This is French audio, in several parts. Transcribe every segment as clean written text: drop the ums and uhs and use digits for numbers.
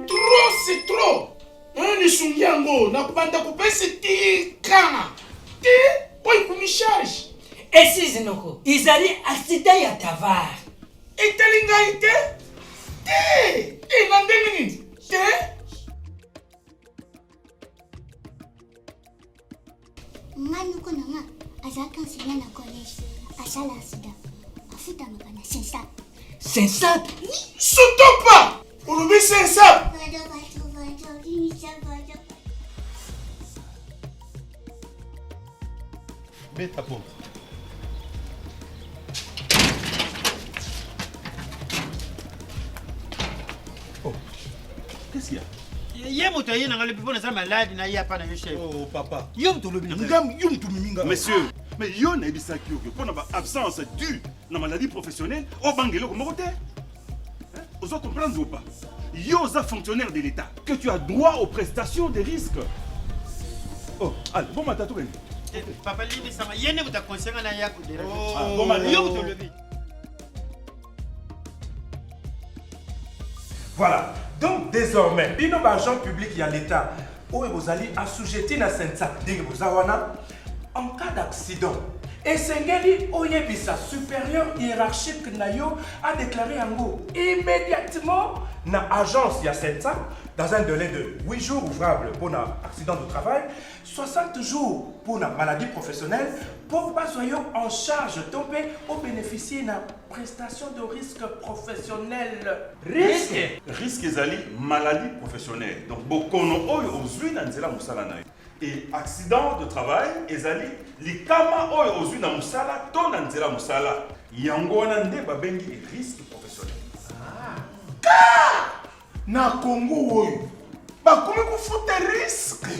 Trop, c'est trop. Ni sungiango, na kubanda kupesi tika. Ti, poi kumicharge. Et si zinoko, izali accident ya tavar. Itelinga ite? Ti, nandeni te? Ngani uko na nga, azaka enseignant na collège. Asala accident. Afuta makana sensat. Sensat? Surtout pas. Ulubi sensat. Mets ta porte. Oh, qu'est-ce qu'il y a? Oh, papa. Monsieur, mais yo na ebisaki yo pour na absence due na maladie professionnelle au bangelo comme côté. Vous comprenez ou pas? Yo za fonctionnaire de l'État que tu as droit aux prestations des risques. Oh, allez, bon matin tout. Papa Libi sama yene buta conseiller na yako de. Oh, bon matin. Yo to lever. Voilà. Donc désormais, bino agent public y a l'État. Où vous allez assujetter na sensa ding vous en cas d'accident. Et Sengeli Oyebisa, supérieur hiérarchique Nayo, a déclaré en gros immédiatement na agence ya sensa dans un délai de 8 jours ouvrables pour un accident de travail, 60 jours pour une maladie professionnelle, pour pas soyons en charge tomber au bénéficier d'une prestation de risque professionnel. Risque? Risque ezali maladie professionnelle. Donc bokono oyo ozui na nzela musala na yo. Et accident de travail ezali likama oyo ozui na musala to na nzela musala. Yango wana nde babengi risque professionnel. Na Congo oyo. Bakomi kufuta risque.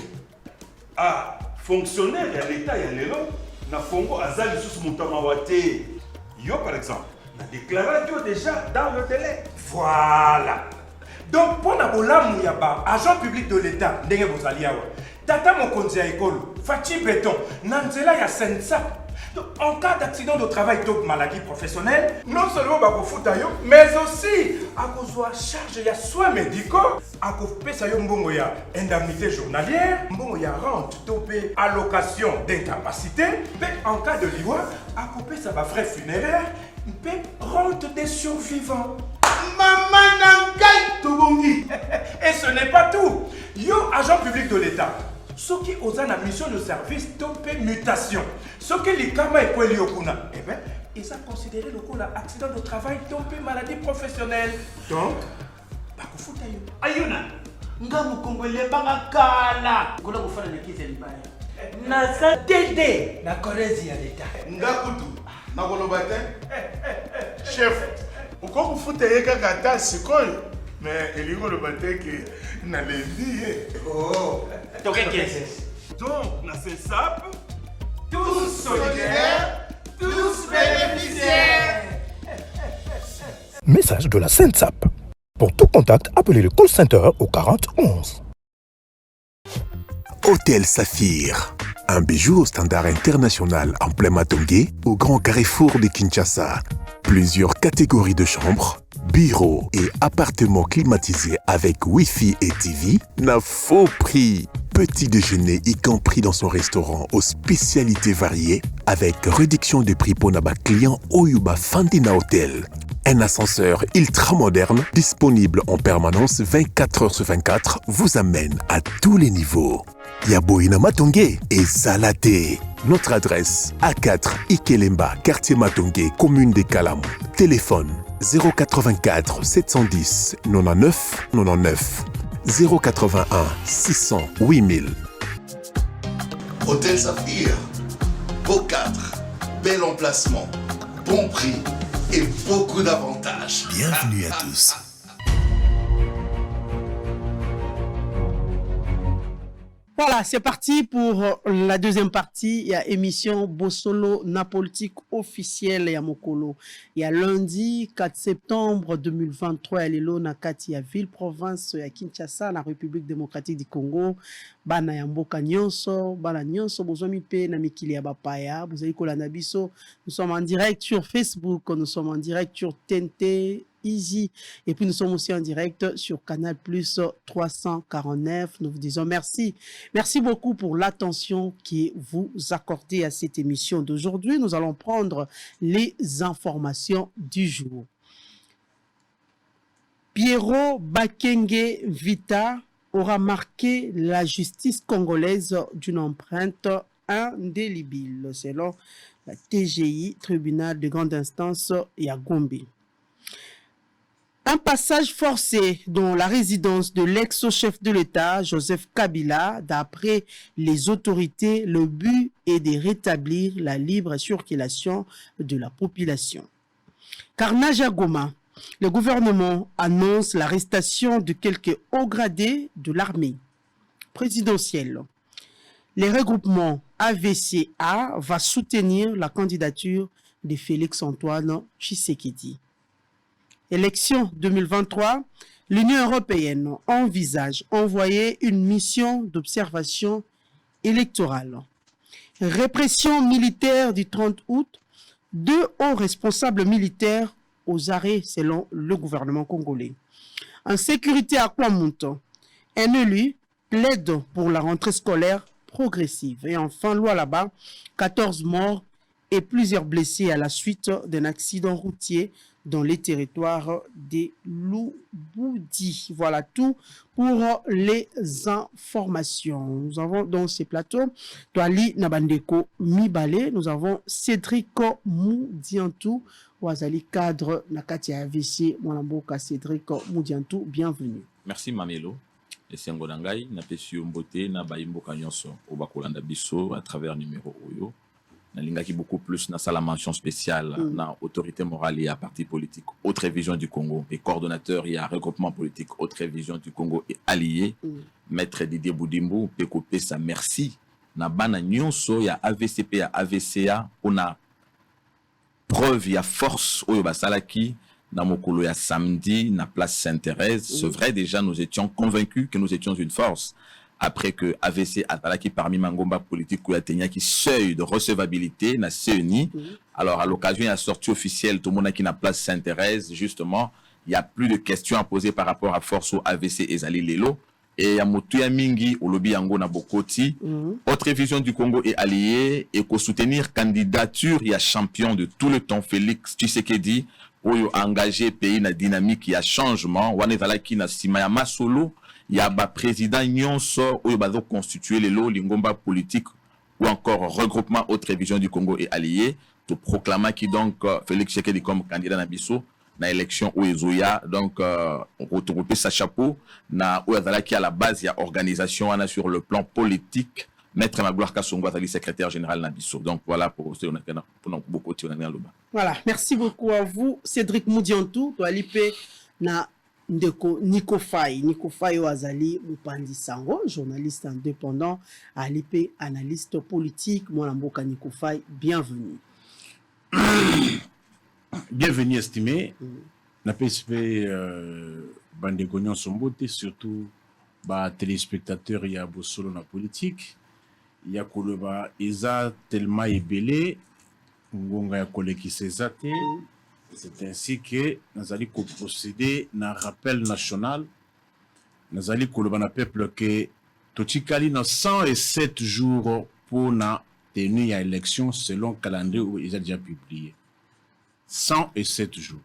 Ah, fonctionnaire ya l'État ya lelo na Congo azali sous moutama wate. Yo par exemple, na déclaré déjà dans le délai. Voilà. Donc pour na bolamu ya ba agent public de l'État ndenge bozali awa. Tata mokonzi ya ekolo, Fachi Béton, nanzela ya sensa. Donc, en cas d'accident de travail ou maladie professionnelle, non seulement bakofuta yo, mais aussi à cause charge ya soins médicaux, à cause pesa yo mbongo ya indemnité journalière, mbongo ya rente topé allocation d'incapacité, mais en cas de liwa, à cause pesa ba frais funéraires, mais rente des survivants. Maman Nangai Tobongi. Et ce n'est pas tout. Yo, agent public de l'État. Ce qui ont une mission de service topé mutation. Ce que les Kama et Kweli Okuna, eh bien, ils ont considéré le coup d'accident de travail topé maladie professionnelle. Donc, pas que fouta yo. Ayuna, nga mukongole banga kala. Kola kufana na kize libaya. Na sa tete na korezi ya l'État. Ngakutu. Na kolobate. Chef. Uko kufuta yeka kata sikoyo. Mais elingo lobate ke na lendi. Oh. Donc, na CESAP, Tous solidaires, tous bénéficiaires. Message de la SENSAP. Pour tout contact, appelez le call center au 40 11. Hôtel Saphir, un bijou au standard international en plein Matongé, au grand carrefour de Kinshasa. Plusieurs catégories de chambres, bureaux et appartements climatisés avec Wi-Fi et TV n'a faux prix. Petit déjeuner y compris dans son restaurant aux spécialités variées avec réduction des prix pour Naba client Oyuba Fandina Hotel. Un ascenseur ultra moderne disponible en permanence 24 heures sur 24 vous amène à tous les niveaux. Yaboina Matongé et Salaté. Notre adresse A4 Ikelemba, quartier Matongé, commune des Kalamou. Téléphone 084 710 99 99 081 600 8000. Hôtel Saphir, beau cadre, bel emplacement, bon prix et beaucoup d'avantages. Bienvenue à tous. Voilà, c'est parti pour la deuxième partie. Il y a émission Bossolo na politique officielle ya Mokolo. Il y a lundi 4 septembre 2023 lelo na kati ya ville province ya Kinshasa na République démocratique du Congo. Bana ya mboka nyonso, bana nyonso bozomi pe na mikili ya bapaya, bozali kolanda biso. Nous sommes en direct sur Facebook, nous sommes en direct sur TNT Easy. Et puis nous sommes aussi en direct sur Canal Plus 349. Nous vous disons merci. Merci beaucoup pour l'attention que vous accordez à cette émission d'aujourd'hui. Nous allons prendre les informations du jour. Pierrot Bakenge Vita aura marqué la justice congolaise d'une empreinte indélébile, selon la TGI, tribunal de grande instance à Gombe. Un passage forcé dans la résidence de l'ex-chef de l'État, Joseph Kabila, d'après les autorités, le but est de rétablir la libre circulation de la population. Carnage à Goma, le gouvernement annonce l'arrestation de quelques hauts gradés de l'armée présidentielle. Le regroupement AVCA va soutenir la candidature de Félix-Antoine Tshisekedi. Élection 2023, l'Union européenne envisage envoyer une mission d'observation électorale. Répression militaire du 30 août, 2 hauts responsables militaires aux arrêts selon le gouvernement congolais. En sécurité à Kwamonto, un élu plaide pour la rentrée scolaire progressive. Et enfin, loi là-bas, 14 morts et plusieurs blessés à la suite d'un accident routier dans les territoires des Louboudi. Voilà tout pour les informations. Nous avons dans ces plateaux Toali Nabandeko Mibale, nous avons Cédric Moudiantou, Ouazali cadre Nakati AVC, Mwanamboka Cédric Moudiantou, bienvenue. Merci Mamelo. Et c'est Ngodangai, Napesio Mbote, Nabaimboka Nyonso, Obakolanda Bisso, à travers numéro Oyo. Nalingaki beaucoup plus na la mention spéciale na autorité morale et à parti politique autre vision du Congo et coordonnateur et à regroupement politique autre vision du Congo et allié maître Didier Boudimbo Pekopé sa merci na bana nyonso ya AVCP ya AVCA on a preuve ya force oyo basalaki na mokolo ya samedi na place Sainte-Thérèse. C'est vrai, déjà nous étions convaincus que nous étions une force. Après que AVC Atalaki parmi Mangomba politique qui seuil de recevabilité na CENI. Alors à l'occasion il y a sortie officielle tout le monde qui na place Sainte-Thérèse justement il y a plus de questions à poser par rapport à force au AVC et Zali Lelo et ya Motuya Mingi au lobby yango na Bokoti. Autre vision du Congo est alliée et pour soutenir candidature il y a champion de tout le temps Félix Tshisekedi oyo engagé pays na dynamique il y a changement wane Zalaki na Simaya Masolo. Il y a un président Nyonso où il va constituer les lots, l'ingomba politique ou encore regroupement autre vision du Congo et allié. Tout proclamer qui donc Félix Tshisekedi comme candidat Nabiso na élection où Ezoya donc on retrouve sa chapeau na où qui à la base il y a organisation sur le plan politique. Maître Magloire Kassongo Azali secrétaire général Nabiso. Donc voilà pour beaucoup de Voilà, merci beaucoup à vous Cédric Moudiantou, to alipe na Ndeko Nico Faye Wazali Mupandi Sango, journaliste indépendant, Alipe, analyste politique, Mwanamboka Nico Faye, bienvenue. Bienvenue estimé. Na PSP Bandeko Nyonsombote, surtout ba téléspectateurs ya Bossolo na politique. Ya Koloba Eza tellement ébélé, Ngonga ya Koleki Sezate. C'est ainsi que nous allons procéder à un rappel national. Nous allons dire au peuple que Tochikali na 107 jours pour la tenue à l'élection selon le calendrier où il a déjà publié. 107 jours.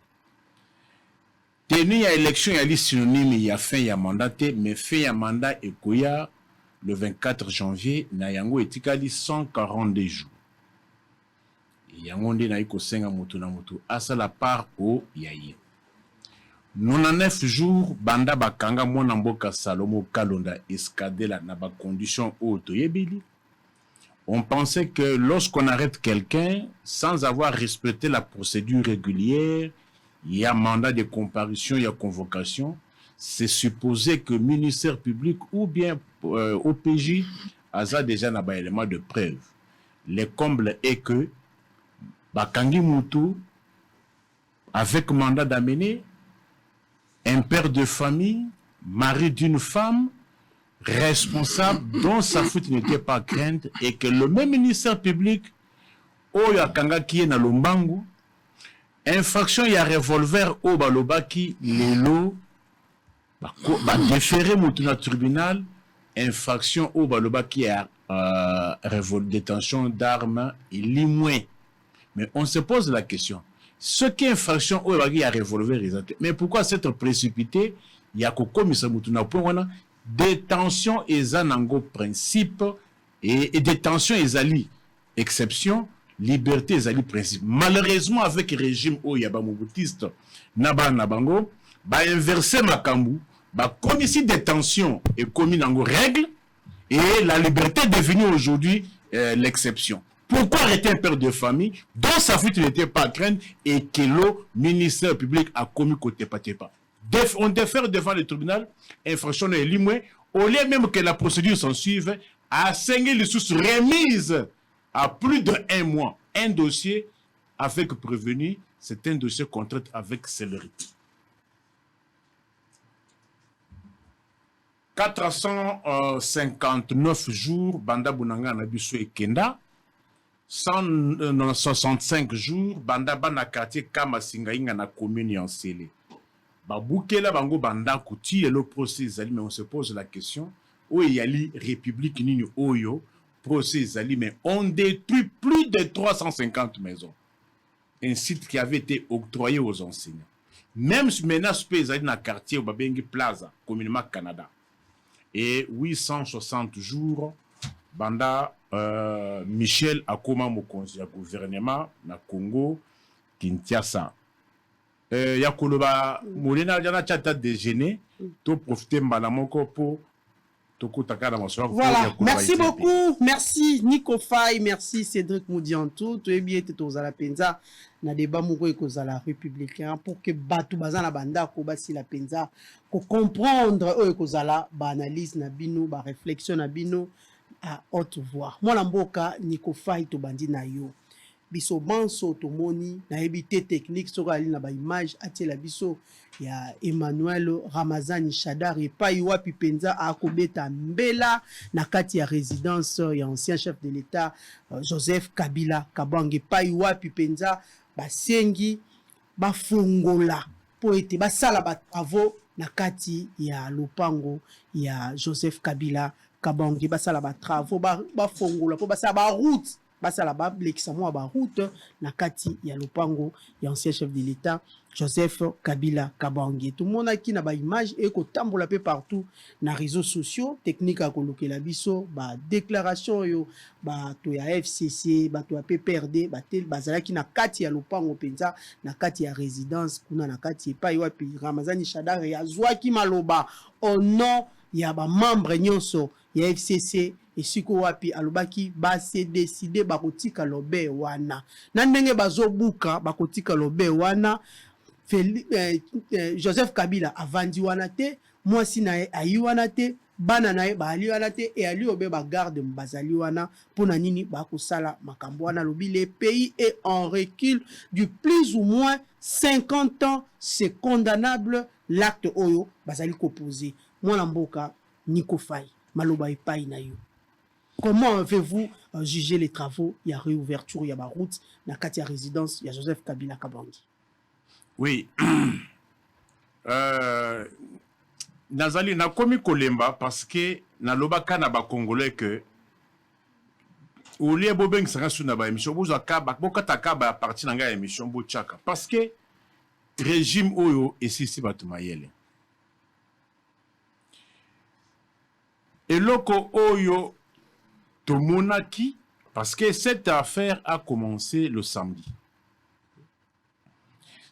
Tenue à l'élection, il y a synonyme, il y a fin, il y a mandat, mais fin, il y a mandat et Koya le 24 janvier, na yango etikali 142 jours. Yangonde na iko senga mutu na mutu asa la part au yaye 99 jours banda bakanga mwana mboka Salomo Kalonda escadela na ba condition auto yebili. On pensait que lorsqu'on arrête quelqu'un sans avoir respecté la procédure régulière, il y a mandat de comparution, il y a convocation, c'est supposé que le ministère public ou bien OPJ a déjà un élément de preuve. Le comble est que Bakangi Moutou, avec mandat d'amener, un père de famille, mari d'une femme, responsable dont sa faute n'était pas crainte, et que le même ministère public, Oya Kanga qui est dans Lombangu, infraction, il y a revolver au Balobaki, Lelo, déféré Moutou dans le tribunal, infraction au Balobaki, détention d'armes et limoué. Mais on se pose la question. Ce qui est infraction, il y a revolver. Mais pourquoi s'être précipité? Il y a détention et un principe et détention et exception, liberté et principe. Malheureusement, avec le régime Oyabamoboutiste, Nabango, inverser Makambu, comme ici détention est commis dans nos règles et la liberté est devenue aujourd'hui l'exception. Pourquoi arrêter un père de famille dont sa fuite n'était pas crainte et que le ministère public a commis côté patépa? On défère devant le tribunal, infraction est limouée, au lieu même que la procédure s'en suive, à 5 les sous remise à plus de 1 mois. Un dossier avec prévenu, c'est un dossier qu'on traite avec célérité. 459 jours, Banda Bunanga Nabiso et Kenda. 165 jours, Banda Bana quartier Kamasinga Inga na commune en Sélé. Baboukela Bango Banda Kouti et le procès mais on se pose la question où il y a la République Nini Oyo, procès mais on détruit plus de 350 maisons. Un site qui avait été octroyé aux enseignants. Même si maintenant ce pays dans le quartier au Babengi Plaza, communément Canada. Et 860 jours, Banda Michel Akoma Mokonzi, gouvernement na Congo, Kinshasa. Yakoloba Molina Jana Chata déjeuner, to profiter Malamoko pour voilà, merci beaucoup, merci Nico Faye, merci Cédric Moudiantou, tu es bien aux la penza na débat moko ekozala républicain pour que batu bazana banda ko basi la penza ko comprendre o ekozala ba analyse na bino ba réflexion na bino à haute voix. Moi la mboka Nico Faye to bandi na yo. Biso banso to moni na ebité technique sur ali na ba image atela biso ya Emmanuel Ramazani Shadari pa iwapi penza akobeta mbela na kati ya résidence ya ancien chef de l'État Joseph Kabila Kabange pa iwapi penza basengi bafungola po ete basala ba travaux na kati ya lopango ya Joseph Kabila Kabange basala ba travaux bafungola po basala ba route basala ba blekisa mo ba route na kati ya lopango ya ancien chef de l'État Joseph Kabila Kabange. Tout le monde a qui na ba image et ko tambola pe partout na réseaux sociaux technique à kolokela biso ba déclaration yo ba to ya FCC ba to ya PPRD ba tel bazala ki na kati ya lopango penza na kati ya résidence kuna na kati pa wapi Ramazani Shadari ya zwaki maloba au nom ya ba membre nyonso ya FCC et siko wapi alobaki ba se décider ba kotika lobe wana na ndenge bazobuka ba kotika lobe wana Joseph Kabila avandi wana te mwasi na ayi wana te bana na ba ali wana te et ali obe ba garde mbazali wana pona nini ba kosala makambo wana lobi le pays est en recul du plus ou moins 50 ans. C'est condamnable l'acte oyo bazali koposer mwana mboka Nico Faye maloba epai na yo. Comment avez-vous jugé les travaux? Il y a réouverture, il y a ma route, na kati ya résidence, il y a Joseph Kabila Kabange. Oui. Nazali na komi kolemba parce que na lobaka na ba congolais que au lieu bobeng sanga suna ba émission bozo akaba bokata kaba a partir na nga émission bo chaka parce que régime oyo esisi batumayele. Eloko oyo Tomonaki, parce que cette affaire a commencé le samedi.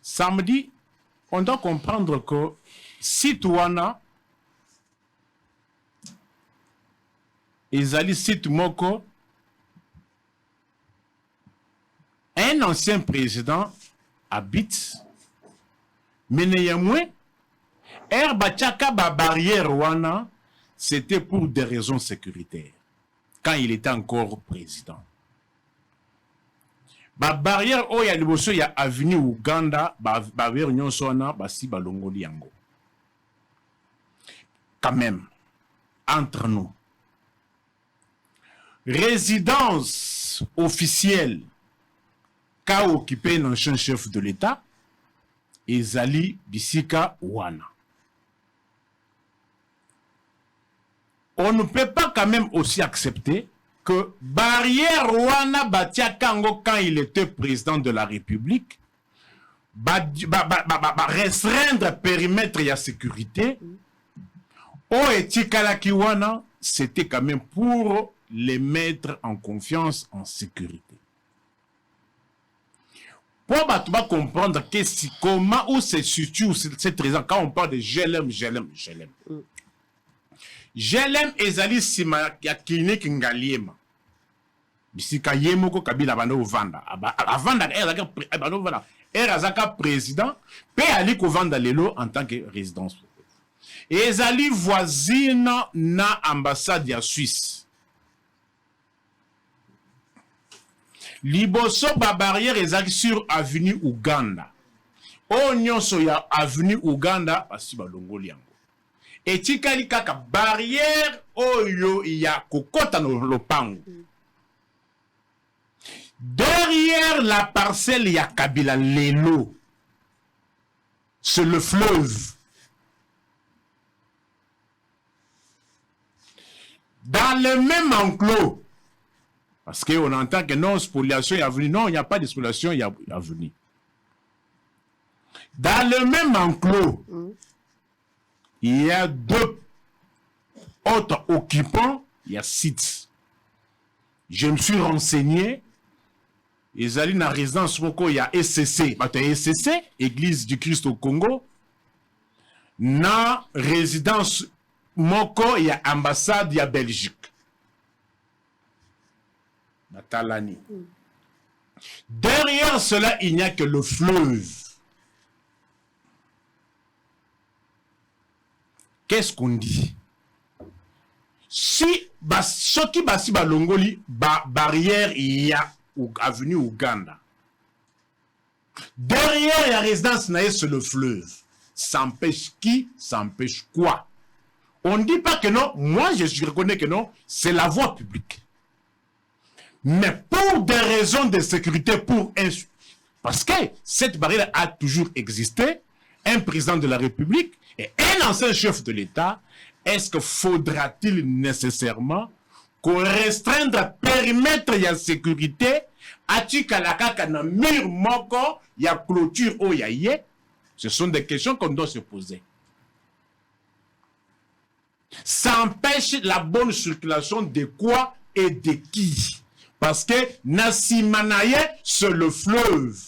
Samedi, on doit comprendre que Situana, Ezali Situmoko, un ancien président habite, mais néanmoins, Bachaka ba barrière wana, c'était pour des raisons sécuritaires. Quand il était encore président. Ba barrière oya liboso ya avenue Uganda, ba barrière nyonso wana basi balongoli yango. Quand même, entre nous, résidence officielle qu'a occupé l'ancien chef de l'État, ezali bisika wana. On ne peut pas quand même aussi accepter que barrière wana batia kango quand il était président de la République, restreindre périmètre et sécurité, Etikalaki wana, c'était quand même pour les mettre en confiance, en sécurité. Pour comprendre comment où se situe cette raison, quand on parle de GLM. GLM ezali sima ya clinique ngaliema. Bisika yemoko kabila bando vanda. Avanda ezaka président, pe ali ko vanda lelo en tant que résidence. Ezali voisine na ambassade ya Suisse. Liboso ba barrière ezali sur avenue Uganda. O nyonso ya avenue Uganda basi balongoli yango. Etikali kaka barrière oyo ya kokota no lopango. Derrière la parcelle ya Kabila lelo, c'est le fleuve. Dans le même enclos, parce qu'on entend que non, spoliation est venue. Non, il n'y a pas de spoliation, il y a venue. Dans le même enclos, il y a deux autres occupants, il y a 6. Je me suis renseigné. Ils allaient dans la résidence, il y a SCC, SCC, Église du Christ au Congo. Dans la résidence, il y a ambassade, il y a Belgique. Talani. Derrière cela, il n'y a que le fleuve. Qu'est-ce qu'on dit? Si Soki Basi Balongoli, barrière, il y a avenue Uganda. Derrière la résidence, c'est le fleuve. Ça empêche qui? Ça empêche quoi? On ne dit pas que non. Moi, je reconnais que non. C'est la voie publique. Mais pour des raisons de sécurité, parce que cette barrière a toujours existé, un président de la République et un ancien chef de l'État, est-ce que faudra-t-il nécessairement qu'on restreigne le périmètre de la sécurité à Tikalaka na mur moko, il y a clôture au yaye? Ce sont des questions qu'on doit se poser. Ça empêche la bonne circulation de quoi et de qui? Parce que Nassimanaye, c'est le fleuve.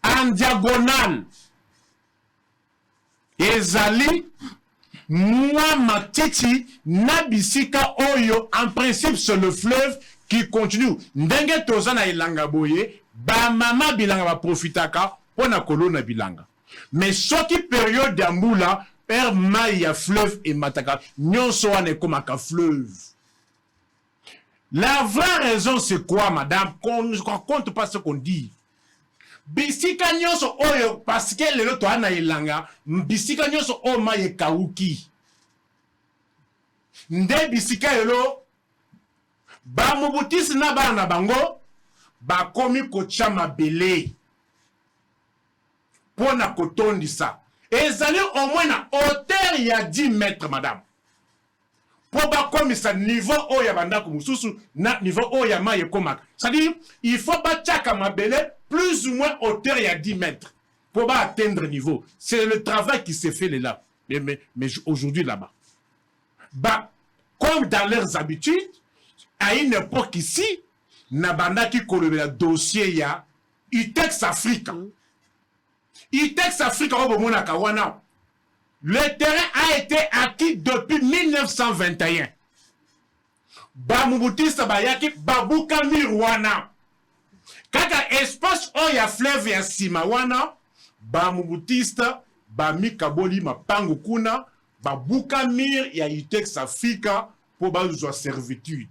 En diagonale. Ezali, moi, Matiti, Nabisika, Oyo, en principe, c'est le fleuve qui continue. Ndenge tozana ilanga boye, ba mama bilanga va profitaka, pona kolona bilanga. Mais ce qui période d'amboula, per maya fleuve et mataka, nyonso ane komaka fleuve. La vraie raison, c'est quoi, madame? Qu'on ne compte pas ce qu'on dit. Bisika nyonso oyo, parce que le loto ana ilanga, bisika nyonso o maye kauki. Nde bisika yelo, ba mubutisi na ba na bango, ba komi kocha mabele. Pona kotondi sa. Ezali au moins na hauteur ya 10 mètres, madame. Pour ba comme ça niveau oya bandako mususu na niveau oya maye komaka. C'est-à-dire il faut ba tchaka mabele plus ou moins hauteur ya 10 mètres pour ba atteindre niveau. C'est le travail qui s'est fait là. Mais aujourd'hui là-bas. Bah comme dans leurs habitudes à une époque ici na bandaki kolobela dossier ya Itex Africa. Itex Africa au bomona kawana. Le terrain a été acquis depuis 1921. Bamubutista bayaki babuka mirwana. Kaka espace oya fleuve ya sima wana, Bamubutista bami kaboli mapango kuna babuka mir ya Itex Africa pour bazwa servitude.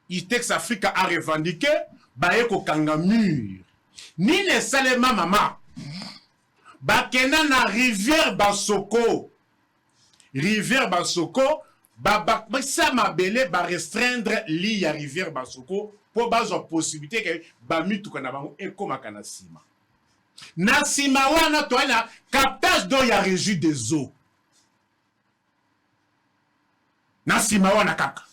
Itex Africa a revendiqué baeko kanga mur. Ni les salema mama bakena na rivière Basoko. Rivière Basoko ba mabele ba restreindre li ya rivière Basoko pour bazwa possibilité que bami tukana bango ekomaka na sima. Na sima wana toana captage d'eau ya régie des eaux. Na sima wana kaka.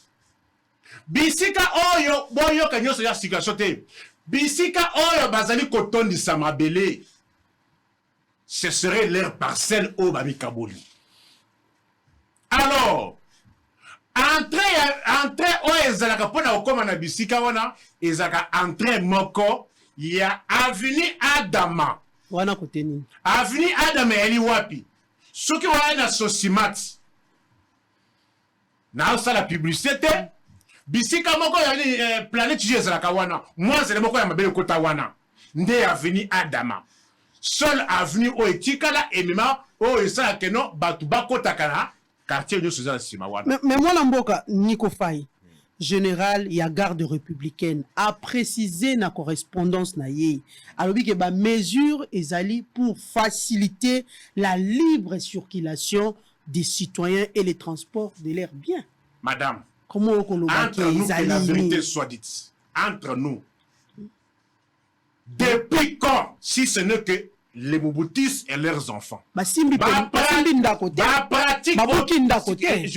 Bisika oyo boyo kanyoso ya situation te. Bisika oyo bazali kotondisa mabele. Ce serait leur parcelle au bami kaboli. Alors, entrée oyo ezalaka pona okoma na bisika wana ezalaka entrée moko ya avenue Adama. Wana kote nini? Avenue Adama eli wapi? Soki wana na Sosimat. Na ça la publicité. Bisika moko ya planète ezalaka wana. Moi c'est le moko ya mabele kota wana. Nde avenue Adama. Seul avenue o etikala emema o esala keno batu bakotaka na quartier de Suzanne Simawana. Mais moi Lamboka Nico Faye, général ya garde républicaine a précisé na correspondance na ye. Alors que ba mesure ezali pour faciliter la libre circulation des citoyens et les transports de l'air bien. Madame, comment on entre nous que la vérité soit dite, entre nous, depuis quand, si ce n'est que les Mobutis et leurs enfants, je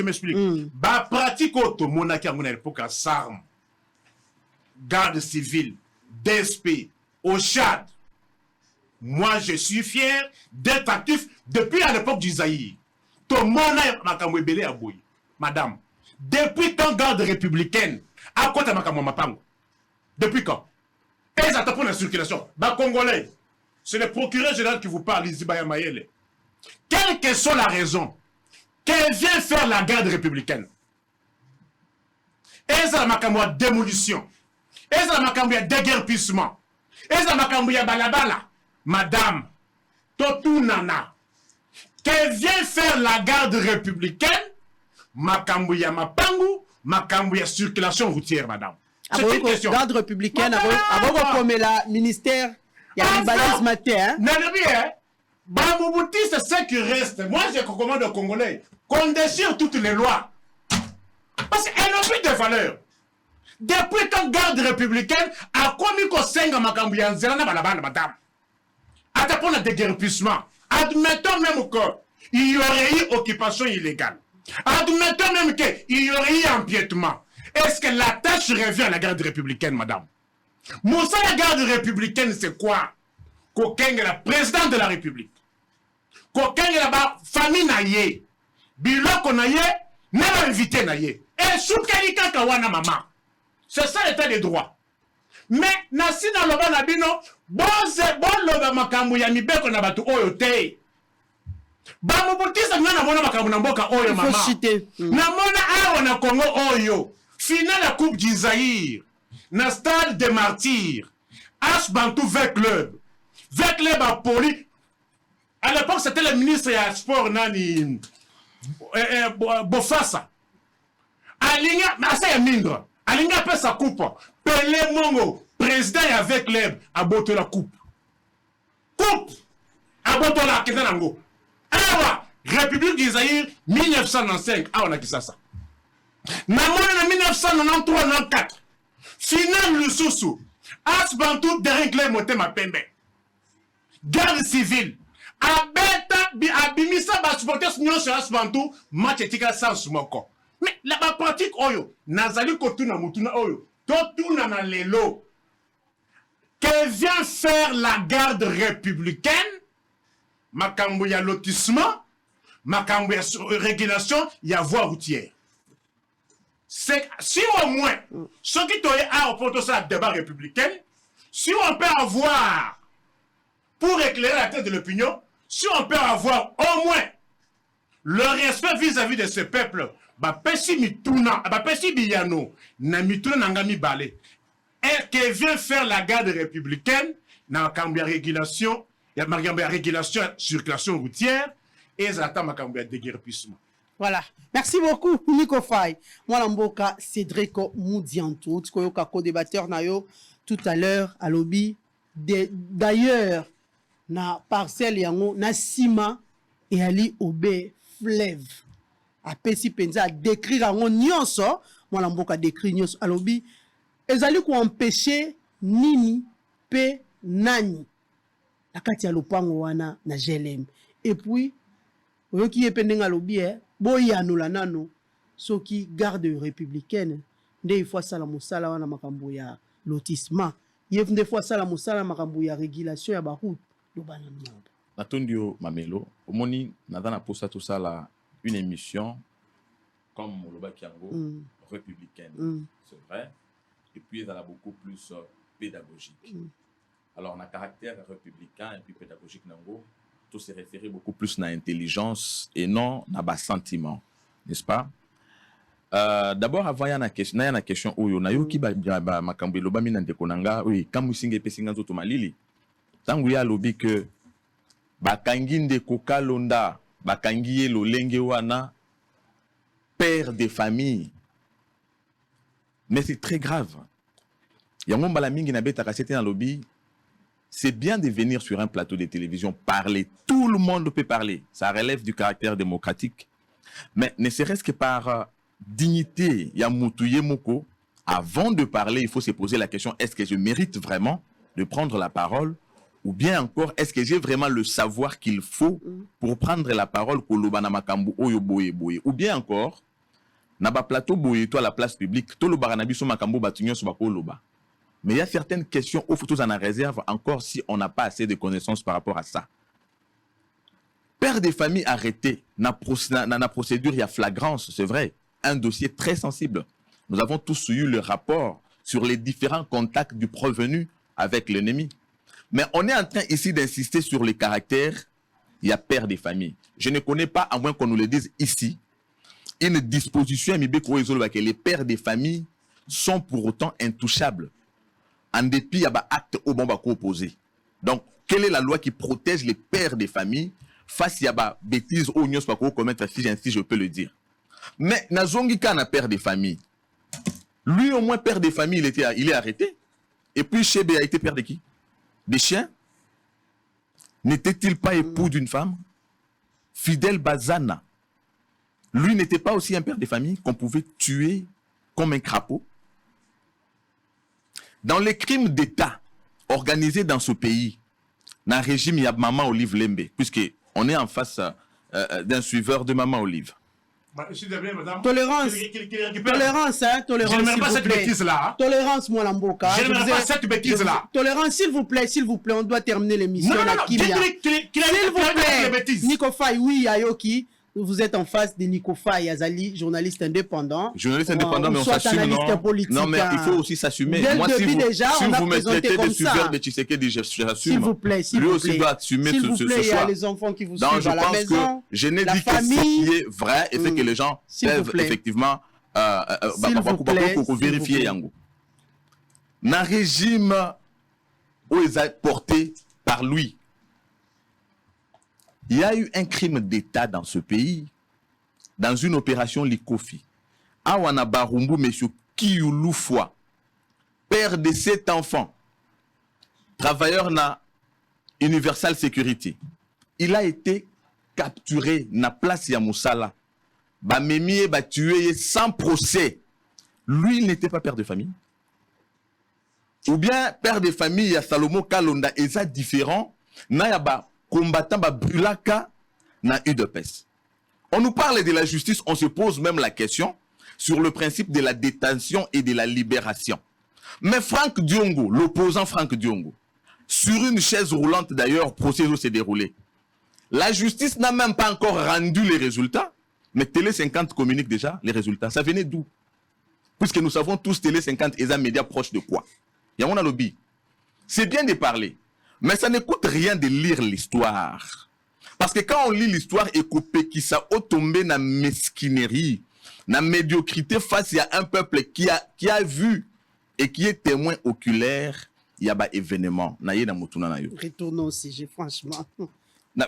m'explique, pratique au monaki à mon époque à Sarm, garde civile, DSP, au Tchad. Moi, je suis fier d'être actif depuis à l'époque du Zaïre. Madame, depuis quand garde républicaine à côté de Mapango? Depuis quand? Et ça pour la circulation. Bah, Congolais, c'est le procureur général qui vous parle, Izibaya Mayele. Quelle que soit la raison qu'elle vient faire la garde républicaine? Et ça m'a démolition. Et ça m'a déguerpissement. Et ça m'a balabala. Madame, Totou Nana, qu'elle vient faire la garde républicaine, Makambouya Mapangu, Makambouya circulation routière, madame. C'est une question. Garde républicaine, avant comme la ministère, il y a l'imbalance matin. Non, non, bien. Bamouti, c'est ce qui reste. Moi, je recommande aux Congolais qu'on déchire toutes les lois. Parce qu'elles n'ont plus de valeur. Depuis quand garde républicaine a commis qu'on saigne à Makambouya, madame. Attends, le déguerpissement. Admettons même qu'il y aurait eu occupation illégale. Admettons même qu'il y aurait eu empiètement. Est-ce que la tâche revient à la garde républicaine, madame? Moussa, la garde républicaine, c'est quoi? Kokeng est la présidente de la République. Kokeng est la famille naïe. Biloko naïe, n'a invité naïe. Et soukalika kawana maman. C'est ça l'état des droits. Mais, nasi na loba na bino, bon loba makambu ya mibeko na batu oyo te. Ba mubutisa ngana mona makambu na mboka oyo mama. Na mona awa na Congo oyo. Finale la Coupe du Zaïre. Na stade des martyrs. H Bantou V-Club. V-Club a poli. À l'époque, c'était le ministre du sport nani. Bofassa. Alinga, mais ça y est mindre. Alinga peut sa coupe. Pelé Mongo, président avec l'EB, a botté la coupe. Coupe! A botté la Kézanango. Awa, République du Zaïre, 1995. Ah, on a qui ça? Namona en 1993-94. Final le sous-sous. Asbantou déréglé Motema Pembe. Garde civile. Abeta, abimisa, basupporter, sinon sur Asbantou, match etika sans moko. Mais la pratique oyo, nazali kotuna mutuna oyo, totuna na lelo, que vient faire la garde républicaine, makambo ya lotissement, makambo ya régulation, ya voie routière. C'est si au moins, ceux qui t'ont à opposer ça à débat républicain, si on peut avoir, pour éclairer la tête de l'opinion, si on peut avoir au moins le respect vis-à-vis de ce peuple, Bapesi Mituna, Bapesi Biyano, na Mituna Nangami Balé, et qui vient faire la garde républicaine, dans la régulation, Il y a makambo ya régulation circulation routière et ça attend makambo ya déguerpissement. Voilà. Merci beaucoup, Nico Faye. Moi, Mboka, Cédric Moudianto. Tu connais co-débatteur nayo tout à l'heure à lobby. D'ailleurs, na parcelle yango na sima et ali obé fleuve. A pesi penza décrire yango nyonso. Moi, Mboka décrit nyonso à lobby. Ezali ko empêcher nini pe nani. La kati ya lopango wana na GLM. Et puis oyoki ependenga lobby boyanula nano soki garde républicaine nde il faut sala mosala wana makambo ya lotissement yef nde fois sala mosala makambo ya régulation ya baroute lobana mnyamba natondio mamelo omoni nadana posa tout ça là une émission comme Moloba Kiango républicaine c'est vrai et puis elle a beaucoup plus pédagogique alors on a caractère républicain et puis pédagogique nango tout se référer beaucoup plus à l'intelligence et non à bas sentiment, n'est-ce pas? D'abord, avant il y a une question où on a eu qui makambo loba mina ndekonanga oui kamu singe pesinga nzoto malili tangu ya lobi que bakangi ndeko kalonda bakangi lo lenge wana père de famille mais c'est très grave yango mbala mingi na beta kasete na lobi. C'est bien de venir sur un plateau de télévision, parler. Tout le monde peut parler. Ça relève du caractère démocratique. Mais ne serait-ce que par dignité, Yamutouye Moko, avant de parler, il faut se poser la question, est-ce que je mérite vraiment de prendre la parole? Ou bien encore, est-ce que j'ai vraiment le savoir qu'il faut pour prendre la parole? Ou bien encore, Naba plateau boye toi la place publique, tout le baranabiso makambo batunyo subako loba. Mais il y a certaines questions où il faut tous en réserve, encore si on n'a pas assez de connaissances par rapport à ça. Père des familles arrêté, dans la procédure, il y a flagrance, c'est vrai. Un dossier très sensible. Nous avons tous eu le rapport sur les différents contacts du prévenu avec l'ennemi. Mais on est en train ici d'insister sur les caractères. Il y a père des familles. Je ne connais pas, à moins qu'on nous le dise ici, une disposition que les pères des familles sont pour autant intouchables. En dépit, il y a un acte au bon opposé. Donc, quelle est la loi qui protège les pères des familles face à des bêtises ou n'y pas commettre si je peux le dire. Mais Nazongi Kana, père des familles, lui au moins père des familles, il est arrêté. Et puis Chebe a été père de qui? Des chiens? N'était-il pas époux d'une femme? Fidèle Bazana. Lui n'était pas aussi un père de famille qu'on pouvait tuer comme un crapaud. Dans les crimes d'État organisés dans ce pays, dans le régime, il y a Maman Olive Lembe, puisqu'on est en face d'un suiveur de Maman Olive. Tolérance. Tolérance, hein. Tolérance. Je n'aime pas cette bêtise-là. Tolérance, moi, Lamboka. Je n'aime pas cette bêtise-là. Tolérance, s'il vous plaît, on doit terminer l'émission. Non, s'il vous plaît. Nico Faye, oui, Ayoki. Vous êtes en face de Nico Faye Azali, journaliste indépendant. Journaliste indépendant, mais on s'assume, non, mais il faut aussi s'assumer. Moi, si vous me traitez de suiveur de Tshisekedi, j'assume. S'il vous plaît, lui aussi doit assumer ce choix. Il y a les enfants qui vous suivent à la maison. Je pense que je n'ai dit que ce qui est vrai et ce que les gens peuvent effectivement vérifier. Dans le régime où ils ont porté par lui, il y a eu un crime d'État dans ce pays, dans une opération Likofi. Awana Barumbu, monsieur Kiyouloufoua, père de 7 enfants, travailleur na Universal Security. Il a été capturé na place ya Moussala. Bamemi ba tué sans procès. Lui, il n'était pas père de famille. Ou bien père de famille, il y a Salomo Kalonda, et ça différent. Na ya ba combattant Brulaka na UDPS. On nous parle de la justice, on se pose même la question sur le principe de la détention et de la libération. Mais Franck Diongo, l'opposant Franck Diongo, sur une chaise roulante d'ailleurs, procédure s'est déroulé. La justice n'a même pas encore rendu les résultats, mais Télé 50 communique déjà les résultats. Ça venait d'où? Puisque nous savons tous Télé 50 et un média proche de quoi? Il y a un lobby. C'est bien de parler. Mais ça ne coûte rien de lire l'histoire. Parce que quand on lit l'histoire, qui ça a tombé dans la mesquinerie, dans la médiocrité face à un peuple qui a vu et qui est témoin oculaire il y a un événement. Retournons au sujet, franchement.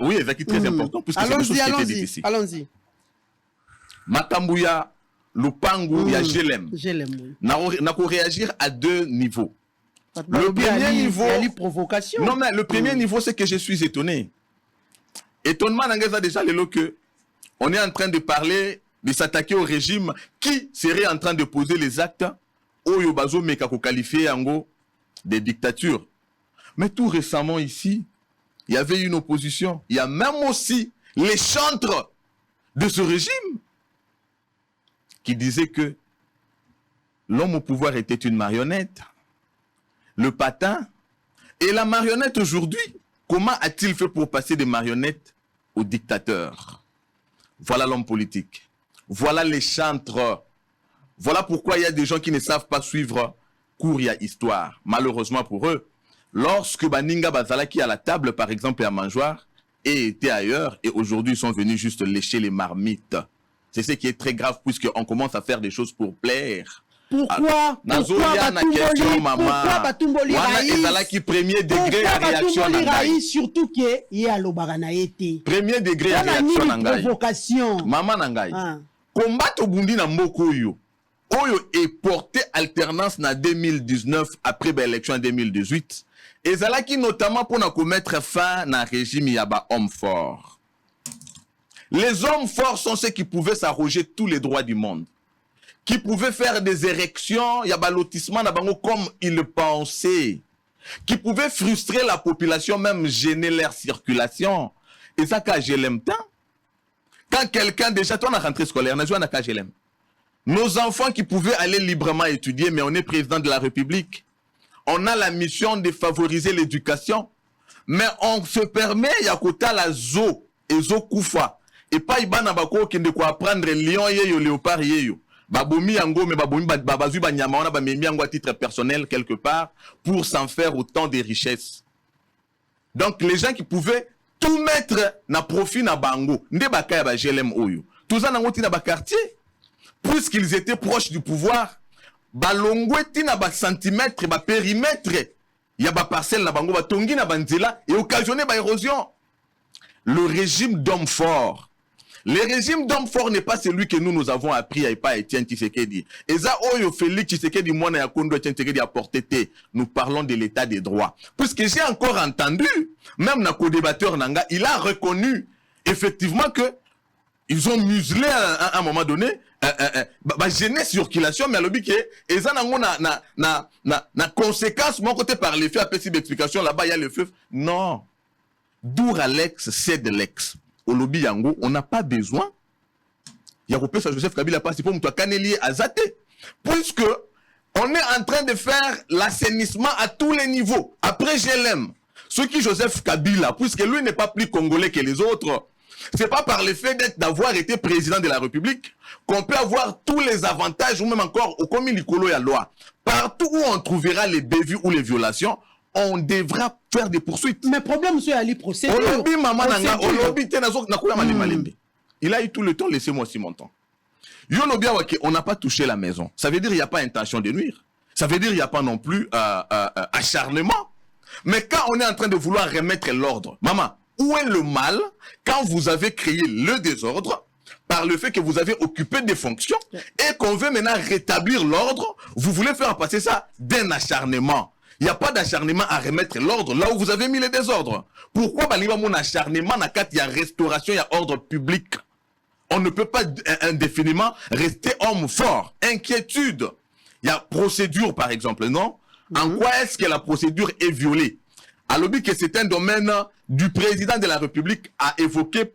Oui, c'est très important. Allons-y. Makambuya, Lupangu, il y a Gelem. Oui. N'a qu'à réagir à deux niveaux. Le premier niveau. Il y a provocation. Non, mais le premier niveau, c'est que je suis étonné. Étonnement, Nangaza déjà le que on est en train de parler, de s'attaquer au régime qui serait en train de poser les actes au Yobazo Mekako qualifié en des dictatures. Mais tout récemment ici, il y avait une opposition. Il y a même aussi les chantres de ce régime qui disaient que l'homme au pouvoir était une marionnette. Le patin. Et la marionnette aujourd'hui, comment a-t-il fait pour passer des marionnettes aux dictateurs? Voilà l'homme politique. Voilà les chantres. Voilà pourquoi il y a des gens qui ne savent pas suivre cours et histoire. Malheureusement pour eux, lorsque Baninga Bazalaki à la table, par exemple, à mangeoire, et était ailleurs, et aujourd'hui ils sont venus juste lécher les marmites. C'est ce qui est très grave, puisqu'on commence à faire des choses pour plaire. Pourquoi Batumboli premier degré à réaction surtout que il y a l'obaranaïté. Premier degré à réaction nangai. Provocation. Maman nangai. Combattre Bundi na mboko yo. Oyo est porté alternance na 2019 après l'élection en 2018. Et zalaki notamment pour na commettre fin na régime yaba homme fort. Les hommes forts sont ceux qui pouvaient s'arroger tous les droits du monde, qui pouvaient faire des érections, yaba lotissement na bango comme ils le pensaient, qui pouvaient frustrer la population, même gêner leur circulation. Et ça quand je l'aime tant. Quand quelqu'un déjà toi na rentrée scolaire, na joué na KGLM. Nos enfants qui pouvaient aller librement étudier, mais on est président de la République. On a la mission de favoriser l'éducation. Mais on se permet, yakota la zo, et zo koufa. Et pas ibana bako qui ne quoi apprendre lion yeyo, léopard yeyo. Babomi yango, mais babomi babazu banyama, on a bamemi yango à titre personnel quelque part, pour s'en faire autant de richesses. Donc les gens qui pouvaient tout mettre na profit na bango, nde bakaya ba GLM oyo. Tout ça nango ti na ba quartier. Puisqu'ils étaient proches du pouvoir, balongweti na ba centimètre, ba périmètre, ya ba parcelle na bango ba tongi na banzela et occasionner ba érosion. Le régime d'homme fort. Le régime d'homme fort n'est pas celui que nous avons appris à pas Etienne Tshisekedi. Et ça oyo Félix Tshisekedi mwana ya Kondo Etienne Tshisekedi a porté té. Nous parlons de l'état des droits. Puisque j'ai encore entendu, même na co-débatteur nanga, il a reconnu effectivement que ils ont muselé à un moment donné gêner circulation, mais à l'objet que et ça na conséquence mon côté par les faits, après cette explication là-bas il y a le feu. Non, d'où Alex c'est de l'ex au lobby yango, on n'a pas besoin. Il y a repéré Joseph Kabila passe pour toi canelier azate, puisque on est en train de faire l'assainissement à tous les niveaux. Après GLM, ce qui Joseph Kabila, puisque lui n'est pas plus congolais que les autres. C'est pas par le fait d'avoir été président de la République qu'on peut avoir tous les avantages ou même encore au commun Nicolo et la loi. Partout où on trouvera les bévues ou les violations, on devra faire des poursuites. Mais problème, monsieur Ali, procédure. Il a eu tout le temps, laissez-moi aussi mon temps. On n'a pas touché la maison. Ça veut dire qu'il n'y a pas intention de nuire. Ça veut dire qu'il n'y a pas non plus acharnement. Mais quand on est en train de vouloir remettre l'ordre, maman, où est le mal quand vous avez créé le désordre par le fait que vous avez occupé des fonctions et qu'on veut maintenant rétablir l'ordre, vous voulez faire passer ça d'un acharnement. Il n'y a pas d'acharnement à remettre l'ordre là où vous avez mis le désordre. Pourquoi mon acharnement n'a qu'à y a restauration, il y a ordre public. On ne peut pas indéfiniment rester homme fort. Inquiétude. Il y a procédure par exemple, non? En quoi est-ce que la procédure est violée? Alors que c'est un domaine du président de la République à évoquer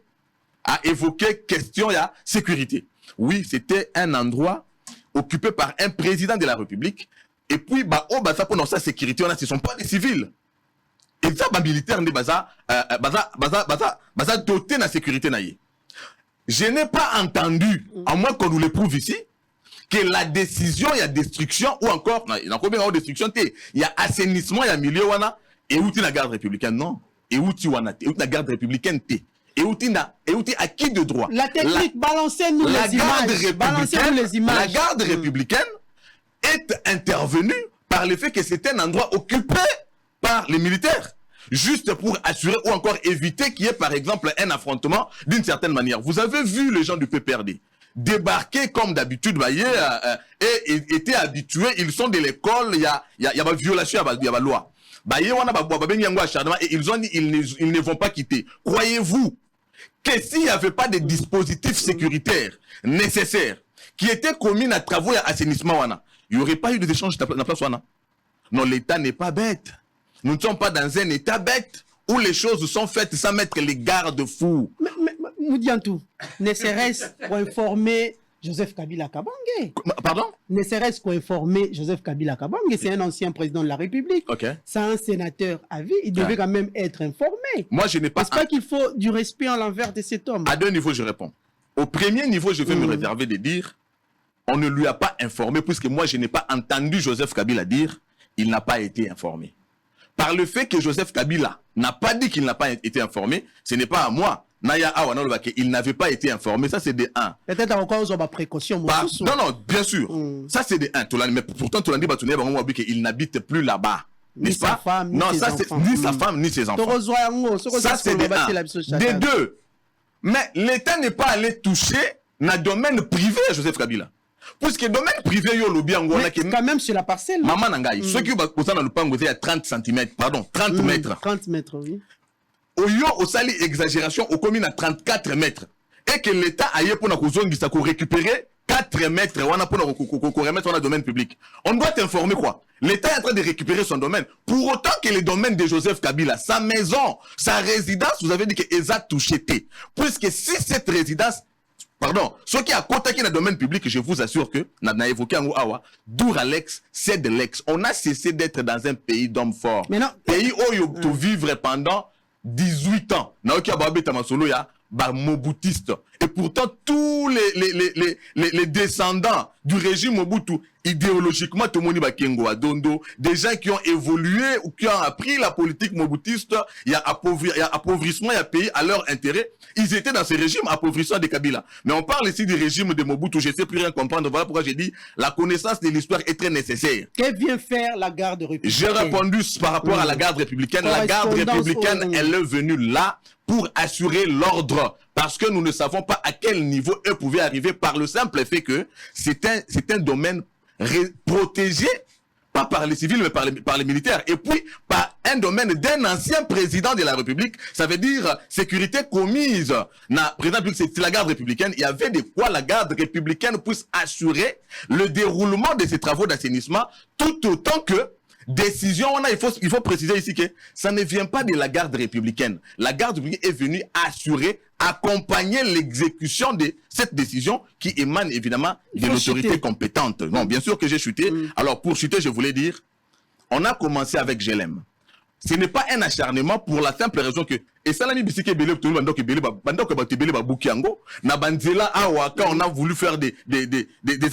question de sécurité. Oui, c'était un endroit occupé par un président de la République. Et puis, ça pour sa sécurité, ce ne sont pas des civils. Et ça, militaire, doté de la sécurité. Je n'ai pas entendu, à moins qu'on nous le prouve ici, que la décision, il y a destruction, ou encore, il y a combien de destruction, il y a assainissement, il y a milieu, et où tu la garde républicaine, non. Et où tu la garde républicaine, et où tu à qui de droit. La technique, balancez-nous les images. Balancez-nous les images. La garde républicaine est intervenue par le fait que c'était un endroit occupé par les militaires, juste pour assurer ou encore éviter qu'il y ait par exemple un affrontement d'une certaine manière. Vous avez vu les gens du PPRD débarquer comme d'habitude, et étaient habitués, ils sont de l'école, il y a une violation, il y a une loi. Et ils ont dit ils ne vont pas quitter. Croyez-vous que s'il n'y avait pas de dispositifs sécuritaires nécessaires qui étaient commis à travaux et assainissement, il n'y aurait pas eu d'échange dans la place. Non, l'État n'est pas bête. Nous ne sommes pas dans un État bête où les choses sont faites sans mettre les garde-fous. Mais Moudiantou, ne serait-ce pour informer Joseph Kabila Kabange. Pardon? Ne serait-ce pour informer Joseph Kabila Kabange, c'est un ancien président de la République. C'est un sénateur à vie, il devait quand même être informé. Moi, je n'ai pas... N'est-ce pas qu'il faut du respect en l'envers de cet homme? À deux niveaux, je réponds. Au premier niveau, je vais me réserver de dire, on ne lui a pas informé, puisque moi, je n'ai pas entendu Joseph Kabila dire, il n'a pas été informé. Par le fait que Joseph Kabila n'a pas dit qu'il n'a pas été informé, ce n'est pas à moi. Naya Awana, il n'avait pas été informé, ça c'est des 1. Peut-être encore ils ont ma précaution. Non, non, bien sûr. Ça c'est des 1. Mais pourtant, tu l'as dit, qu'il n'habite plus là-bas. N'est-ce pas? Femme, non, ça c'est ni sa femme, ni ses enfants. Ça c'est des 1. Des 2. Mais l'État n'est pas allé toucher dans le domaine privé à Joseph Kabila. Puisque le domaine privé, il y a quand même sur la parcelle. Maman Nangaï, ceux qui ont dans le pango, il y a 30 cm, pardon, 30 mètres. 30 mètres, oui. Au lieu au sali exagération, au commune à 34 mètres. Et que l'État aille pour nous récupérer 4 mètres pour remettre dans le domaine public. On doit t'informer quoi? L'État est en train de récupérer son domaine. Pour autant que le domaine de Joseph Kabila, sa maison, sa résidence, vous avez dit qu'elle a touché. Puisque si cette résidence, pardon, ce qui a contacté dans le domaine public, je vous assure que, on a évoqué en Awa, Douralex, c'est de l'ex. On a cessé d'être dans un pays d'hommes forts. Mais non. Pays où il faut vivre pendant 18 ans. Naoki Ababe Tamasolo ya Moboutiste. Et pourtant, tous les descendants du régime Mobutu, idéologiquement, tout le monde Bakengo Adondo, des gens qui ont évolué ou qui ont appris la politique moboutiste, il y a appauvrissement, il y a pays à leur intérêt. Ils étaient dans ce régime appauvrissant de Kabila. Mais on parle ici du régime de Mobutu, je ne sais plus rien comprendre. Voilà pourquoi j'ai dit la connaissance de l'histoire est très nécessaire. Que vient faire la garde républicaine? J'ai répondu par rapport à la garde républicaine. La garde républicaine, elle est venue là pour assurer l'ordre. Parce que nous ne savons pas à quel niveau eux pouvaient arriver par le simple fait que c'est un domaine protégé, pas par les civils, mais par les militaires. Et puis, par un domaine d'un ancien président de la République. Ça veut dire sécurité commise. C'est la garde républicaine. Il y avait de quoi la garde républicaine puisse assurer le déroulement de ces travaux d'assainissement, tout autant que décision, il faut préciser ici que ça ne vient pas de la garde républicaine. La garde républicaine est venue assurer, accompagner l'exécution de cette décision qui émane évidemment de l'autorité compétente. Non, bien sûr que j'ai chuté. Alors pour chuter, je voulais dire, on a commencé avec GLM. Ce n'est pas un acharnement pour la simple raison que et ça l'ami bisike belé tout le monde que belé bandoko batebele ba bukiango na banzela awa quand on a voulu faire des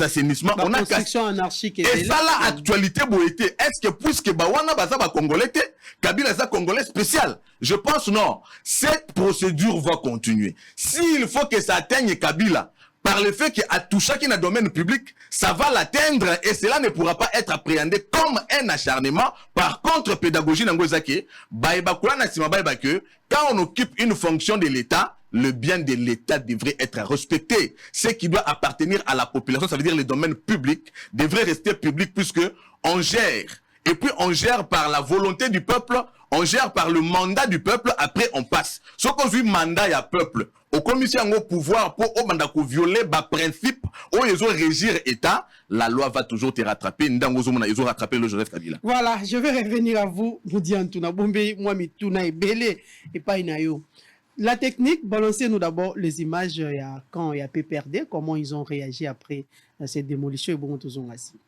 assainissements on a construction anarchique et ça la actualité boité est-ce que puisque bawana baza ba congolais Kabila za congolais spécial je pense non cette procédure va continuer s'il faut que ça atteigne Kabila par le fait qu'il a touché dans le domaine public, ça va l'atteindre et cela ne pourra pas être appréhendé comme un acharnement. Par contre, pédagogie n'angozake, quand on occupe une fonction de l'État, le bien de l'État devrait être respecté. Ce qui doit appartenir à la population, ça veut dire le domaine public, devrait rester public puisque on gère. Et puis on gère par la volonté du peuple, on gère par le mandat du peuple, après on passe. Ce qu'on dit mandat, il y a peuple. Au commission au pouvoir pour au violer les principes où ils ont régir État, la loi va toujours te rattraper. Ils ont rattrapé le Joseph Kabila. Voilà, je vais revenir à vous, Moudiantuna Bombe, moi Mituna et Belé et pas Inayo. La technique, balancez-nous d'abord les images quand il y a PPRD, comment ils ont réagi après cette démolition et bon tous ont assis.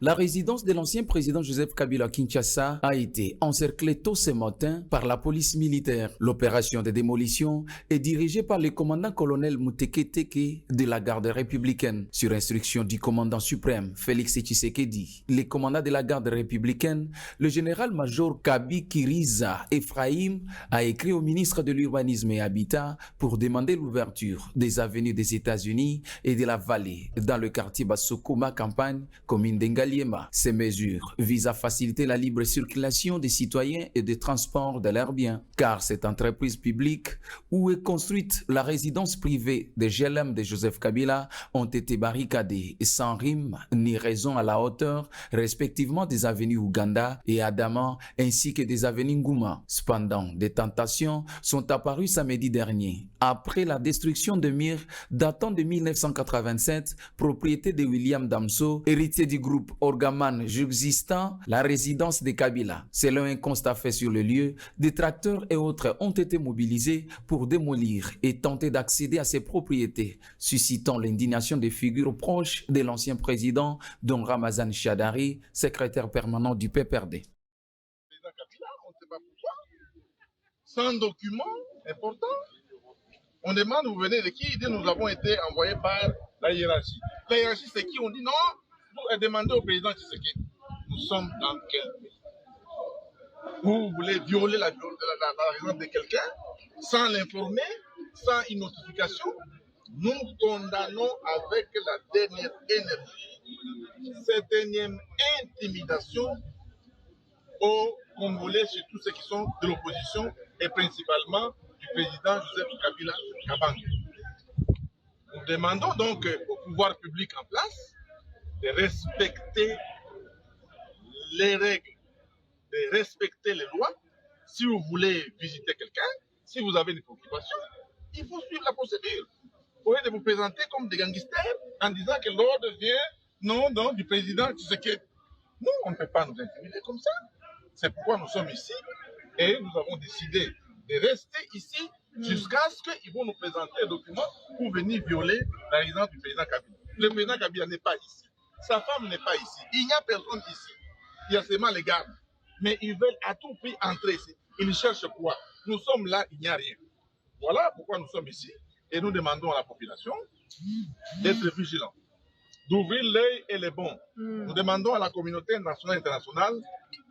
La résidence de l'ancien président Joseph Kabila Kinshasa a été encerclée tôt ce matin par la police militaire. L'opération de démolition est dirigée par le commandant-colonel Muteke Teke de la garde républicaine. Sur instruction du commandant suprême Félix Tshisekedi, le commandant de la garde républicaine, le général-major Kabi Kiriza Ephraim a écrit au ministre de l'Urbanisme et Habitat pour demander l'ouverture des avenues des États-Unis et de la vallée dans le quartier Basokoma Campagne, commune d'Engali Aliema. Ces mesures visent à faciliter la libre circulation des citoyens et des transports de leurs biens, car cette entreprise publique où est construite la résidence privée des GLM de Joseph Kabila ont été barricadées sans rime ni raison à la hauteur, respectivement des avenues Ouganda et Adama, ainsi que des avenues Ngouma. Cependant, des tentations sont apparues samedi dernier, après la destruction de murs datant de 1987, propriété de William Damso, héritier du groupe Orgaman Juxistan, la résidence de Kabila. Selon un constat fait sur le lieu, des tracteurs et autres ont été mobilisés pour démolir et tenter d'accéder à ces propriétés, suscitant l'indignation des figures proches de l'ancien président, dont Ramazan Shadari, secrétaire permanent du PPRD. Sans document important. On demande, vous venez de qui? Il dit, nous avons été envoyés par la hiérarchie. La hiérarchie, c'est qui? On dit non, vous demandez au président Tshisekedi. Nous sommes dans quel pays? Vous voulez violer la résidence de quelqu'un sans l'informer, sans une notification? Nous condamnons avec la dernière énergie cette énième intimidation aux Congolais, surtout ceux qui sont de l'opposition et principalement du président Joseph Kabila Kabange. Nous demandons donc au pouvoir public en place de respecter les règles, de respecter les lois. Si vous voulez visiter quelqu'un, si vous avez des préoccupations, il faut suivre la procédure. Au lieu de vous présenter comme des gangsters en disant que l'ordre vient non du président Tshisekedi. Nous, on ne peut pas nous intimider comme ça. C'est pourquoi nous sommes ici et nous avons décidé de rester ici jusqu'à ce qu'ils vont nous présenter un document pour venir violer la résidence du président Kabila. Le président Kabila n'est pas ici. Sa femme n'est pas ici. Il n'y a personne ici. Il y a seulement les gardes. Mais ils veulent à tout prix entrer ici. Ils cherchent quoi? Nous sommes là, il n'y a rien. Voilà pourquoi nous sommes ici. Et nous demandons à la population d'être vigilants, d'ouvrir l'œil et les bons. Nous demandons à la communauté nationale et internationale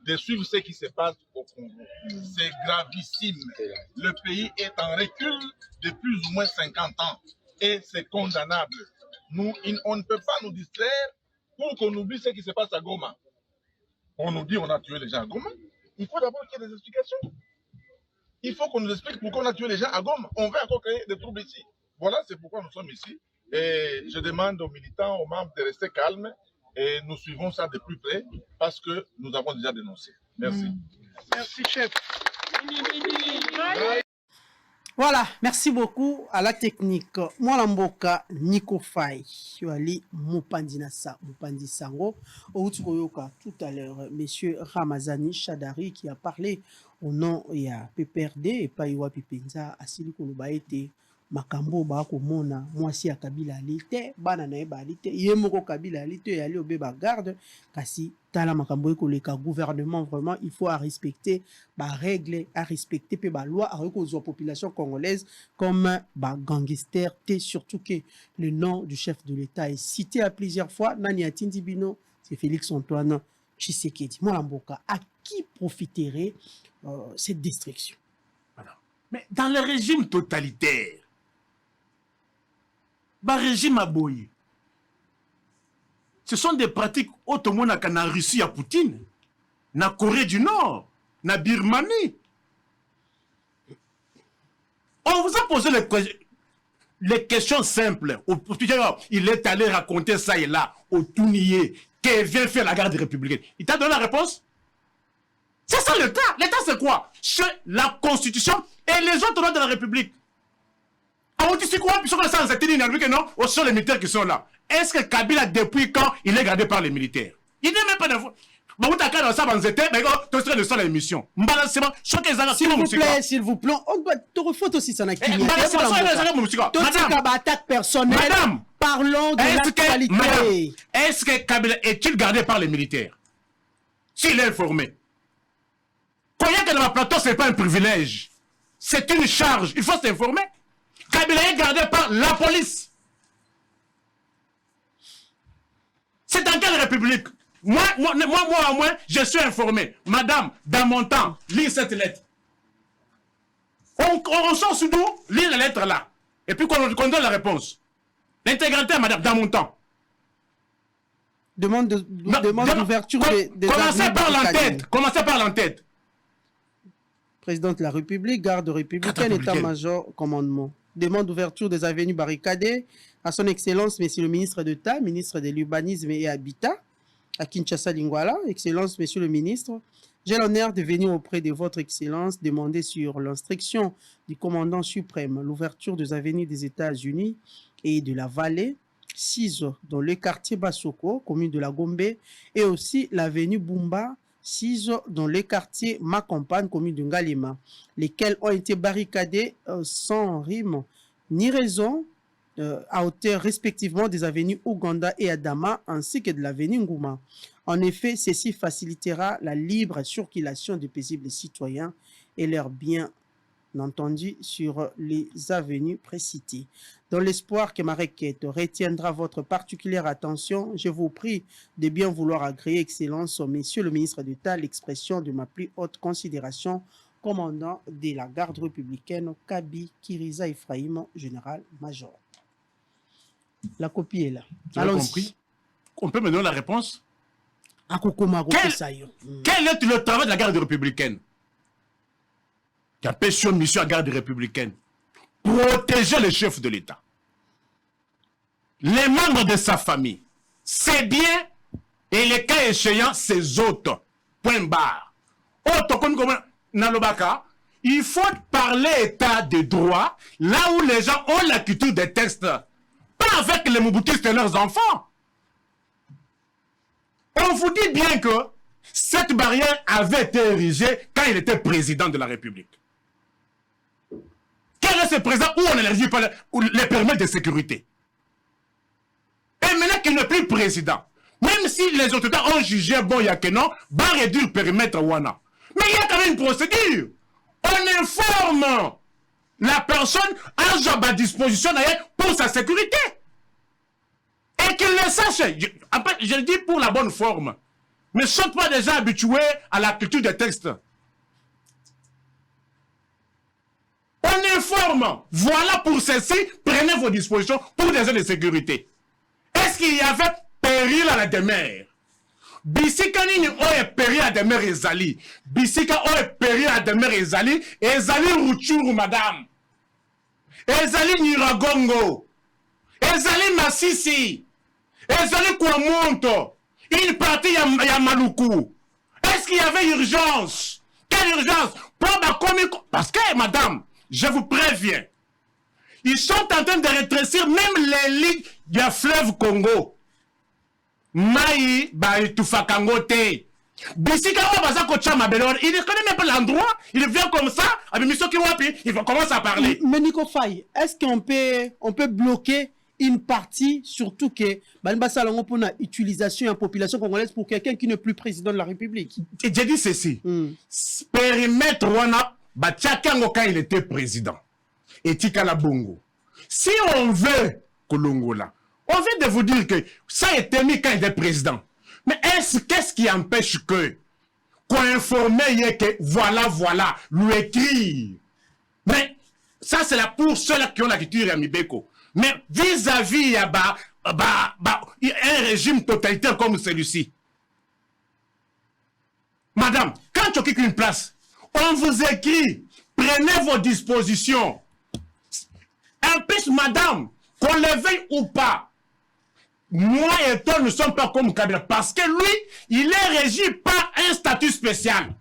de suivre ce qui se passe au Congo. C'est gravissime. Le pays est en recul de plus ou moins 50 ans. Et c'est condamnable. On ne peut pas nous distraire pour qu'on oublie ce qui se passe à Goma. On nous dit qu'on a tué les gens à Goma. Il faut d'abord qu'il y ait des explications. Il faut qu'on nous explique pourquoi on a tué les gens à Goma. On va encore créer des troubles ici. Voilà, c'est pourquoi nous sommes ici. Et je demande aux militants, aux membres de rester calmes. Et nous suivons ça de plus près parce que nous avons déjà dénoncé. Merci. Merci, chef. Voilà, merci beaucoup à la technique. Moi, Mboka, Nico Fay, Ali Mupandinasa, Mupandisango, Outukoyoka tout à l'heure, monsieur Ramazani Shadari qui a parlé au nom de PPRD et Paiwa Pipenza, Asili Kolubaete. Makambo ba komona mwasi ya Kabila alite bana na eba alite yemoko Kabila alite yali obeba garde kasi tala makambo ekoleka gouvernement vraiment il faut à respecter ba règles à respecter pe ba loi à reconnaître la population congolaise comme ba gangster té surtout que le nom du chef de l'État est cité à plusieurs fois nani atindi bino c'est Félix Antoine Tshisekedi. Moi Mboka, à qui profiterait cette destruction? Voilà. Mais dans le régime totalitaire régime aboyé. Ce sont des pratiques autrement qu'en Russie à Poutine, na Corée du Nord, na Birmanie. On vous a posé les questions simples. Il est allé raconter ça et là, au Tounier, qui vient faire la garde républicaine. Il t'a donné la réponse? C'est ça l'État. L'État c'est quoi? C'est la Constitution et les autres lois de la République. On dit c'est quoi? Puis sur ça, non? Ce sont les militaires qui sont là. Est-ce que Kabila, depuis quand il est gardé par les militaires? Il n'est même pas d'info. S'il vous plaît, on doit te refaire aussi ça. Attaque personnelle. Parlons de l'actualité. Est-ce que Kabila est-il gardé par les militaires? S'il est informé. Croyez que dans la plateau, ce n'est pas un privilège. C'est une charge. Il faut s'informer. Kabila est gardé par la police. C'est dans quelle république? Moi, je suis informé. Madame, dans mon temps, lis cette lettre. On sort sous nous, lis la lettre là. Et puis qu'on donne la réponse. L'intégralité, madame, dans mon temps. Demande d'ouverture des Commencez par l'entête. Commencez par l'entête. Président de la République, garde républicaine, état-major, commandement. Demande d'ouverture des avenues barricadées à son Excellence, Monsieur le ministre d'État, ministre de l'Urbanisme et Habitat, à Kinshasa Lingwala. Excellence, Monsieur le ministre, j'ai l'honneur de venir auprès de votre Excellence demander sur l'instruction du commandant suprême l'ouverture des avenues des États-Unis et de la vallée, 6 dans le quartier Basoko, commune de la Gombe, et aussi l'avenue Bumba, 6 dans le quartier Macampagne, commune de Ngalema, lesquels ont été barricadés sans rime ni raison à hauteur respectivement des avenues Ouganda et Adama, ainsi que de l'avenue Ngouma. En effet, ceci facilitera la libre circulation des paisibles citoyens et leurs biens entendu sur les avenues précitées. Dans l'espoir que ma requête retiendra votre particulière attention, je vous prie de bien vouloir agréer, Excellence, Monsieur le ministre d'État, l'expression de ma plus haute considération, commandant de la garde républicaine, Kabi Kiriza Ephraim, général-major. La copie est là. Allons compris. On peut me donner la réponse? Quel est le travail de la garde républicaine? Qui a pêché une mission à la garde républicaine. Protéger le chef de l'État. Les membres de sa famille. Ses biens et les cas échéants, ses autres. Point barre. Il faut parler état de droit là où les gens ont la culture des textes. Pas avec les mouboutistes et leurs enfants. On vous dit bien que cette barrière avait été érigée quand il était président de la République. Quel est ce président où on n'élargit pas les permis de sécurité? Et maintenant qu'il n'est plus président, même si les autorités ont jugé bon, il y a que non, va réduire le périmètre Wana. Mais il y a quand même une procédure. On informe la personne à sa disposition pour sa sécurité. Et qu'il le sache. Je le dis pour la bonne forme. Mais ne sont pas déjà habitués à la culture des textes. On informe. Voilà pour ceci, prenez vos dispositions pour des zones de sécurité. Est-ce qu'il y avait péril à la demeure? Bisika nini oye péril à la demeure ezali. Bisika oye péril à la demeure ezali. Ezali Ruchuru, madame. Ezali Nyiragongo. Ezali Masisi. Ezali Kwamonto. Une partie ya Maluku. Est-ce qu'il y avait urgence? Quelle urgence? Parce que, madame, je vous préviens, ils sont en train de rétrécir même les ligues du fleuve Congo. Maï, Tufakangote. Bissika, il ne connaît même pas l'endroit, il vient comme ça, il va commencer à parler. Mais Nico Faye, est-ce qu'on peut bloquer une partie, surtout que Banbassa Lango pour une utilisation en population congolaise pour quelqu'un qui n'est plus président de la République? J'ai dit ceci. Périmètre Wana, Batchakango quand il était président. Et Tikala Bongo. Si on veut Kolongola, on vient de vous dire que ça a été mis quand il était président. Mais qu'est-ce qui empêche qu'on informe que voilà, lui écrire? Mais ça c'est pour ceux-là qui ont la culture à Mibeko. Mais vis-à-vis un régime totalitaire comme celui-ci. Madame, quand tu occupes une place, on vous écrit, prenez vos dispositions. En plus, madame, qu'on le veuille ou pas, moi et toi ne sommes pas comme Kabila parce que lui, il est régi par un statut spécial.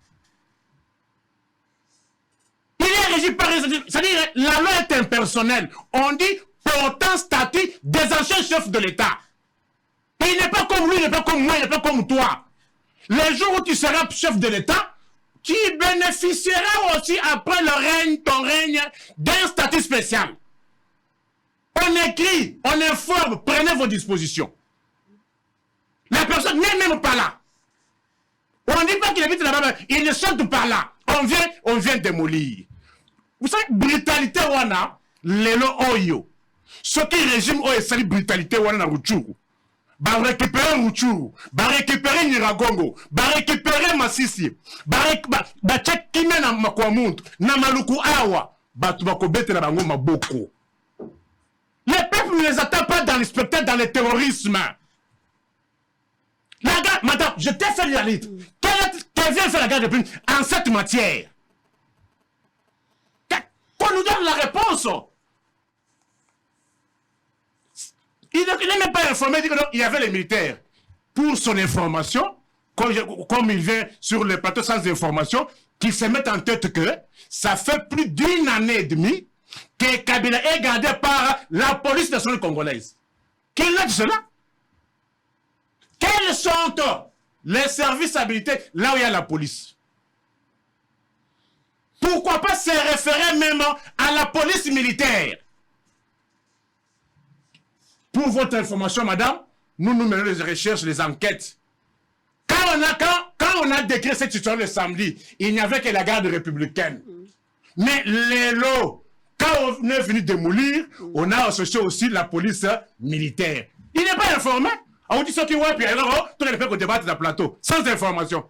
Il est régi par un statut, c'est-à-dire la loi est impersonnelle. On dit portant statut des anciens chefs de l'État. Il n'est pas comme lui, il n'est pas comme moi, il n'est pas comme toi. Le jour où tu seras chef de l'État, tu bénéficieras aussi après le règne, ton règne, d'un statut spécial. On écrit, on informe, prenez vos dispositions. La personne n'est même pas là. On ne dit pas qu'il habite là-bas, ils ne sont pas là. On vient démolir. Vous savez, brutalité wana, lelo oyo. Ce qui régime oyo sali brutalité wana na Ruchuru. Ba récupérer Ruchuru, ba récupérer Nyiragongo, ba récupérer Masisi, ba check kime na Makwamuntu, na Maluku awa, ba tubakobete na bango maboko. Les peuples ne les attendent pas dans le spectacle, dans le terrorisme. La garde, madame, je t'ai fait la liste. Qu'elle vient faire la garde républicaine en cette matière. Qu'on nous donne la réponse. Il n'est même pas informé, il dit qu'il y avait les militaires. Pour son information, comme il vient sur le plateau sans information, qu'il se mette en tête que ça fait plus d'1 année et demie que Kabila est gardé par la police nationale congolaise. Qu'il a dit cela? Quels sont les services habilités là où il y a la police? Pourquoi pas se référer même à la police militaire? Pour votre information, madame, nous menons les recherches, les enquêtes. Quand on a décrit cette situation le samedi, il n'y avait que la garde républicaine. Mais les lots, quand on est venu démolir, on a associé aussi la police militaire. Il n'est pas informé. On dit ce qui ouais, puis alors, tout le monde peut débattre dans le plateau, sans information.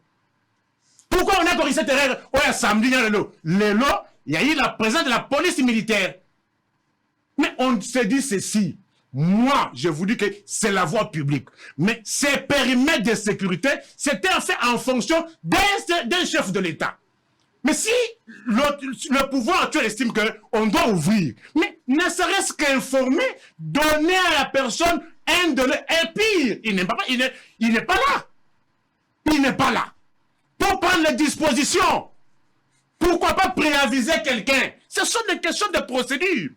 Pourquoi on a corrigé cette erreur? Ouais, samedi, il y a les lots. Les lots, il y a eu la présence de la police militaire. Mais on se dit ceci. Moi, je vous dis que c'est la voie publique. Mais ces périmètres de sécurité, c'était fait en fonction d'un chef de l'État. Mais si le pouvoir actuel estime qu'on doit ouvrir, mais ne serait-ce qu'informer, donner à la personne un délai, et pire, il n'est pas là. Il n'est pas là. Pour prendre les dispositions. Pourquoi pas préaviser quelqu'un? Ce sont des questions de procédure.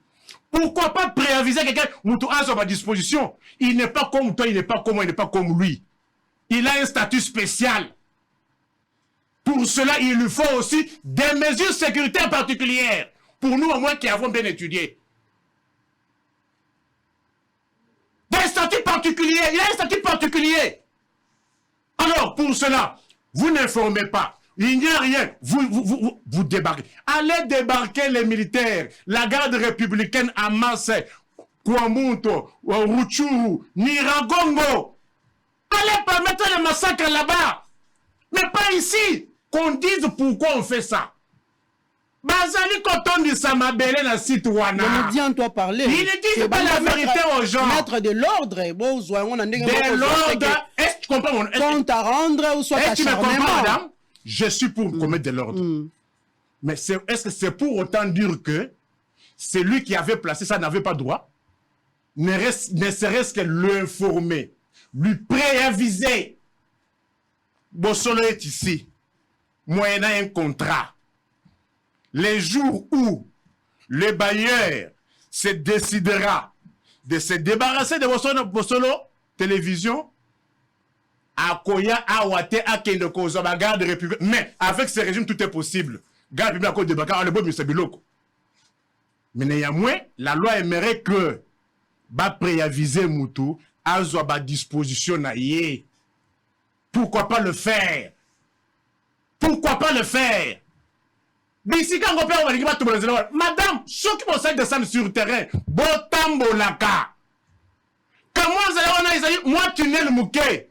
Pourquoi pas préaviser quelqu'un? Moutou a à ma disposition. Il n'est pas comme toi, il n'est pas comme moi, il n'est pas comme lui. Il a un statut spécial. Pour cela, il lui faut aussi des mesures sécuritaires particulières. Pour nous, au moins, qui avons bien étudié. Des statuts particuliers. Il a un statut particulier. Alors, pour cela, vous n'informez pas. Il n'y a rien. Vous débarquez. Allez débarquer les militaires. La garde républicaine à Marseille, Kouamunto, Rutshuru, Niragongo. Allez permettre le massacre là-bas. Mais pas ici. Qu'on dise pourquoi on fait ça. Bazali Koton dit ça m'a belé la site wana. Le média en toi parler. Il ne dit pas la vérité aux gens. Mettre de l'ordre. Bon, de l'ordre. Est-ce que tu comprends mon... Compte à rendre ou soit est-ce que tu me comprends, madame? Je suis pour commettre de l'ordre. Mais est-ce que c'est pour autant dire que celui qui avait placé ça n'avait pas droit? Ne serait-ce que l'informer, lui préaviser. Bossolo est ici, moyennant un contrat. Les jours où le bailleur se décidera de se débarrasser de Bossolo télévision, Akoya, Awate, Akende, Kozaba, garde républicaine. Mais avec ce régime, tout est possible. Garde républicaine à Côte de Bakar, le bon, M. Biloko. Mais néanmoins, la loi aimerait que ba préaviser Moutou, à ba disposition na yé. Pourquoi pas le faire? Pourquoi pas le faire? Bisika ngopé on va dire tout le madame, ceux qui vont descendre sur le terrain, botambo laka. Comment vous allez moi tu n'es le mouké.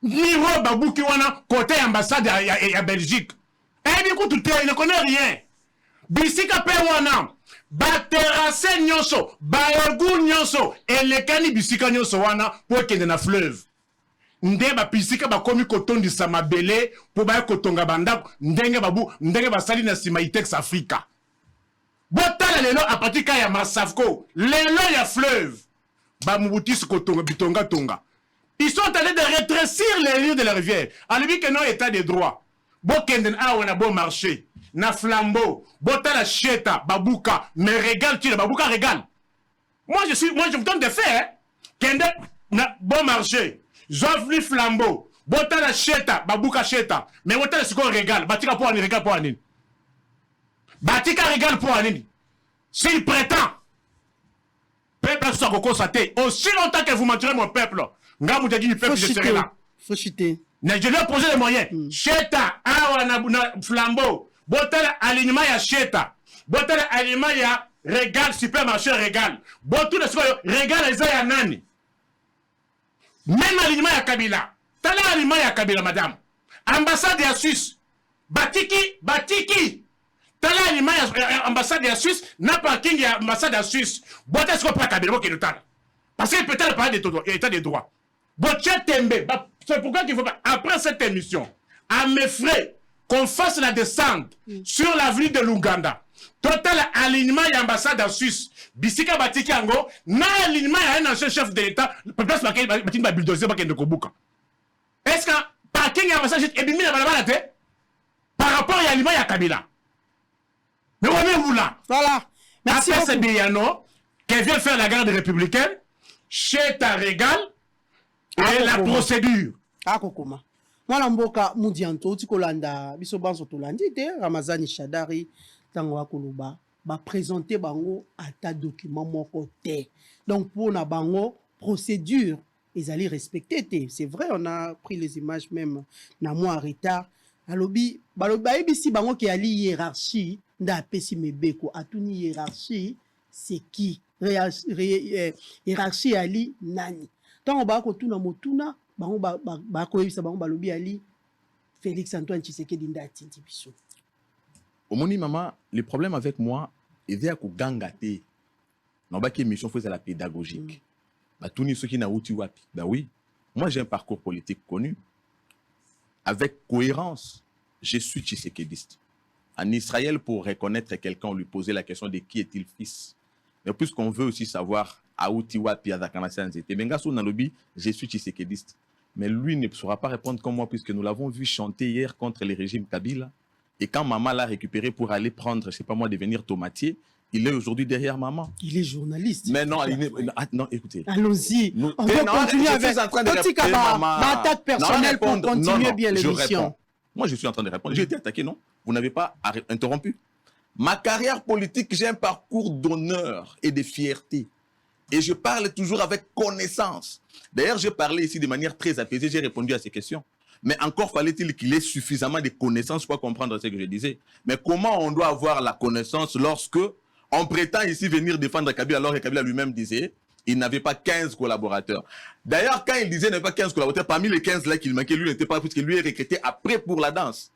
Niro babouki wana côté ambassade à Belgique. Et du coup tout il ne connaît rien. Bisika pe wana ba terrasse nyonso, ba egu nyonso, et le kani bisika nyonso wana pour kende na fleuve. Nde ba pisika ba komi kotondisa mabele pour ba kotonga banda ndenge ba sali na sima Itex Africa. Botala lelo a partir ya Masafko, lelo ya fleuve. Ba mubutis kotonga bitonga tonga. Ils sont allés de rétrécir les lieux de la rivière. Alors que non état de droit. Bokenden a on a bon marché. Na flambeau, botala cheta, babouka, mais régale tu babouka régale. Moi je vous donne des faits. Hein? Kende na bon marché. J'offre flambeau, botala cheta, babouka cheta, mais botala siko régale, batika pour ani régale pour ani. Batika régale pour ani. S'il prétend, peuple soit constaté, aussi longtemps que vous mentirez mon peuple. Nga vous dit peuple je serai là. Faut chuter. Je lui ai posé les moyens. Cheta, awa na flambeau, botala alignement ya cheta, botala alignement ya régale, supermarché régale. Botala siko régale eza ya nani. Même alignement ya Kabila. Tala alignement ya Kabila, madame. Ambassade ya Suisse. Batiki. Tala alignement ya ambassade ya Suisse. Na parking ya ambassade ya Suisse. Bote ce qu'on peut Kabila, qui nous tala. Parce qu'il peut-être parler d'état des droits. Botcha Tembe, c'est pourquoi qu'il faut pas, après cette émission, à mes frais, qu'on fasse la descente sur l'avenue de l'Ouganda. Total alignement et ambassade en Suisse. Bisika Batiki Ango, na alignement et un ancien chef de l'État, place laquelle Batiki va bulldozer Bakende Kobuka. Est-ce que parking et ambassade est bien la tête par rapport à l'alignement et à Kabila? Mais on est où là? Voilà. Merci après beaucoup. c'est Beyano qui vient faire la garde républicaine chez ta régal et la procédure. Ah, Kokoma. Mwana mboka mudianto tikolanda biso banso tolandi te Ramazani Shadari tango akoloba ba présenter bango ata document moko te. Donc pour na bango procédure ils allaient respecter te. C'est vrai on a pris les images même na moi en retard. Alobi baloba ebisi bango ki ali hiérarchie nda pesi mebeko atuni hiérarchie c'est qui hiérarchie ali nani. Tango ba ko tuna motuna bango ba ko yebisa bango balobi ali Félix Antoine Tshisekedi nda tindi biso. Omoni maman, le problème avec moi, il y a que gangate. Non pas que mission faisait la pédagogique. Bah tout ni ceux qui n'a outi wapi. Bah oui. Moi j'ai un parcours politique connu. Avec cohérence, je suis tshisekédiste. En Israël, pour reconnaître quelqu'un, on lui posait la question de qui est-il fils. Mais puisqu'on veut aussi savoir à outi wapi à Zakanasan Zete. Bengaso Nalobi, je suis tshisekédiste. Mais lui ne saura pas répondre comme moi puisque nous l'avons vu chanter hier contre le régime Kabila. Et quand maman l'a récupéré pour aller prendre, je ne sais pas moi, devenir tomatier, il est aujourd'hui derrière maman. Il est journaliste. Mais non, non écoutez. Allons-y. On va continuer avec petit attaque personnelle pour continuer bien l'émission. Moi, je suis en train de répondre. J'ai été attaqué, non? Vous n'avez pas interrompu. Ma carrière politique, j'ai un parcours d'honneur et de fierté. Et je parle toujours avec connaissance. D'ailleurs, j'ai parlé ici de manière très apaisée. J'ai répondu à ces questions. Mais encore fallait-il qu'il ait suffisamment de connaissances pour comprendre ce que je disais. Mais comment on doit avoir la connaissance lorsque on prétend ici venir défendre Kabila alors que Kabila lui-même disait il n'avait pas 15 collaborateurs. D'ailleurs, quand il disait qu'il n'avait pas 15 collaborateurs, parmi les 15 là qu'il manquait, lui n'était pas puisque lui est recruté après pour la danse.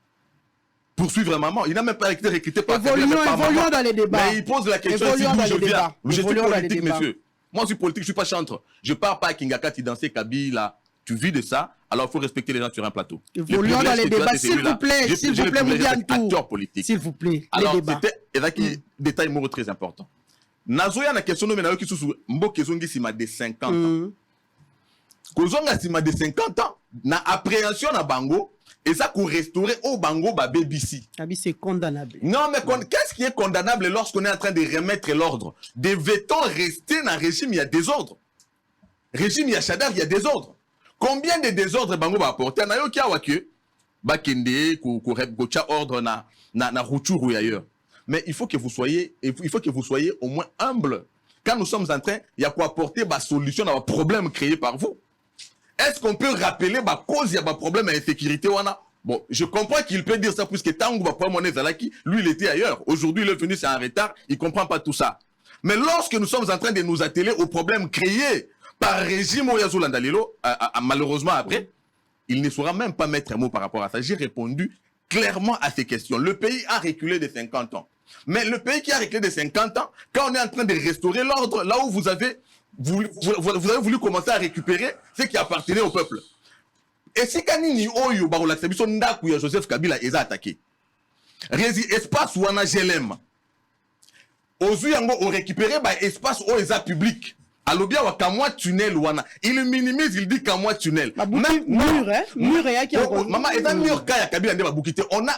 Pour suivre maman. Il n'a même pas été recruté par Kabila. Évoluons dans les débats. Mais il pose la question d'où je viens. Je suis politique, monsieur. Moi, je suis politique, je ne suis pas chantre. Je ne pars pas à Kingakati danser Kabila. Tu vis de ça, alors il faut respecter les gens sur un plateau. Évoluons dans les débats, s'il vous plaît, acteur politique. S'il vous plaît, alors, c'était un détail très important. Nazoya na question no menayo ki susu mboke zongi sima de 50 ans. Kozonga sima de 50 ans na appréhension na bango et ça pour restaurer au bango ba BBC. C'est condamnable. Non mais qu'est-ce qui est condamnable lorsqu'on est en train de remettre l'ordre? Devait-on rester dans un régime il y a désordre? Régime il y a Chadar il y a désordre. Combien de désordres bango va apporter? Na yo ki awake ba kende ko gocha ordre na Rutshuru et ailleurs. Mais il faut que vous soyez au moins humble. Quand nous sommes en train, il y a quoi apporter la solution à un problème créé par vous. Est-ce qu'on peut rappeler la cause il y a un problème d'insécurité? Bon, je comprends qu'il peut dire ça puisque Tango va prendre mon Zalaki, lui il était ailleurs. Aujourd'hui il est venu, c'est en retard, il ne comprend pas tout ça. Mais lorsque nous sommes en train de nous atteler aux problèmes créés par le régime Oyazo Landalilo, malheureusement après, il ne saura même pas mettre un mot par rapport à ça. J'ai répondu clairement à ces questions. Le pays a reculé de 50 ans. Mais le pays qui a reculé de 50 ans, quand on est en train de restaurer l'ordre, là où vous avez voulu commencer à récupérer ce qui appartenait au peuple. Et si Kanini Oyo Barolaksebiso Ndaku ya Joseph Kabila est attaqué, espace où on a GLM, on récupéré espace où il est public. Alobia wa kamwa tunnel wana. Il minimise, il dit kamwa tunnel. Même mur, hein? Mur qui a maman, et dans mur kaya Kabila ndeba bukite. On a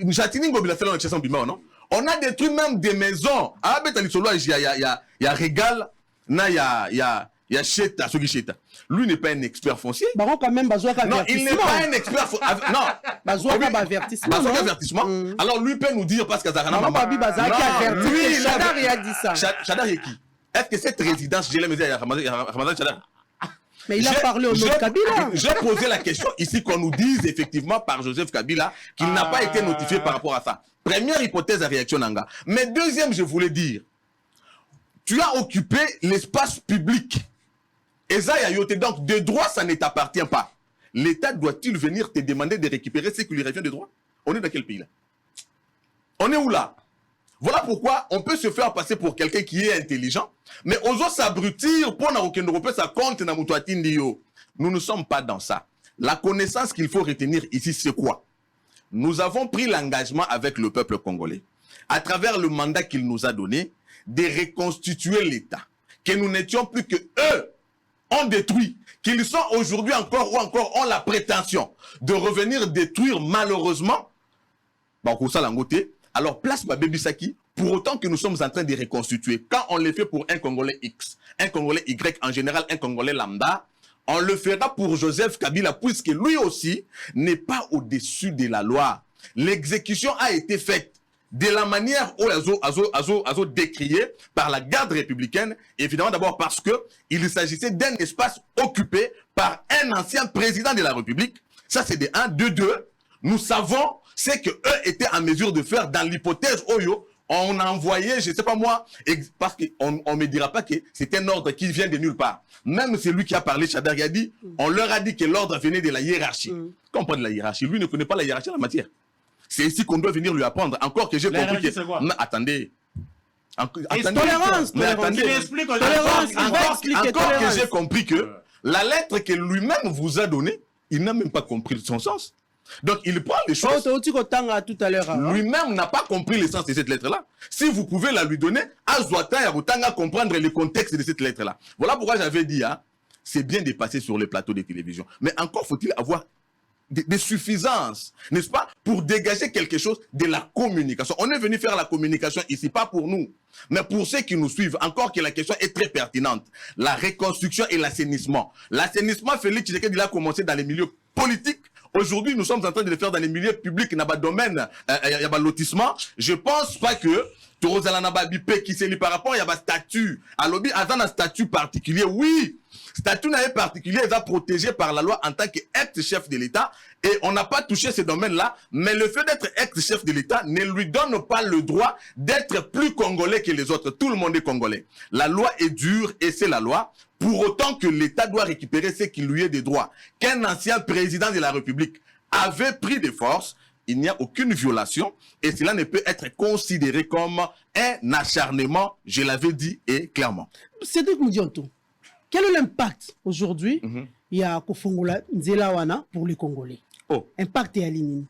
Jatini ngobila sala na chesson bima non? On a détruit même des maisons. Ah beta lisolo il y a Régal, na il y a Cheta, Sogi Cheta. Lui n'est pas un expert foncier. Baron quand même Bazouaka avertissement. Non, il n'est pas un expert foncier. Non. Bazouaka avertissement. Bazouaka avertissement. Alors lui peut nous dire parce que Zarana maman. Babi Bazouaka averti. Chadar il a dit ça. Chadar est qui? Est-ce que cette résidence, je l'ai mis à Ramadan Chadar? Mais il a parlé au nom de Kabila. J'ai posé la question ici qu'on nous dise effectivement par Joseph Kabila qu'il n'a pas été notifié par rapport à ça. Première hypothèse à réaction Nanga. Mais deuxième, je voulais dire, tu as occupé l'espace public. Et ça, donc de droit, ça ne t'appartient pas. L'État doit-il venir te demander de récupérer ce qui lui revient de droit? On est dans quel pays là? On est où là? Voilà pourquoi on peut se faire passer pour quelqu'un qui est intelligent, mais osons s'abrutir pour n'aucun européen ça compte na mutuatindi yo. Nous ne sommes pas dans ça. La connaissance qu'il faut retenir ici, c'est quoi? Nous avons pris l'engagement avec le peuple congolais, à travers le mandat qu'il nous a donné, de reconstituer l'État. Que nous n'étions plus que eux ont détruit, qu'ils sont aujourd'hui encore ou encore ont la prétention de revenir détruire malheureusement. Alors place Babé Saki, pour autant que nous sommes en train de reconstituer. Quand on le fait pour un Congolais X, un Congolais Y, en général un Congolais lambda, on le fera pour Joseph Kabila, puisque lui aussi n'est pas au-dessus de la loi. L'exécution a été faite de la manière où azo décrié par la garde républicaine, évidemment d'abord parce que il s'agissait d'un espace occupé par un ancien président de la République. Ça c'est de 1, de 2. Nous savons ce que eux étaient en mesure de faire dans l'hypothèse Oyo. On a envoyé, je ne sais pas moi, parce qu'on ne me dira pas que c'est un ordre qui vient de nulle part. Même celui qui a parlé, Chadar, il a dit, on leur a dit que l'ordre venait de la hiérarchie. Comprendre la hiérarchie. Lui ne connaît pas la hiérarchie en la matière. C'est ici qu'on doit venir lui apprendre. Encore que j'ai compris que... Quoi? Mais attendez. Tolérance. Mais attendez. Encore que j'ai compris que la lettre que lui-même vous a donnée, il n'a même pas compris son sens. Donc il prend les choses. Lui-même n'a pas compris le sens de cette lettre-là. Si vous pouvez la lui donner, Azwata Yarutanga comprendre le contexte de cette lettre-là. Voilà pourquoi j'avais dit, hein, c'est bien de passer sur les plateaux de télévision. Mais encore faut-il avoir des suffisances, n'est-ce pas, pour dégager quelque chose de la communication. On est venu faire la communication ici, pas pour nous, mais pour ceux qui nous suivent. Encore que la question est très pertinente. La reconstruction et l'assainissement. L'assainissement, Félix Tshisekedi, il a commencé dans les milieux politiques. Aujourd'hui, nous sommes en train de le faire dans les milieux publics, dans le domaine, il y a un lotissement. Je pense pas que qui s'est par rapport, il y a un statut. À lobby, il y a un statut particulier. Oui, statut particulier, il est protégé par la loi en tant qu'ex-chef de l'État. Et on n'a pas touché ce domaine-là. Mais le fait d'être ex-chef de l'État ne lui donne pas le droit d'être plus congolais que les autres. Tout le monde est congolais. La loi est dure et c'est la loi. Pour autant que l'État doit récupérer ce qui lui est des droits. Qu'un ancien président de la République avait pris des forces, il n'y a aucune violation et cela ne peut être considéré comme un acharnement, je l'avais dit et clairement. C'est donc Moudianto. Quel est l'impact aujourd'hui il y a Kofongola Nzelawana pour les Congolais? Oh. Impact et aligné.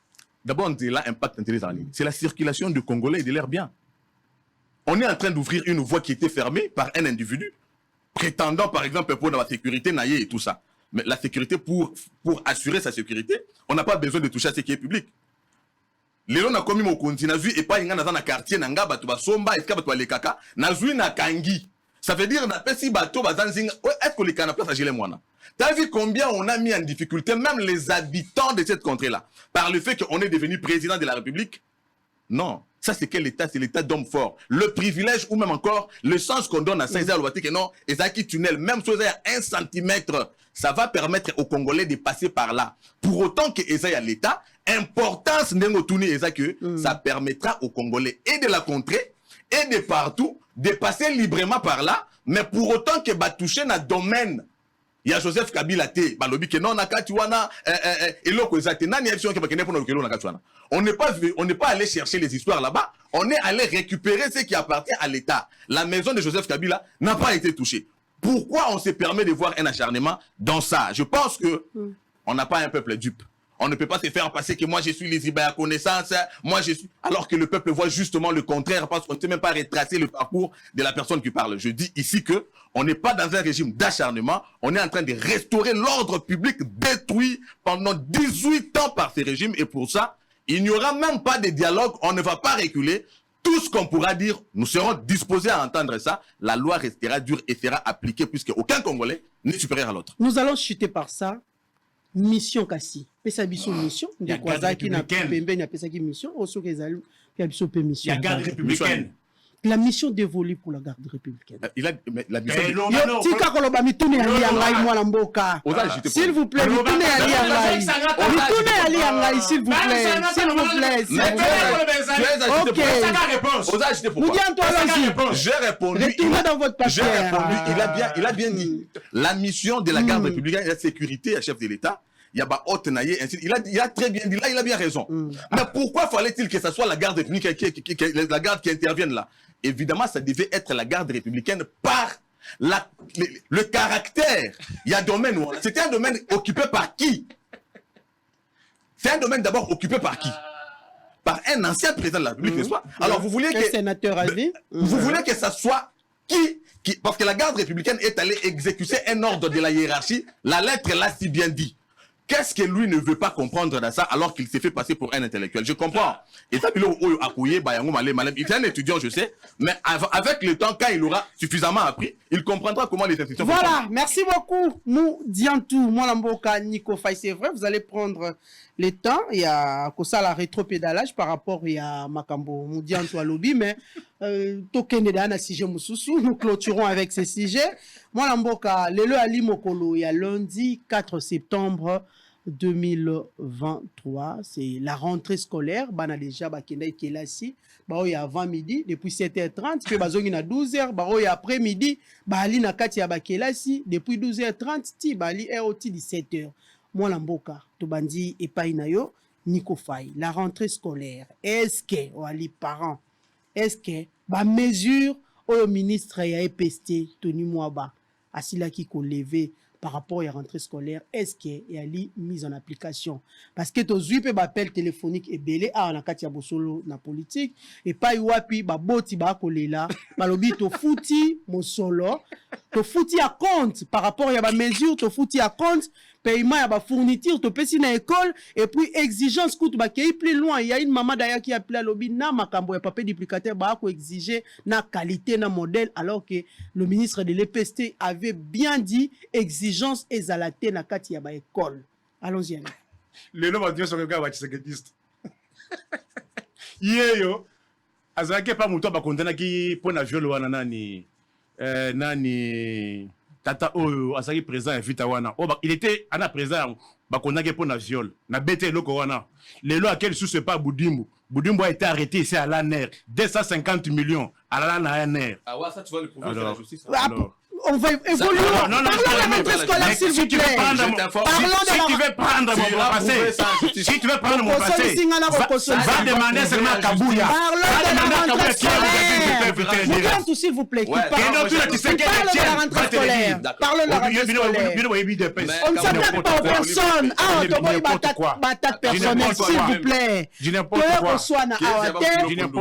D'abord, Nzela, impact intéressant. C'est la circulation du Congolais et de l'air bien. On est en train d'ouvrir une voie qui était fermée par un individu, prétendant par exemple pour la sécurité, naïe et tout ça. Mais la sécurité, pour assurer sa sécurité, on n'a pas besoin de toucher à ce qui est public. Les gens ont commis mon continent, et pas dans un quartier, nanga batuba somba, et batuba les kaka, nazui na kangi. Ça veut dire, si bateau bazanzing, est-ce que les canapés à gilet moana? T'as vu combien on a mis en difficulté, même les habitants de cette contrée-là, par le fait qu'on est devenu président de la République? Non. Ça, c'est quel État? C'est l'État d'homme fort. Le privilège, ou même encore, le sens qu'on donne à Saïza Louati, que non, et ça qui tunnel, même si à 1 centimètre, ça va permettre aux Congolais de passer par là. Pour autant que Esaïa l'État, importance n'engotuni Esa que ça permettra aux Congolais et de la contrée et de partout de passer librement par là, mais pour autant que va toucher dans domaine. Il y a Joseph Kabila te, balobi que non nakatuana eloko ezate nani action qui va kene pour le kelo nakatuana. On n'est pas allé chercher les histoires là-bas, on est allé récupérer ce qui appartient à l'État. La maison de Joseph Kabila n'a pas été touchée. Pourquoi on se permet de voir un acharnement dans ça? Je pense que on n'a pas un peuple dupe. On ne peut pas se faire passer que moi je suis les à connaissance, moi je suis... Alors que le peuple voit justement le contraire parce qu'on ne sait même pas retracer le parcours de la personne qui parle. Je dis ici que on n'est pas dans un régime d'acharnement, on est en train de restaurer l'ordre public détruit pendant 18 ans par ces régimes et pour ça, il n'y aura même pas de dialogue, on ne va pas reculer. Tout ce qu'on pourra dire, nous serons disposés à entendre ça. La loi restera dure et sera appliquée puisque aucun Congolais n'est supérieur à l'autre. Nous allons chuter par ça. Mission Kassi. Pesa biso mission. De Kwazaki na Pembe na pesa ki mission. Oso kezali ya biso pe mission. La garde républicaine. La mission dévolue pour la garde républicaine. Il a la mission. Tika koloba mitune ali yangai mwana mboka. S'il vous plaît, mitune ali yangai. Mitune ali yangai s'il vous plaît. S'il vous plaît. OK. J'ai répondu. Retournez dans votre papier. J'ai répondu. Il a bien dit. La mission de la garde républicaine est la sécurité à chef de l'État. il y a ba haute naïe, il a très bien dit, là il a bien raison. Mais pourquoi fallait-il que ce soit la garde républicaine, la garde qui intervienne là? Évidemment, ça devait être la garde républicaine par le caractère. Il y a un domaine où c'était un domaine occupé par qui? C'est un domaine d'abord occupé par qui? Par un ancien président de la République, n'est-ce pas? Alors vous voulez que sénateur a dit vous voulez que ça soit qui parce que la garde républicaine est allée exécuter un ordre de la hiérarchie, la lettre l'a si bien dit. Qu'est-ce que lui ne veut pas comprendre dans ça alors qu'il s'est fait passer pour un intellectuel? Je comprends. Et ça, il est un étudiant, je sais, mais avec le temps, quand il aura suffisamment appris, il comprendra comment les institutions fonctionnent. Voilà, merci beaucoup. Nous disons tout. Moi, Lamboka, Nico Faye, c'est vrai, vous allez prendre le temps. Il y a ça la rétropédalage par rapport à Makambo. Nous disons tout à lobby, mais token de sujet Moussousou. Nous clôturons avec ce sujet. Moi, Lamboka, Lelo Ali Mokolo, il y a lundi 4 septembre 2023, c'est la rentrée scolaire. Bana déjà bakenda kelasi, ba oya avant midi depuis 7h30, puis bazongi na 12h, ba oya après midi, ba ali na kati ya bakelasi depuis 12h30 ti bali oti 17h. Moi Lamboka, to bandi epai na yo Nico Faye, la rentrée scolaire. Est-ce que les parents, est-ce que ba mesure au ministre ya EPST Tony Mwaba asila ki ko lever par rapport à la rentrée scolaire, est-ce qu'il y a une mise en application? Parce que tu as un appel téléphonique et belé à la katia bosolo na politique et pas yuapi ba boti ba kolela balobi to fouti mon solo to fouti à compte par rapport à la mesure to fouti à compte paiement à ba fourniture to pesi na école et puis exigence coûte ba qui plus loin. Il y a une maman d'ailleurs qui a appelé à lobby na makambo ya papier duplicateur ba ko exiger na qualité na modèle alors que le ministre de l'EPST avait bien dit exigence ezalate na kati ya ba école. Allons-y. Le nom va dire sur le gars wachiseketiste. Yeyo azake pa muto ba kondana ki pona viol wana nani tata oyo azaki présent invita wana il était ana présent bakondaki pona viol na bete loko wana lelo à quel sous pas Boudimbo a été arrêté ici à l'ANR 250 millions à l'ANR. Ah ouais, ça tu vois le pouvoir de la justice. Alors on va évoluer. Parlons de la rentrée scolaire, s'il vous plaît. Si tu veux prendre mon passé, si tu veux prendre mon passé, va demander seulement à Kabouya. Parlons de la rentrée scolaire. Vous s'il vous plaît. Parlons de la rentrée scolaire. Parlons de la rentrée scolaire. On ne s'attaque pas aux personnes. Ah, on attaque personnelle, s'il vous plaît. Je n'importe quoi.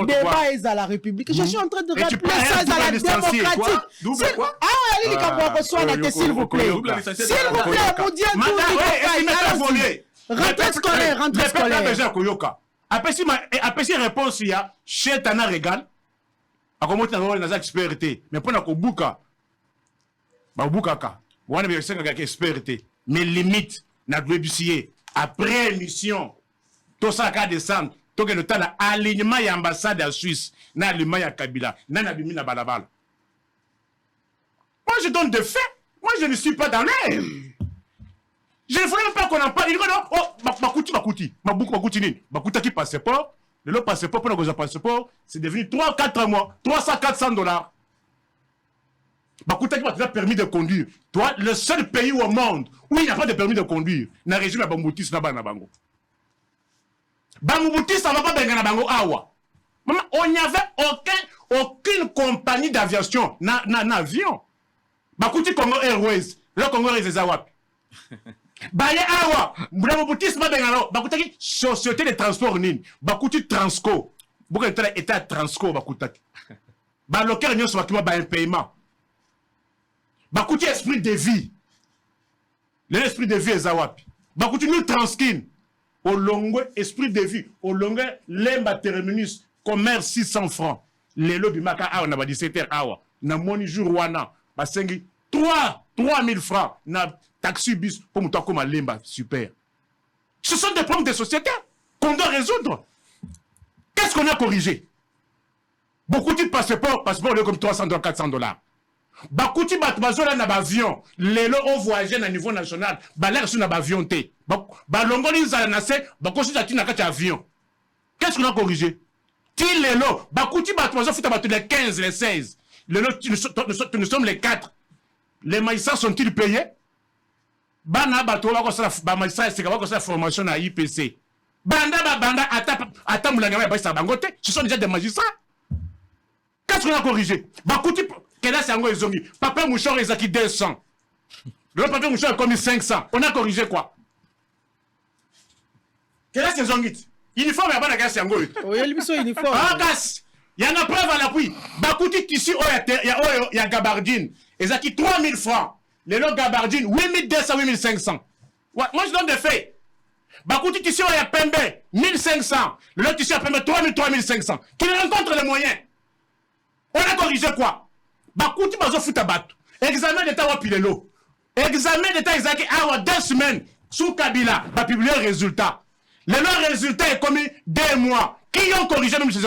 Débat est à la République. Je suis en train de rappeler ça à la démocratique. S'il vous plaît. S'il vous plaît, pour dire tout. Rentrée scolaire, rentrée scolaire. Après si réponse il y a chez Tana Régal, à comment tu as une expertise, mais pour la Kobuka, on a besoin d'une expertise, mais limite, n'a pas après émission, tout ça a descendre, tout que le temps alignement et ambassade à Suisse, n'a alignement à Kabila, n'a abîmé na balabala. Moi, je donne des faits. Moi, je ne suis pas dans l'air. Je ne voulais même pas qu'on en parle. Il dit, Bakouti. Bakouti qui passeport. Le passeport, pour le passeport, c'est devenu 3-4 mois. 300-400 $. Bakouti qui a permis de conduire. Toi, le seul pays au monde où il n'y a pas de permis de conduire, n'a régime à Bangoutis, n'a pas Bango. Bangoutis, ça ne va pas Bengana Bango Awa. On n'y avait aucune compagnie d'aviation, n'avion. Bakouti Congo Airways, le Congo Airways est Zawap. Baye Awa, Boutis Mabengalo, Bakouti Société de transport Nin, Bakouti Transco, Bakouti État Transco, Bakouti. Baloker Nyon Swakima ba un paiement. Bakouti Esprit de vie. L'esprit de vie est Zawap. Bakouti nous Transkin. Au long esprit de vie, au long lemba terminus, commerce 600 francs. Les lobby maka awa, on a 17h awa. Na moni jour wana. Basengi 3 000 francs na taxi bus pour mouton comme lemba super. Ce sont des problèmes de société qu'on doit résoudre. Qu'est-ce qu'on a corrigé? Beaucoup de passeports comme 300 $, 400 $. Beaucoup de batbazola na avion. Les lots ont voyagé à niveau national. L'air sur na avion te. Balongoli zanase. Bakosi zati na kati avion. Qu'est-ce qu'on a corrigé? Ti les lots. Beaucoup de batbazola fouta batu les 15, les 16. Nous sommes les 4. Les maïsans sont-ils payés? Bana bato ba magistrat c'est la formation à IPC. Banda ata mulanga ba sa bangote, ce sont déjà des magistrats. Qu'est-ce qu'on a corrigé? Bakouti Kela Sango ezongi. Papa Mouchor ezaki 200. Le papa Mouchor a commis 500. On a corrigé quoi? Kela Sango. Uniforme ya bana Kela Sango. Oh, il y a uniforme. Ah gas. Il y a une preuve à l'appui. Bakouti tissu il y a gabardine. Ezaki 3000 francs. Les lots gabardine 8200 8500. Moi je donne des faits. Bakouti tissu il y a Pembe 1500. Le lot tissu a Pembe 3000 3500. Qui rencontre les moyens. On a corrigé quoi? Bakouti bazo futa batu. Examen d'état wa pilelo. Examen d'état Isaki awa 2 semaines sous Kabila va publier le résultat. Le résultat est commis 2 mois. Qui ont corrigé même qui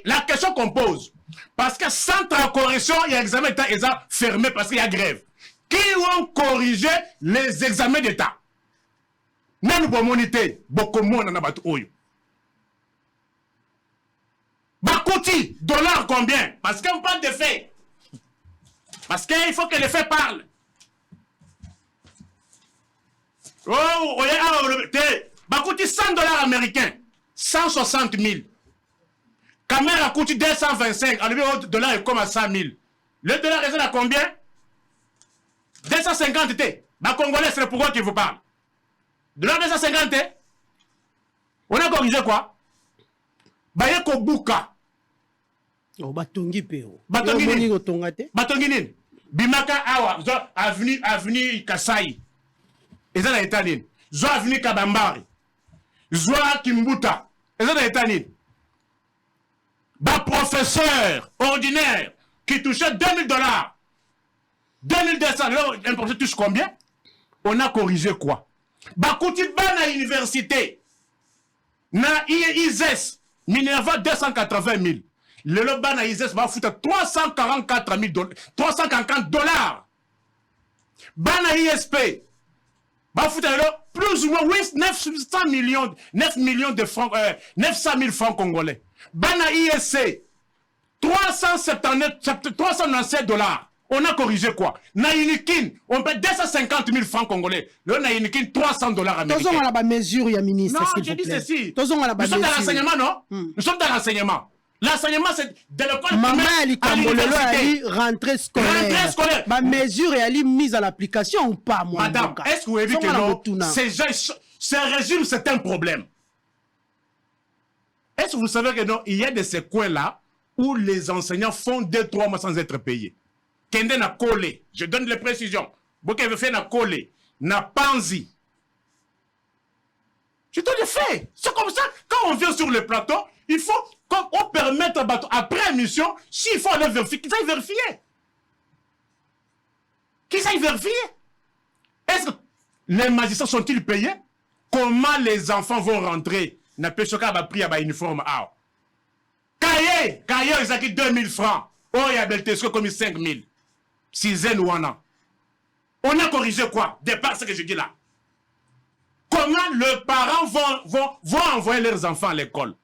la question qu'on pose? Parce que sans correction, il y a examen d'état fermé parce qu'il y a grève. Qui ont corrigé les examens d'état? Même pour moniter, beaucoup de monde en a battu. Bakouti, dollars combien? Parce qu'on parle de faits. Parce qu'il faut que les faits parlent. Oh, Bakouti 100 dollars américains, 160 000. Caméra coûte 225, le dollar est comme à 100 000. Le dollar est à combien? 250 T. Les Congolais, c'est le pouvoir qui vous parle. Dollar 250 T. On a corrigé quoi? Bayeko Buka. Oh, Batongi Peo. Batongi Nini. Bimaka Awa, avenue Kasai. Et ça, c'est l'État. Zo avenue Kabambari. Zo Kimbuta. Et ça, c'est l'État. Ba professeur ordinaire qui touchait 2000 dollars. 2200. Un professeur touche combien? On a corrigé quoi? Bakouti Bana Université. Na ISS. Minerva 280 000. Le Loban à ISS va foutre 344 000 350 dollars. Bana ISP va foutre plus ou moins 900 millions, 9 millions de francs, 900 000 francs congolais. Bana ISC 397 dollars. On a corrigé quoi? Naïnikin, on paie 250 000 francs congolais. Le Naïnikin, 300 dollars américains. Nous sommes à la mesure, il y a ministre. Non, je dis ceci. Nous sommes dans l'enseignement, non? Nous sommes dans l'enseignement. L'enseignement, c'est de l'école primaire à l'université. Rentrée scolaire. Ma mesure est mise à l'application ou pas, moi? Madame, est-ce que vous avez vu que non? Ces régime, c'est un problème. Est-ce que vous savez que non? Il y a de ces coins-là où les enseignants font 2-3 mois sans être payés. Kende na collé, je donne les précisions. Boké veut faire na collé, na panzi. Je donne les faits. C'est comme ça. Quand on vient sur le plateau, il faut qu'on permette après émission, s'il faut aller vérifier, qu'ils aillent vérifier. Qu'ils aillent vérifier. Est-ce que les magistrats sont-ils payés? Comment les enfants vont rentrer? Na pesoka ba pris à uniforme. Kaye, ils ont 2000 francs. Oh, il y a Beltesco comme 5000. 6 ou un an. On a corrigé quoi? Départ ce que je dis là. Comment les parents vont envoyer leurs enfants à l'école?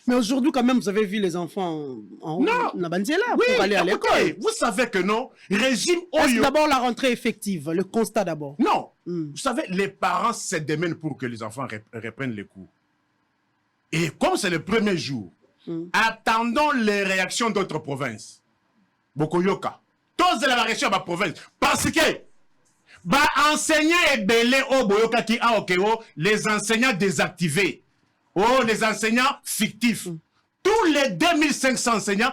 Mais aujourd'hui, quand même, vous avez vu les enfants en Nabanzela pour aller à l'école. Vous savez que non, régime Oyo. D'abord la rentrée effective, le constat d'abord. Non, vous savez, les parents se démènent pour que les enfants reprennent les cours. Et comme c'est le premier jour, attendons les réactions d'autres provinces. Bokoyoka. Tous la réaction de la province. Parce que, enseignants et belé au Boyoka qui a les enseignants désactivés. Oh, les enseignants fictifs. Tous les 2500 enseignants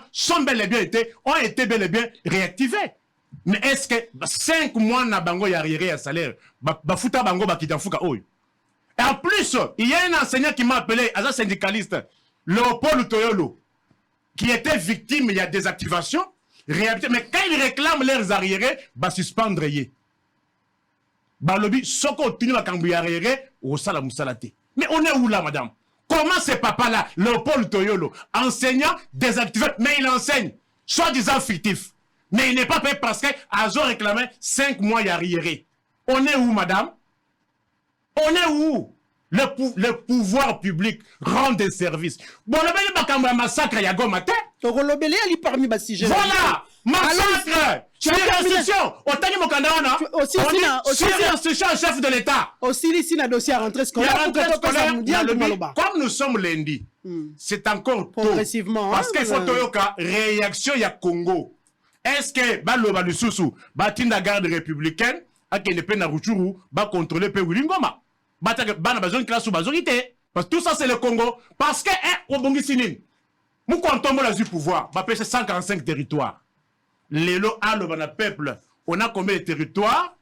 ont été bel et bien réactivés. Mais est-ce que 5 mois na bango y arriéré à salaire? Bafuta bango bakitafuka oyo. Et en plus, il y a un enseignant qui m'a appelé, un syndicaliste, Léopold Toyolo, qui était victime, il y a des activations, réhabilité, mais quand ils réclament leurs arriérés, bah suspendre yé. Bah lobby, soko tinu la kambu arriéré, au sala moussalate. Mais on est où là, madame? Comment ce papa-là, Léopold Toyolo, enseignant désactivé, mais il enseigne, soi-disant fictif. Mais il n'est pas payé parce qu'ils ont réclamé 5 mois arriérés. On est où, madame? On est où? Le pouvoir public rend des services. Bon, le massacre, il y a gommate. Voilà! Massacre. Sur les restrictions. Otani Mokandawana. Aussi restriction chef de l'État. Aussi ici na dossier à rentrée scolaire. Comme nous sommes lundi, c'est encore tôt. Progressivement. Parce qu'il faut toyoka réaction ya Congo. Est-ce que baloba lisusu batinda garde républicaine akende pe na Ruchuru ba contrôler pe Wilingoma. Bataka bana bazon classe ou bazorité. Parce que tout ça c'est le Congo. Parce que obongi sinine. Mou kontombo la du pouvoir, ba pêche 145 territoires. Lelo a le bana peuple, on a combien de territoires?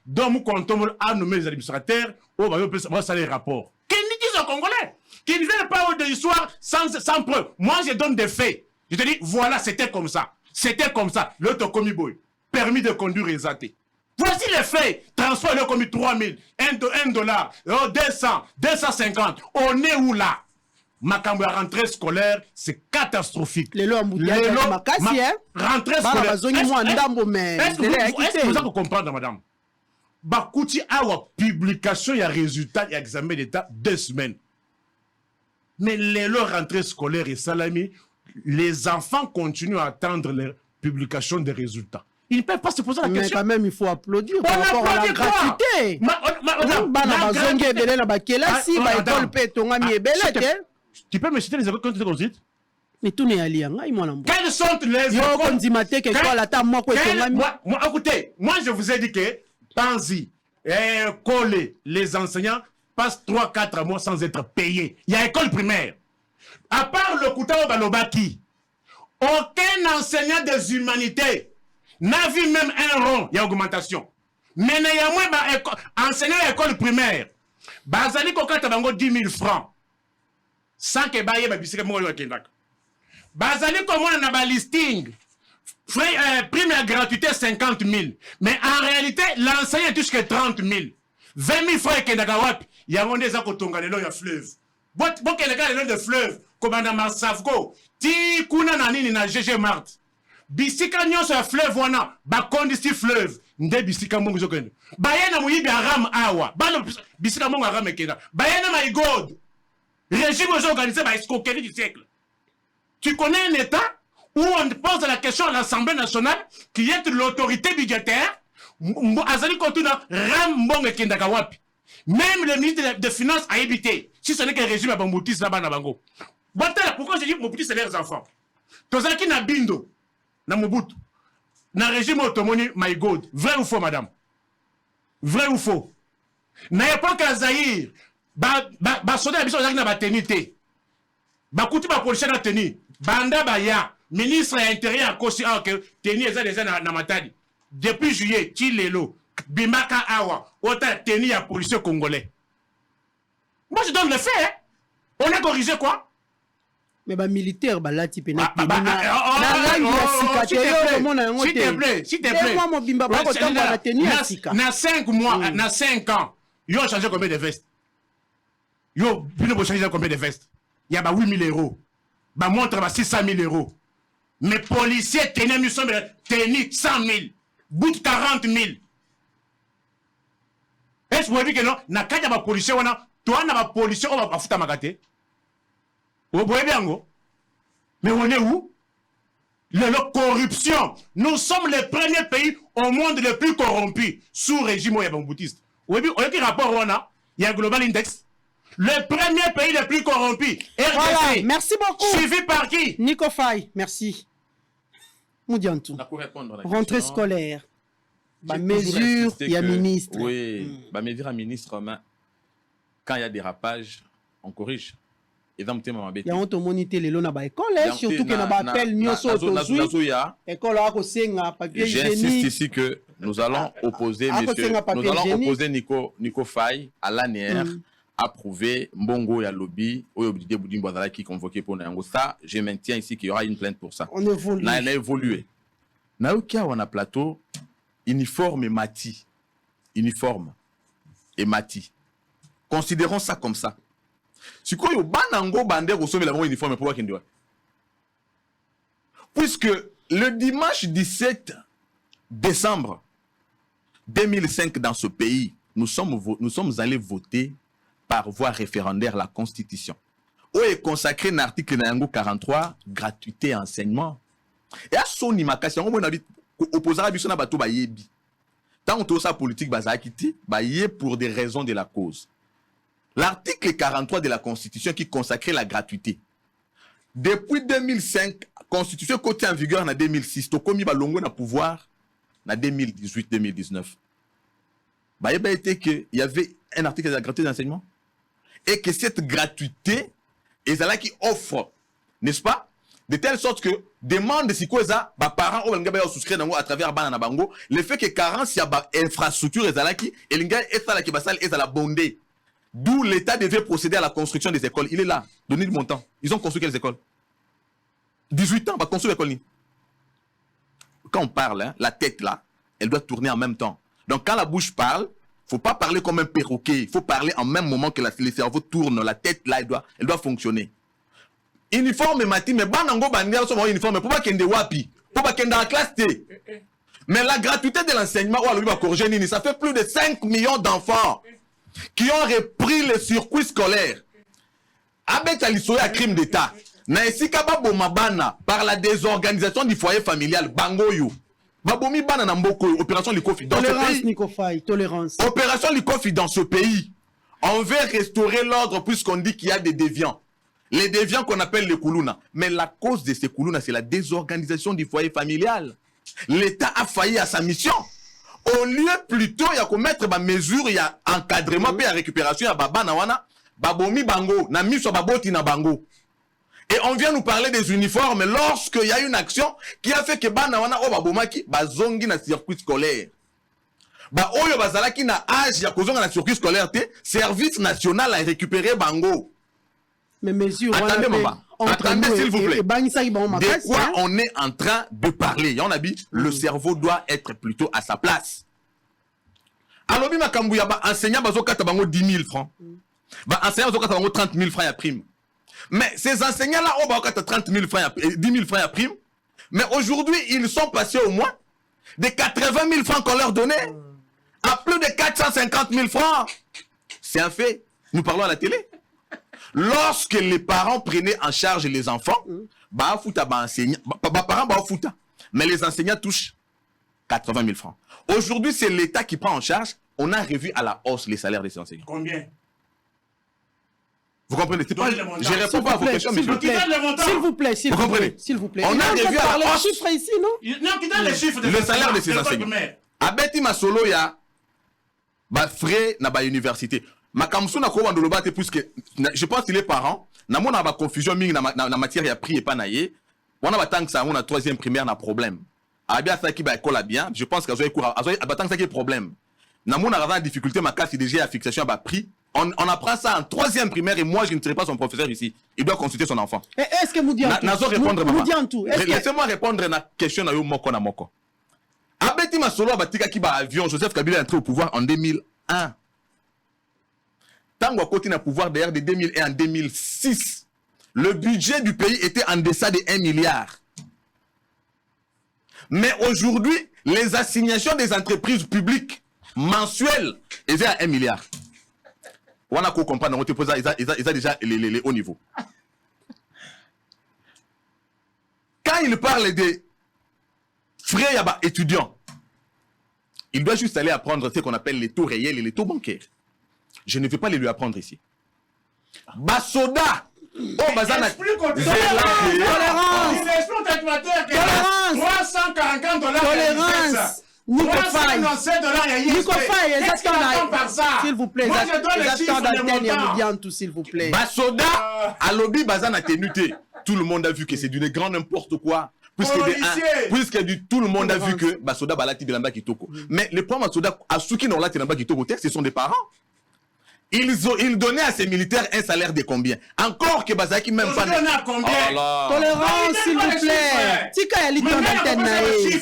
Donc mou kontombo a nommé les administrateurs, on va ça les rapports. Qui nous disent aux Congolais? Qui ne viennent pas de l'histoire sans preuve. Moi je donne des faits. Je te dis voilà, c'était comme ça. C'était comme ça. L'autre commis boy, permis de conduire exalté. Voici les faits. Transport, il a commis 3000, $1, 200, 250. On est où là? Makambo à rentrée scolaire, c'est catastrophique. Rentrée scolaire. Est-ce que vous avez compris, madame? Bakouti a une publication, il y a résultat, il y a examen d'état 2 semaines. Mais les rentrées scolaires et salami, les enfants continuent à attendre les publications des résultats. Ils ne peuvent pas se poser la question. Mais quand même, il faut applaudir par rapport à la gratuité. Tu peux me citer les écoles que tu as. Mais tout n'est allié. Quelles sont les écoles? Écoutez, moi je vous ai dit que Panzi, Collé, les enseignants passent 3-4 mois sans être payés. Il y a école primaire. À part le Koutao Balobaki, aucun enseignant des humanités n'a vu même un rond. Il y a augmentation. Mais il y a moins enseignant à l'école primaire. Bazali Kokata Bango 10 000 francs. Sans que Baye Babisika Mouyo Kendak. Bazali comment on a un listing. Prime à gratuité 50 000. Mais en réalité, l'enseignant touche que 30 000. 20 000 francs Kendakawap. Il y a un des Akotonga, le long de fleuve. Bon, que les gars, le long de fleuve, commandant Massavko, ti kuna nanini na GG Mart. Bisika nyonso ya fleuve wana, ba kondisi fleuve. Nde bisika mungu jokende. Bayena muyibi aram awa. Bano bisika mungu aram ekenda. Bayena my God. Régime organisé par escroquerie du siècle. Tu connais un État où on pose la question à l'Assemblée nationale qui est l'autorité budgétaire. Azali Kotuna ram mbongo ekendaka wapi. Même le ministre des Finances a évité. Si ce n'est qu'un régime à Bamboutis là-bas na bango. Pourquoi je dis Mobutu c'est leurs enfants? Tozaki na bindo na Mobutu. Na régime automoni, my God. Vrai ou faux, madame? Vrai ou faux? Na époque à Zaïre, soda biso na batenité. Bakuti ba policier na teni. Banda baya, ministre de l'Intérieur a kosi que teni eza déjà na matadi. Depuis juillet, Chilelo, Bimaka Awa, ota teni ya policier congolais. Moi je donne le fait, hein? On a corrigé quoi? Mais bah militaire bah là tu peux na s'il te plaît, s'il te plaît. Na 5 mois, na 5 ans, ils ont changé combien de vestes? Ils ont changé combien de vestes? Il y a 8 000 euros. Bah montre 600 000 euros. Mais policiers tenaient nous sommes tenus 100 000. Bout de 40 000. Est-ce que vous voyez que non? Na kaya ba policier wana, toi na ba policier on va foutre magate. Vous voyez bien, mais on est où? La corruption. Nous sommes les premiers pays au monde les plus corrompus sous régime yabamboutiste. Vous voyez quel rapport on a? Il y a un Global Index. Le premier pays le plus corrompu. RDC. Voilà, merci beaucoup. Suivi par qui? Nico Faye, merci. Moudiantou. Rentrée scolaire. Bah, mesure, il y a ministre. Oui, bah, mesure à ministre, quand il y a des rapages, on corrige. Il y a un monité les lois dans l'école, surtout que nous appel j'insiste ici que nous allons opposer Nico Faye à l'ANR approuver Mbongo et lobby qui convoqué pour Nango. Ça, je maintiens ici qu'il y aura une plainte pour ça. On évolue. On a évolué. On a plateau uniforme et mati. Uniforme et mati. Considérons ça comme ça. Puisque le dimanche 17 décembre 2005 dans ce pays, nous sommes allés voter par voie référendaire la Constitution. Où est consacré l'article 43, gratuité et enseignement. Et à son imakasi, on a opposé à Bissona Bato Bayebi. Tant que sa politique basa quitté, baye pour des raisons de la cause. L'article 43 de la Constitution qui consacrait la gratuité. Depuis 2005, Constitution côté en vigueur en 2006, Tokomi Balongo na pouvoir en 2018-2019. Baye était que il y avait un article de la gratuité d'enseignement et que cette gratuité est là qui offre, n'est-ce pas, de telle sorte que demande si quoi ça, bah parents ou l'engagement souscrire à travers banana bango, le fait que carence il y a bah infrastructure est là qui et l'engagement est là qui basal est à la bondée. D'où l'État devait procéder à la construction des écoles. Il est là, donnez du montant. Ils ont construit quelles écoles? 18 ans, on va construire l'école. Quand on parle, hein, la tête là, elle doit tourner en même temps. Donc quand la bouche parle, il ne faut pas parler comme un perroquet. Il faut parler en même moment que le cerveau tourne. La tête là, elle doit fonctionner. Uniforme mati, mais banango bandia sont uniforme. Pour pas qu'il y ait des wapi, pour pas qu'il y ait dans la classe T. Mais la gratuité de l'enseignement, ça fait plus de 5 millions d'enfants qui ont repris le circuit scolaire. Avec un crime d'État. Naesika babo mabana par la désorganisation du foyer familial. Bangoyo. Babomi bana na mboko, opération Likofi dans ce pays. Tolérance. Opération Likofi dans ce pays. On veut restaurer l'ordre puisqu'on dit qu'il y a des déviants. Les déviants qu'on appelle les Koulouna. Mais la cause de ces Koulouna, c'est la désorganisation du foyer familial. L'État a failli à sa mission. Au lieu plutôt, il y a qu'on mettre des mesures, il y a encadrement, il y a récupération, il y a babana wana, babomi bango, na miso baboti na bango. Et on vient nous parler des uniformes lorsqu'il y a une action qui a fait que bana wana o babomaki bazongi na circuit scolaire. Ba oyo bazalaki na âge ya kozonga na circuit scolaire te, service national a récupéré bango. Mais mesures, attendez, maman. Attendez, s'il vous plaît. De quoi on est en train de parler? On a dit, le cerveau doit être plutôt à sa place. Alors, bi makambouya ba enseignant bazo kata bango 10 000 francs. Ba enseignant bazo kata bango 30 000 francs à prime. Mais ces enseignants-là, on va kata 30 000 francs, 10 000 francs à prime. Mais aujourd'hui, ils sont passés au moins de 80 000 francs qu'on leur donnait à plus de 450 000 francs. C'est un fait. Nous parlons à la télé. Lorsque les parents prenaient en charge les enfants, bah fouta bah enseignant, bah parents bah fouta. Mais les enseignants touchent 80 000 francs. Aujourd'hui, c'est l'État qui prend en charge. On a revu à la hausse les salaires des enseignants. Combien? Vous comprenez? Je ne réponds pas à vos questions, mais s'il vous plaît, s'il vous comprenez? S'il vous plaît. On a revu à la hausse les chiffres ici, non? Non, qui donne les chiffres le salaire de ces enseignants. Abeti Masolo ya ba frais na ba université. Makamsu na ko wandoloba te puisque je pense que les parents na mona ba confusion mingi na matière ya prix et pas naie. On a batang ça on a troisième primaire na problème. Abia ça qui ba école bien, je pense que azoy cours batang ça qui problème. Na mona raza difficulté ma casse déjà à fixation ba prix. On apprend ça en troisième primaire et moi je ne serai pas son professeur ici. Il doit consulter son enfant. Est-ce que Moudiantou laissez-moi répondre à la question na yo moko na moko. Abeti Masolo batika ki ba avion, Joseph Kabila est entré au pouvoir en 2001. Tango a continué à pouvoir d'ailleurs de 2001 en 2006. Le budget du pays était en deçà de 1 milliard. Mais aujourd'hui, les assignations des entreprises publiques mensuelles étaient à 1 milliard. On a compris, on te pose ils ont déjà les hauts niveaux. Quand il parle des frais étudiants, il doit juste aller apprendre ce qu'on appelle les taux réels et les taux bancaires. Je ne vais pas les lui apprendre ici. Basoda! Oh, Bazana! Tolérance! 340 $. Tolérance! Nicofaï, s'il vous plaît, moi je donne les chiffres de s'il vous plaît. Basoda, à lobby Bazana tenuté. Tout le monde a vu que c'est d'une grande n'importe quoi. Puisque tout le monde a vu que Basoda balati belamba kitoko. Mais le point Basoda a souki non la telamba kitoko, ce sont des parents. Ils donnaient à ces militaires un salaire de combien? Encore que Bazaki même pas. Tolérance, s'il vous plaît. Tika ya liton d'antenne na e.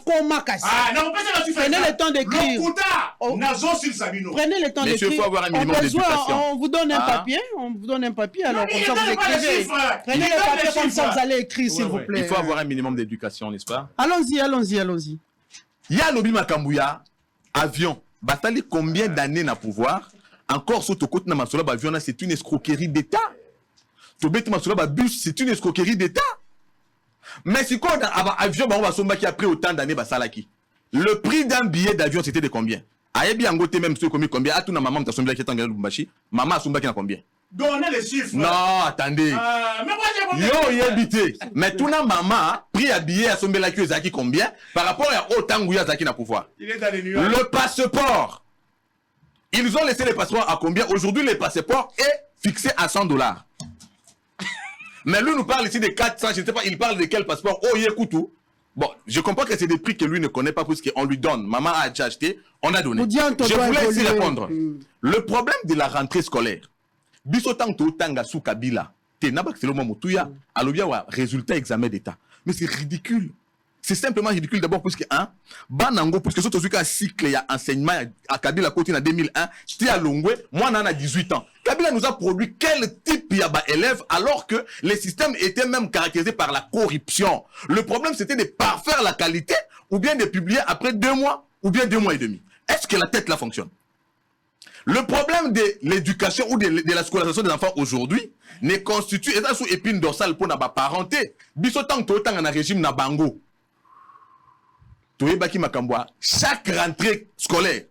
Comment casser? Ah non, prenez le temps d'écrire. Prenez le temps d'écrire. On vous donne un papier. On vous donne un papier. Alors comme ça vous écrivez. Prenez le papier comme ça vous allez écrire, s'il vous plaît. Il faut avoir un minimum d'éducation, n'est-ce pas? Allons-y. Ya Lobi Makambouya, avion. Batali combien d'années na pouvoir? Encore sur côté na Masola Bavion, c'est une escroquerie d'État. Tobet Masola Babus, c'est une escroquerie d'État. Mais si quoi, avion, qui a pris autant d'années, le prix d'un billet d'avion, c'était de combien? Ayebi Angote même ceux commis combien? A tout na maman t'assombia qui est en Lubumbashi. Maman assombia qui a combien? Donnez les chiffres. Non, attendez. Mais moi j'ai Yo yebité. Mais tout na maman pris à billet assombia qui est combien par rapport à autant où Zaki n'a pouvoir. Il est dans les nuages. Le passeport. Ils ont laissé les passeports à combien? Aujourd'hui, le passeport est fixé à $100. Mais lui nous parle ici de 400, je ne sais pas, il parle de quel passeport? Oh, Yekoutou. Bon, je comprends que c'est des prix que lui ne connaît pas puisqu'on lui donne. Maman a déjà acheté, on a donné. Je voulais ici répondre. Le problème de la rentrée scolaire, Bisotanto Tangasu Kabila, résultat examen d'état. Mais c'est ridicule. C'est simplement ridicule d'abord puisque Banango, puisque surtout un cycle, il y a enseignement à Kabila côté en 2001, j'étais à Longwe, moi on a 18 ans. Kabila nous a produit quel type d'élèves alors que les systèmes étaient même caractérisés par la corruption. Le problème c'était de parfaire la qualité ou bien de publier après 2 mois ou bien 2 mois et demi. Est-ce que la tête là fonctionne? Le problème de l'éducation ou de la scolarisation des enfants aujourd'hui ne constitue et ça sous épine dorsale pour la parenté. Bisotant autant en régime na bango. Chaque rentrée scolaire,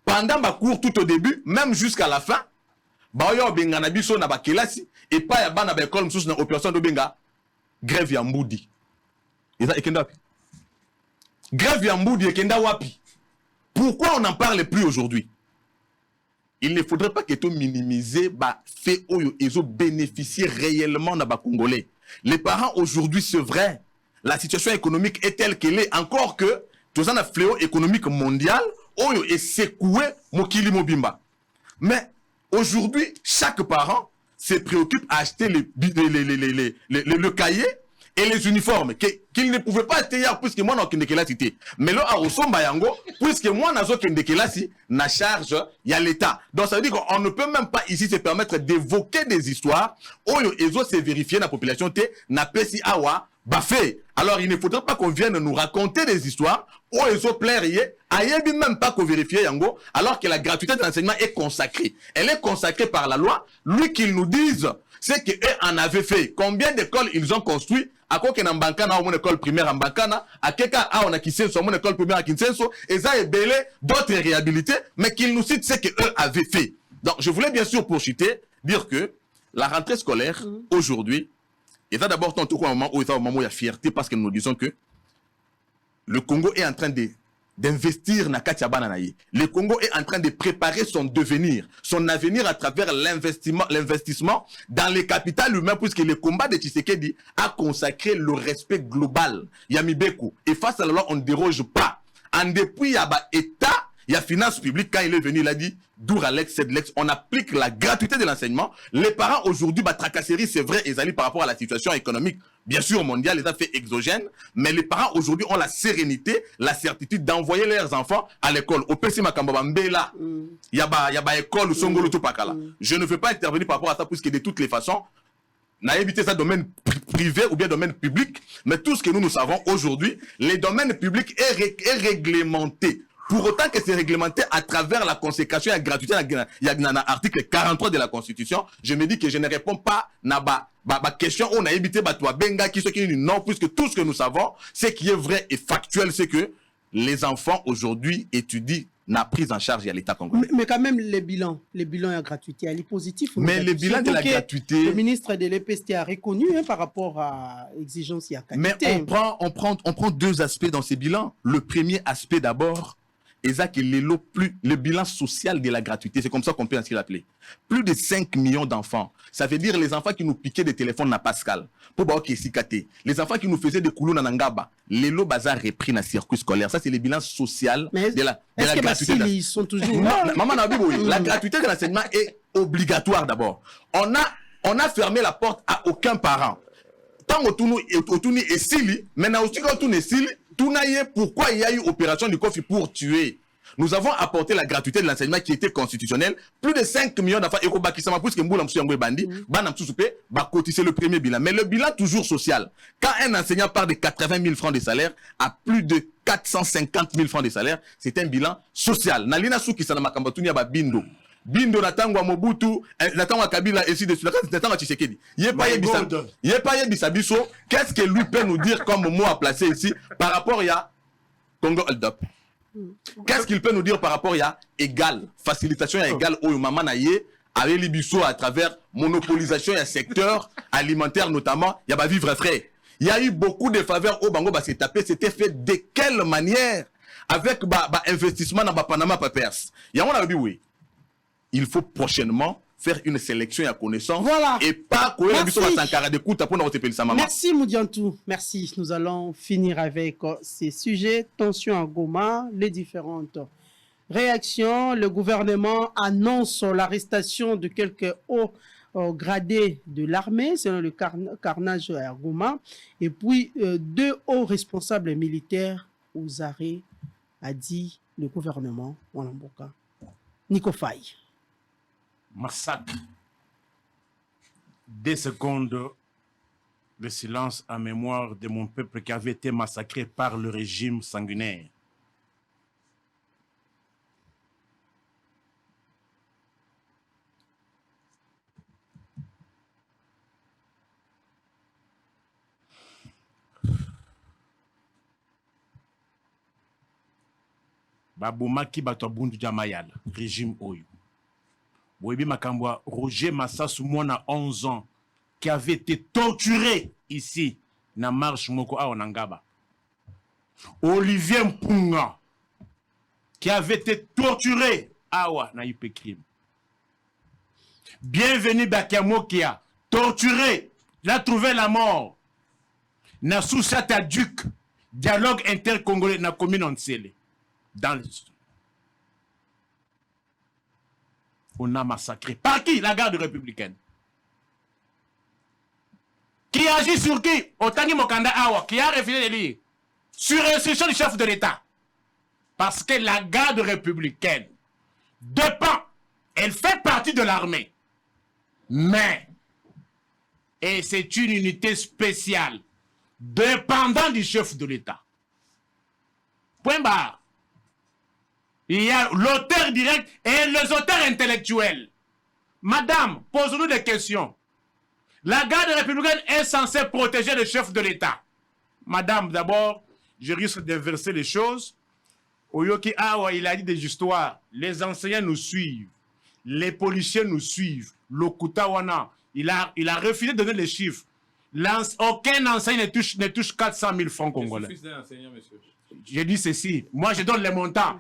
pendant ma cours tout au début, même jusqu'à la fin, et pas ya bana ba école msusu na opération de benga grève ya mbudi. Grève ya mbudi ekenda wapi? Pourquoi on n'en parle plus aujourd'hui? Il ne faudrait pas que tu minimiser ba fait oyo ezo bénéficier réellement na ba congolais. Les parents aujourd'hui, c'est vrai. La situation économique est telle qu'elle est, encore que tout un fléau économique mondial, oyo est secoué mokili mobimba. Mais aujourd'hui, chaque parent se préoccupe à acheter le cahier et les uniformes qu'il ne pouvait pas acheter hier puisque moi n'ai pas cité. Mais là, à Osomba Yango, puisque moi n'ai pas na charge, il y a l'État. Donc ça veut dire qu'on ne peut même pas ici se permettre d'évoquer des histoires oyo ezo se vérifier la population te na pesi awa. Bafé. Alors il ne faudrait pas qu'on vienne nous raconter des histoires où ils ont plairé, aïebi même pas qu'on vérifie Yango, alors que la gratuité de l'enseignement est consacrée. Elle est consacrée par la loi. Lui qu'ils nous disent, c'est qu'eux en avaient fait. Combien d'écoles ils ont construit? À quoi qu'en Bankana, mon école primaire en Bankana, à Keka, on a quitté mon école primaire à Kinsenso, et ça est belé d'autres réhabilités, mais qu'ils nous citent ce qu'eux avaient fait. Donc je voulais bien sûr pour citer, dire que la rentrée scolaire, aujourd'hui, et ça d'abord, tant au moment où il y a fierté parce que nous disons que le Congo est en train d'investir dans Katiaba Nanaye. Le Congo est en train de préparer son devenir, son avenir à travers l'investissement dans les capitales humaines, puisque le combat de Tshisekedi a consacré le respect global. Yamibeku. Et face à la loi, on ne déroge pas. En depuis, il y a État, il y a finance publique, quand il est venu, il a dit Douralex, Sedlex, on applique la gratuité de l'enseignement. Les parents aujourd'hui, tracasserie, c'est vrai, ils allaient par rapport à la situation économique, bien sûr mondiale, les affaires exogènes, mais les parents aujourd'hui ont la sérénité, la certitude d'envoyer leurs enfants à l'école. Au PC Makambaba Mbela, il y a école, Songolo Tupakala. Je ne veux pas intervenir par rapport à ça, puisque de toutes les façons, n'a évité ça domaine privé ou bien domaine public, mais tout ce que nous savons aujourd'hui, les domaines publics est réglementé. Pour autant que c'est réglementé à travers la consécration et la gratuité, il y a l'article 43 de la Constitution, je me dis que je ne réponds pas à la question où on a évité toi benga qui est non, puisque tout ce que nous savons, ce qui est vrai et factuel, c'est que les enfants aujourd'hui étudient la prise en charge à l'État congolais. Mais quand même, les bilans de la gratuité, elle est positive. Mais les bilans de la gratuité... Le ministre de l'EPST a reconnu par rapport à l'exigence et à la qualité. Mais on prend 2 aspects dans ces bilans. Le premier aspect d'abord, le bilan social de la gratuité, c'est comme ça qu'on peut ainsi l'appeler. Plus de 5 millions d'enfants. Ça veut dire les enfants qui nous piquaient des téléphones à Pascal. Les enfants qui nous faisaient des coulons à Nangaba. Les lots bazar repris dans le circuit scolaire. Ça, c'est le bilan social de la gratuité. Ils sont toujours Maman, la gratuité de l'enseignement est obligatoire d'abord. On a fermé la porte à aucun parent. Tant autour et Sili, maintenant aussi quand on est Sili, pourquoi il y a eu opération du Kofi pour tuer? Nous avons apporté la gratuité de l'enseignement qui était constitutionnel. Plus de 5 millions d'enfants, c'est le premier bilan. Mais le bilan toujours social. Quand un enseignant part de 80 000 francs de salaire à plus de 450 000 francs de salaire, c'est un bilan social. Bindo Natango Mobutu, Natango Kabila, et ainsi de suite. Natango Tshisekedi. Biso. Qu'est-ce que lui peut nous dire comme mot à placer ici par rapport à Congo Hold-up? Qu'est-ce qu'il peut nous dire par rapport à égal, facilitation à égal au maman naïe, avec les biso à travers monopolisation et secteur alimentaire notamment, il y a vivre frais. Il y a eu beaucoup de faveurs au Bango s'est tapé, c'était fait de quelle manière? Avec investissement dans Panama Papers. Il y a dit oui. Il faut prochainement faire une sélection à connaissance. Voilà. Et pas courir la biso à Sankara de Kouta pour nous sa maman. Merci Moudiantou. Merci. Nous allons finir avec ces sujets. Tension à Goma, les différentes réactions. Le gouvernement annonce l'arrestation de quelques hauts gradés de l'armée, selon le carnage à Goma. Et puis, 2 hauts responsables militaires aux arrêts, a dit le gouvernement Wanamboka. Nico Faye. Massacre. 2 secondes de silence en mémoire de mon peuple qui avait été massacré par le régime sanguinaire. Babomaki bato bundu jamayala régime oyo. Boyebi makambwa Roger Massasu mwana 11 ans qui avait été torturé ici na marche moko a Onangaba. Olivier Mpunga qui avait été torturé awa na IP crime. Bienvenue Bakiamokia torturé, il a trouvé la mort. Na Soussata Duc dialogue intercongolais na commune Nsele. Dans le... On a massacré. Par qui? La garde républicaine. Qui agit sur qui? Otani Mokanda Awa, qui a refusé de lire. Sur instruction du chef de l'État. Parce que la garde républicaine dépend. Elle fait partie de l'armée. Mais, et c'est une unité spéciale, dépendant du chef de l'État. Point barre. Il y a l'auteur direct et les auteurs intellectuels. Madame, posez-nous des questions. La garde républicaine est censée protéger le chef de l'État. Madame, d'abord, je risque d'inverser les choses. Oyoki Awa, il a dit des histoires. Les enseignants nous suivent. Les policiers nous suivent. Lokutawana, il a refusé de donner les chiffres. Aucun enseignant ne touche 400 000 francs congolais. J'ai dit ceci. Moi, je donne les montants.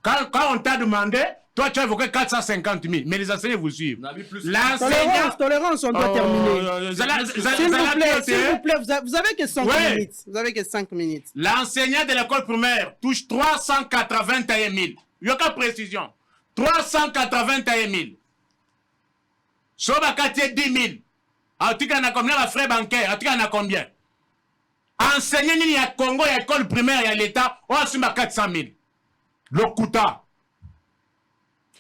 Quand on t'a demandé, toi tu as évoqué 450 000, mais les enseignants vous suivent. L'enseignant... Tolérance, on doit terminer. S'il vous plaît, vous avez que 5 minutes. Vous avez que 5 minutes. L'enseignant de l'école primaire touche 381 000. Il n'y a aucune précision. 381 000. Sobakati 10 000. En tout cas, on a combien de frais bancaires? En tout cas, on a combien? Enseignant, il y a Congo, il y a l'école primaire, il y a l'État, on a 400 000. Lokuta.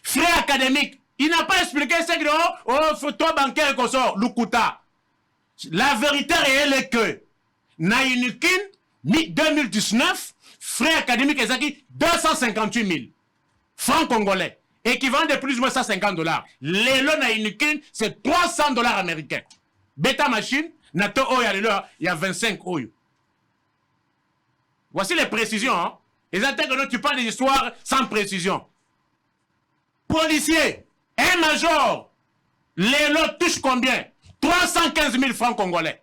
Frais académiques. Il n'a pas expliqué ce que faut toi bancaire qu'on sort. Lokuta. La vérité réelle est que Naïnikin, 2019, frais académiques, 258 000 francs congolais. Équivalent de plus ou moins $150. L'élo Naïnikin, c'est $300 américains. Beta machine, Nato Oya, il y a 25 Oyo. Voici les précisions, hein. Les attaques que tu parles des histoires sans précision. Policier, un major, les lots touchent combien? 315 000 francs congolais.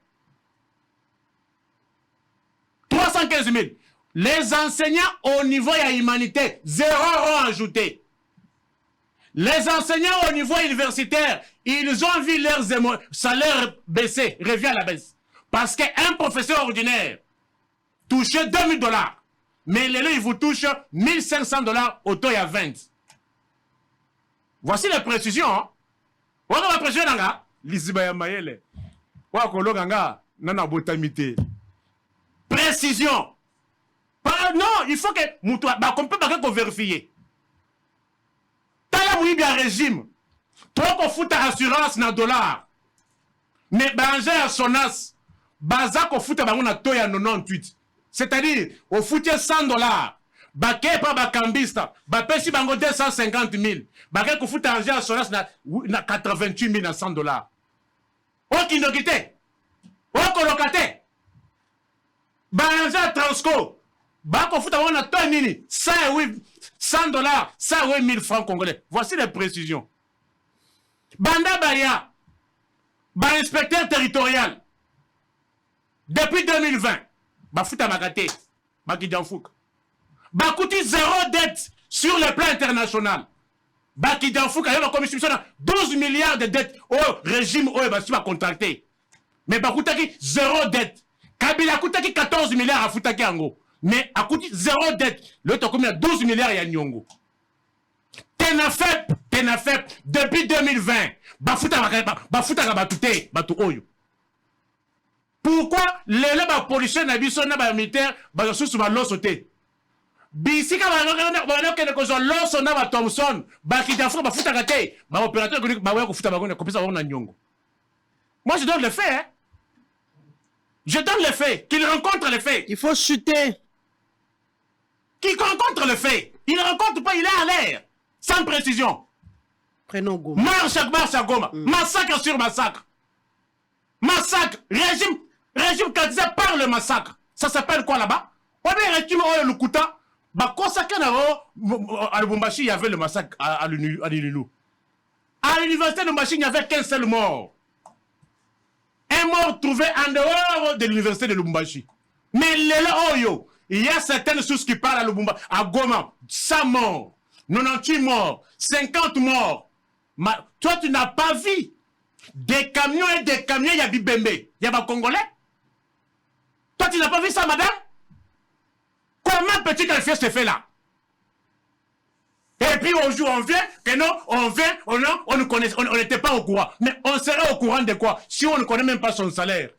315 000. Les enseignants au niveau de la humanité, 0 € ajouté. Les enseignants au niveau universitaire, ils ont vu leurs salaires baisser, revient à la baisse. Parce qu'un professeur ordinaire touchait $2 000. Mais les lots, ils vous touchent $1 500 au taux, il y a 20. Voici les précisions. Hein? Voilà la précision, nanga. Lisiba mayele. Wakolo ganga nana botamité. Précision. Non, il faut que moutoua ba qu'on peut pas vérifier. Tala mouyi bien régime. Toi qu'on fout ta assurance na dollar. Mais banger à sonas. Baza qu'on fout ta bango na toya 98. C'est-à-dire, au foutier $100, Baké pas bakambista. Bapesi bango 250 000. Baké ko fouta argent à Sonas na 88 000 à $100. O kinokite. O kolokate. Argent Transco. Bako fouta wana to nini? Ça oui $100, ça oui 1000 francs congolais. Voici les précisions. Banda Baya. Inspecteur territorial. Depuis 2020. Bafouta Makate. Bakidjanfouk. Bakouti zéro dette sur le plan international. Bakidjanfouk a eu la commission 12 milliards de dettes au régime où il va contracter. Mais Bakoutaki zéro dette. Kabila Koutaki 14 milliards à Foutaki Ango. Mais à Kouti zéro dette. L'autre combien 12 milliards à Nyongo. Tenafep. Depuis 2020. Bafouta Batouté. Batou Oyo. Pourquoi les policiers n'habillent pas militaire sous ma sauté? Bisika banokende kozwa loso na ba Thompson bakidafo bafuta kate ba opérateur économique ba weko futa bagone kopesa na nyongo. Moi je donne les faits hein. Je donne les faits, qu'il rencontre les faits. Il faut chuter. Qu'il rencontre les faits. Il ne rencontre pas, il est à l'air sans précision. Prenons Goma. Marche à Goma. Massacre sur massacre. Massacre, régime candidat par le massacre. Ça s'appelle quoi là-bas? On est régime le Lukuta. Bah, à Lubumbashi, il y avait le massacre à l'Ililou. À l'université de Lubumbashi, il n'y avait qu'un seul mort. Un mort trouvé en dehors de l'université de Lubumbashi. Mais il y a certaines sources qui parlent à Lubumbashi, à Goma, 100 morts, 98 morts, 50 morts. Toi, tu n'as pas vu des camions et des camions, il y a Bibembe, il y a des Congolais. Toi, tu n'as pas vu ça, madame? Comment petit qualifier ce fait-là? Et puis on vient, que non, on ne connaît, on n'était pas au courant. Mais on serait au courant de quoi? Si on ne connaît même pas son salaire.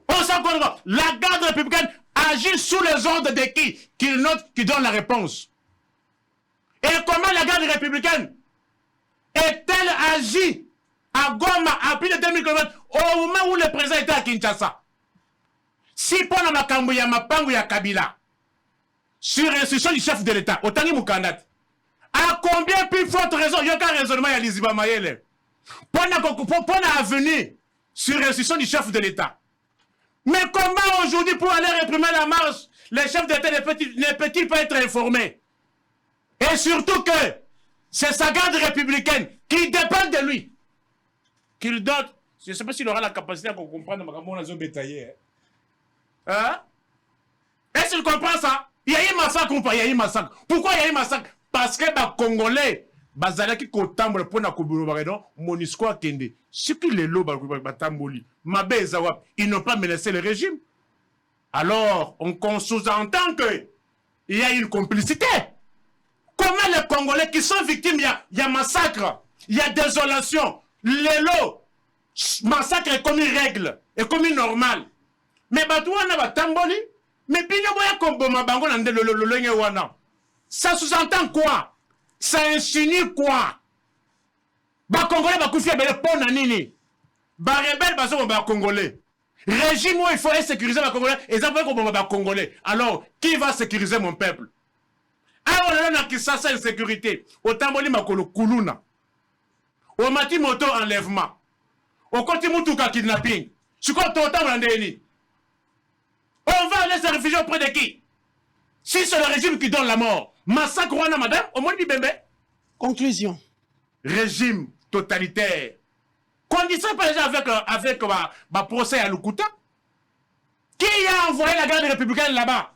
On s'en connaît pas. La garde républicaine agit sous les ordres de qui? Qui note, qui donne la réponse. Et comment la garde républicaine est-elle agi à Goma à plus de 2000 km au moment où le président était à Kinshasa? Si pendant ma Kambuya Mapangu ya Kabila, sur instruction du chef de l'État, Otani Mukandat, à combien plus forte raison, il y a aucun raisonnement à Liziba Mayele, pendant avenir, sur instruction du chef de l'État. Mais comment aujourd'hui, pour aller réprimer la marche, le chef de l'État ne peut-il pas être informé? Et surtout que c'est sa garde républicaine qui dépend de lui. Qu'il donne, je ne sais pas s'il aura la capacité à comprendre ma zone détaillée. Hein? Est-ce qu'il comprend ça? Il y a eu massacre ou pas? Il y a eu massacre. Pourquoi il y a eu massacre? Parce que les Congolais, bazalaki kotambola pona kobulu baredo, Monisco a kende. Ce qui les lots batamboli, mabe ezawap, ils n'ont pas menacé le régime. Alors, on sous-entend que il y a une complicité. Comment les Congolais qui sont victimes, il y a massacre, il y a désolation, les lots, massacre est comme une règle, est comme une normale. Mais batouana batamboli, mais pinyo boya komboma bango nande le wana. Ça sous-entend quoi? Ça insinue quoi? Ba Congolais ba kufia bele pona nini? Ba rebelle bazo ba Congolais. Régime où il faut sécuriser les Congolais, et ça veut qu'on va Congolais. Alors, qui va sécuriser mon peuple? Ah, on a qui ça, c'est insécurité. Au Tamboli Makolo Kuluna. Au Mati Moto enlèvement. Au Koti Mutuka kidnapping. Je crois que autant on va aller se réfugier auprès de qui? Si c'est le régime qui donne la mort, massacre Rwanda, madame, au moins du bébé. Conclusion. Régime totalitaire. Condition par exemple avec ma procès à Lukuta. Qui a envoyé la garde républicaine là-bas?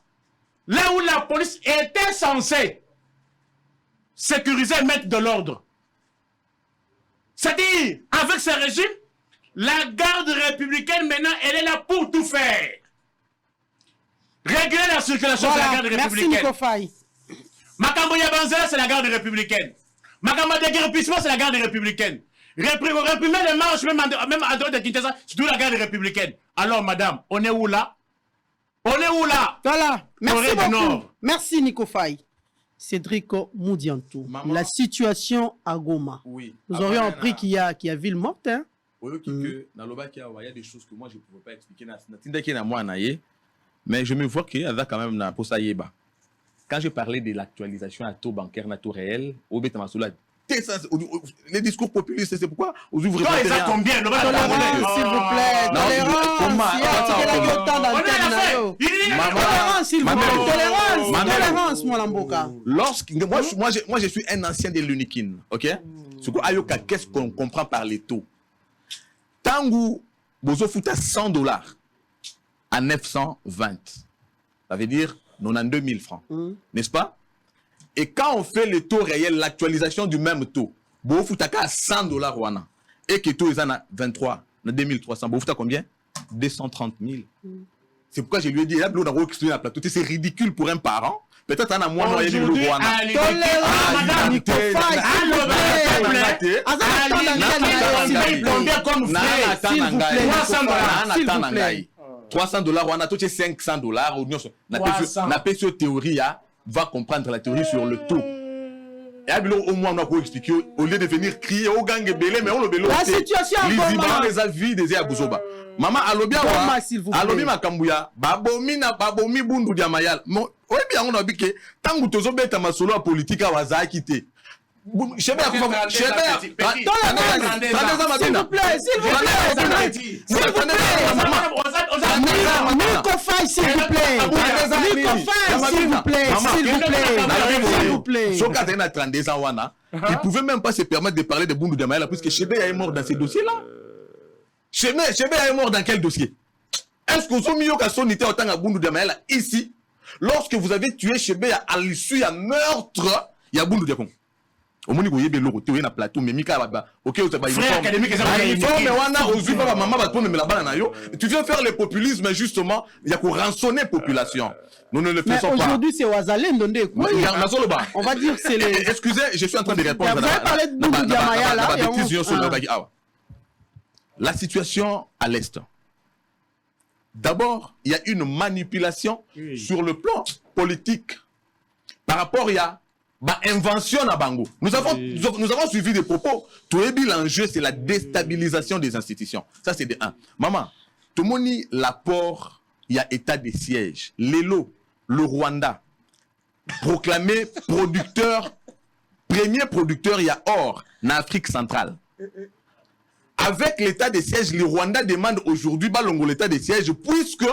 Là où la police était censée sécuriser, mettre de l'ordre. C'est-à-dire, avec ce régime, la garde républicaine maintenant, elle est là pour tout faire. Réguler la circulation de la garde républicaine. Merci Nico Faye. Makambo Yabanzela, c'est la garde républicaine. Makambo Déguerpissement, c'est la garde républicaine. Réprimer les marches, même à droite de Kinshasa, c'est toute la garde républicaine. Alors, madame, on est où là? On est où là? Voilà. Merci beaucoup. Nord. Merci Nico Faye. Cédric Moudiantou. La situation à Goma. Oui. Nous aurions appris qu'il y a ville morte. Hein? Il y a des choses que moi je ne pouvais pas expliquer. Mais je me vois qu'il y a quand même pour ça yeba. Quand je parlais de l'actualisation à taux bancaire, à taux réel, au bêta masoula, les discours populistes, c'est pourquoi vous ouvrez pas. Ça combien? Tolérance, s'il vous plaît. Tolérance, mon lamboka. Moi, je suis un ancien de l'Unikin, ok? Qu'est-ce qu'on comprend par les taux? Tangu, bozo fout à $100 à 920. Ça veut dire 92 000 francs, n'est-ce pas? Et quand on fait le taux réel, l'actualisation du même taux, bozo fout à $100 wana. Et que taux est à 23, 2300, bozo fout à combien? 230 000. C'est pourquoi je lui ai dit, là, on a expliqué la plateau, c'est ridicule pour un parent. Peut-être un mois, moi, il y a le Rwanda. $300, on a touché $500. La théorie va comprendre la théorie sur le taux. Et au moins, on a expliqué, au lieu de venir crier au gang belé, mais on le belé. La situation est comment les avis des Abouzoba. Maman, alobia wa, alobi makambuya, babomi bundu dia mayal. Oui, bien, on a dit que tant que tu as bête ma solo politique à Waza quitté. S'il vous plaît, s'il vous plaît. Il pouvait même pas se permettre de parler de Bundu Diamayala puisque Chebe est mort dans ces dossiers-là. Chebe est mort dans quel dossier? Est-ce que vous avez mis au cas sonité autant à Bundu Diamayala ici? Lorsque vous avez tué Chebe à l'issue à meurtre, il y a Bundu Diamayala. Au moment où il y a des lots, il y a un plateau, mais Mika va ok, tu vas tu viens faire le populisme, justement, il y a qu'on rançonner la population. Nous ne le faisons pas. Aujourd'hui, c'est Ouazalène, on va dire que c'est les. Excusez, je suis en train de répondre. La situation à l'Est. D'abord, il y a une manipulation sur le plan politique par rapport à invention à Bango. Nous avons suivi des propos. Tout l'enjeu, c'est la déstabilisation des institutions. Ça, c'est de 1. Maman, tout le monde, l'apport, il y a état de siège. L'élo, le Rwanda, proclamé premier producteur, il y a or, en Afrique centrale. Avec l'état de siège, le Rwanda demande aujourd'hui, l'état de siège, puisque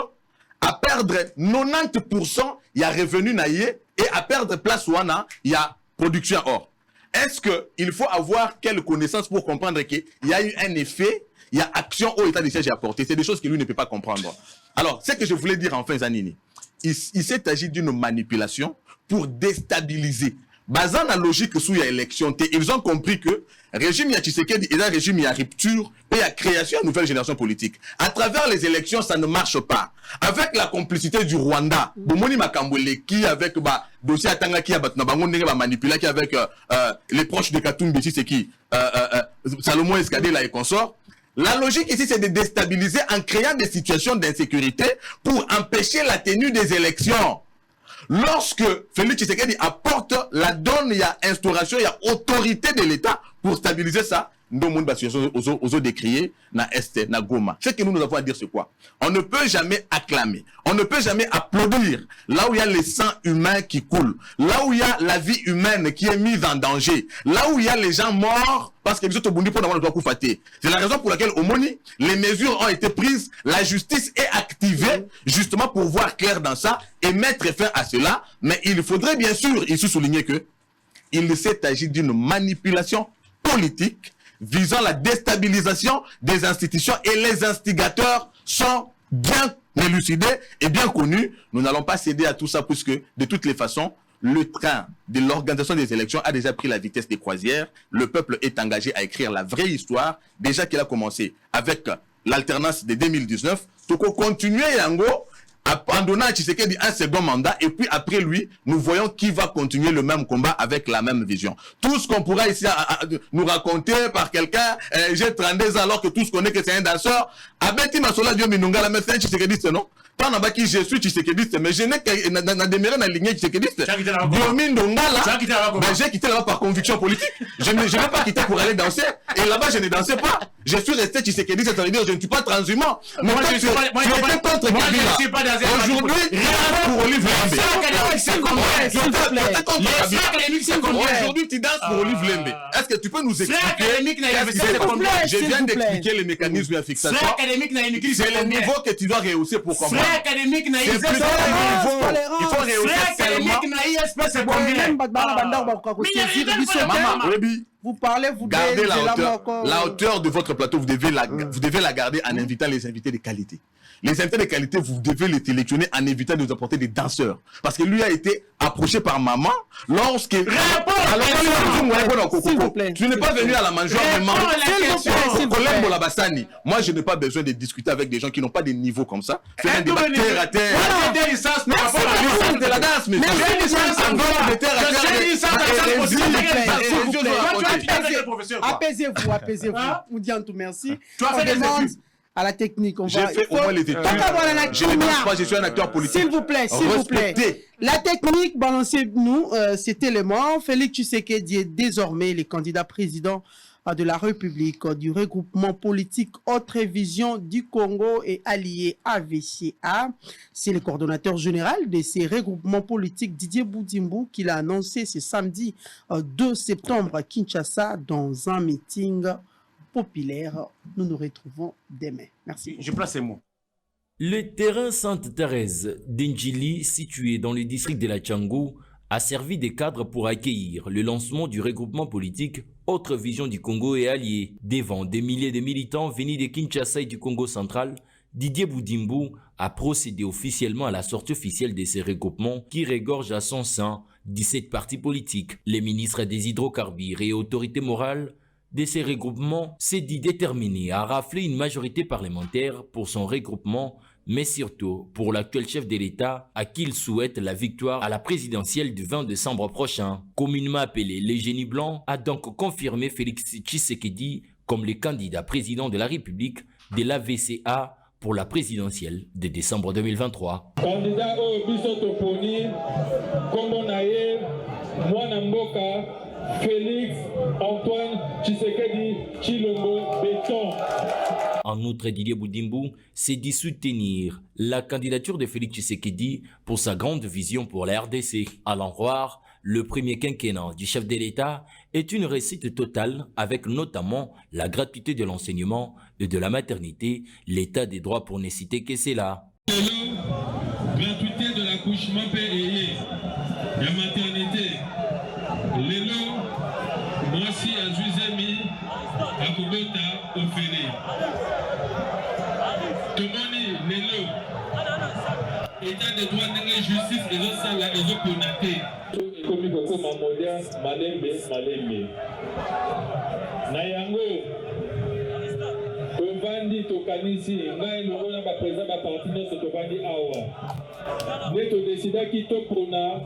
à perdre 90%, il y a revenu naïe. Et à perdre place Wana, il y a production or. Est-ce qu'il faut avoir quelle connaissance pour comprendre qu'il y a eu un effet, il y a action au état de siège apporté? C'est des choses que lui ne peut pas comprendre. Alors, ce que je voulais dire enfin, Zanini, il s'est agi d'une manipulation pour déstabiliser. Basant la logique sous l'élection, ils ont compris que le régime Tshisekedi est un régime à rupture et à création de nouvelle génération politique. À travers les élections, ça ne marche pas. Avec la complicité du Rwanda, Bomoni Makambwele qui avec dossier Atanga qui a manipulé qui avec les proches de Katumbi Tshisekedi, Salomon Eskadela et consorts. La logique ici, c'est de déstabiliser en créant des situations d'insécurité pour empêcher la tenue des élections. Lorsque Félix Tshisekedi apporte la donne, il y a instauration, il y a autorité de l'État pour stabiliser ça. Nous avons décrié na Est, na Goma. Ce que nous avons à dire, c'est quoi? On ne peut jamais acclamer, on ne peut jamais applaudir là où il y a le sang humain qui coule, là où il y a la vie humaine qui est mise en danger, là où il y a les gens morts parce que les autres bondis pour avoir le droit de faire. C'est la raison pour laquelle au Moni, les mesures ont été prises, la justice est activée justement pour voir clair dans ça et mettre fin à cela. Mais il faudrait bien sûr ici souligner que il s'est agi d'une manipulation politique visant la déstabilisation des institutions et les instigateurs sont bien élucidés et bien connus. Nous n'allons pas céder à tout ça puisque de toutes les façons, le train de l'organisation des élections a déjà pris la vitesse des croisières. Le peuple est engagé à écrire la vraie histoire. Déjà qu'il a commencé avec l'alternance de 2019. Donc on continue Yango en donnant à Tshisekedi un second mandat et puis après lui, nous voyons qui va continuer le même combat avec la même vision. Tout ce qu'on pourra ici nous raconter par quelqu'un, j'ai 32 ans alors que tous connaissent que c'est un danseur, Abeti Masola Dieu Minunga, mais c'est un Tshisekediste, non? Tant que je suis Tshisekediste, mais je n'ai qu'à démarrer dans la lignée Tshisekediste. Dieu Ndongala, j'ai quitté là-bas par conviction politique. Je n'ai pas quitté pour aller danser et là-bas je ne dansais pas. Je suis resté Tshisekedi, c'est-à-dire je ne suis pas transhumant. Mais Moi, toi, je tu suis pas- moi, je suis étais pas- contre moi, je Kabila. suis pas dans un- Aujourd'hui, rien pour Olive Lembe. Les soins académiques, c'est combien? Tu étais contre Les soins Kabila. académiques, c'est combien? Aujourd'hui, tu danses pour Olive Lembe. Est-ce que tu peux nous expliquer académique n'a qu'est-ce qui s'il s'est vous passé? plaît, Je s'il viens vous plaît. d'expliquer les mécanismes de fixation. Frais académique n'a uniquement C'est le niveau que tu dois rehausser pour comprendre. Frais académique n'a C'est plutôt le niveau. Il faut rehausser Frais seulement. académique n'a ISP, c'est combien? Maman, Rebi, vous parlez, vous gardez devez- la hauteur de votre plateau, vous devez la garder en invitant les invités de qualité. Les invités de qualité, vous devez les sélectionner en évitant de nous apporter des danseurs. Parce que lui a été approché par maman lorsque... Tu n'es pas venu à la mangeoire, maman. Moi, je n'ai pas besoin de discuter avec des gens qui n'ont pas de niveau comme ça. Faire un débat terre à terre. De la danse, mais Apaisez-vous. On dit en tout merci. Tu as fait des demande études. à la technique. On J'ai va. fait au moins les études. Je ne danse pas, je suis un acteur politique. S'il vous plaît. Respectez. La technique, balancez-nous cet élément. Félix Tshisekedi est désormais le candidat président de la République du regroupement politique Autre Vision du Congo et allié AVCA. C'est le coordonnateur général de ces regroupements politiques, Didier Boudimbu, qui l'a annoncé ce samedi 2 septembre à Kinshasa dans un meeting populaire. Nous nous retrouvons demain. Merci. Je place ces mots. Le terrain Sainte-Thérèse d'Indjili, situé dans le district de la Tchangou, a servi de cadre pour accueillir le lancement du regroupement politique Autre Vision du Congo et alliés. Devant des milliers de militants venus de Kinshasa et du Congo central, Didier Boudimbu a procédé officiellement à la sortie officielle de ces regroupements qui regorgent à son sein 17 partis politiques. Les ministres des hydrocarbures et autorités morales de ces regroupements s'est dit déterminé à rafler une majorité parlementaire pour son regroupement, mais surtout pour l'actuel chef de l'État à qui il souhaite la victoire à la présidentielle du 20 décembre prochain. Communément appelé les génies blancs, a donc confirmé Félix Tshisekedi comme le candidat président de la République de l'AVCA pour la présidentielle de décembre 2023. Candidat au biso toponi, kombo na ye, mwana mboka, Félix Antoine Tshisekedi Tshilombo Béton. En outre, Didier Boudimbu s'est dit soutenir la candidature de Félix Tshisekedi pour sa grande vision pour la RDC. À l'en croire, le premier quinquennat du chef de l'État est une réussite totale avec notamment la gratuité de l'enseignement et de la maternité, l'état des droits pour ne citer que cela. Gratuité de l'accouchement payé, la maternité. Lelo, moi si à Zuzemi, à Kubota, au Félé. Tomoni, Lelo, état des droits de justice et autres ça là, et autres ponatés. Comme il faut comme un moderne, malembe. Nayango, Tovandi, Tokanisi, Ngai, Lorona, ba président, ba parti, non, Tovandi, Awa. Neto décida qui topona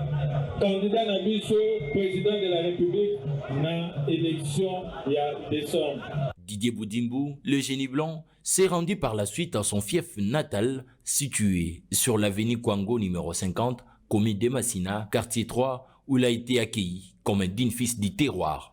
candidat na biso président de la République na élection il y a décembre. Didier Boudimbu, le génie blanc, s'est rendu par la suite à son fief natal situé sur l'avenue Kwango numéro 50, commune de Massina, quartier 3, où il a été accueilli comme un digne fils du terroir.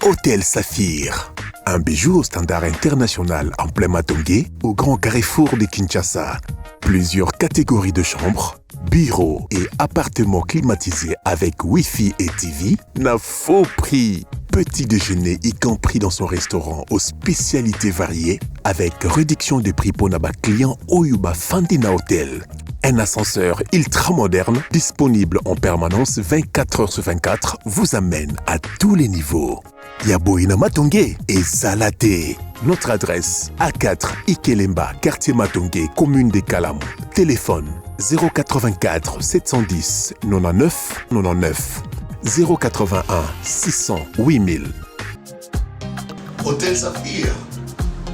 Hôtel Saphir, un bijou au standard international en plein Matongé, au grand carrefour de Kinshasa. Plusieurs catégories de chambres, bureaux et appartements climatisés avec Wi-Fi et TV n'a faux prix. Petit déjeuner y compris dans son restaurant aux spécialités variées avec réduction des prix pour Naba client Oyuba Fandina Hotel. Un ascenseur ultra moderne disponible en permanence 24h/24 vous amène à tous les niveaux. Yaboina Matongé et Salaté. Notre adresse A4 Ikelemba, quartier Matongé, commune de Kalamou. Téléphone 084 710 99 99 081 600 8000. Hôtel Saphir,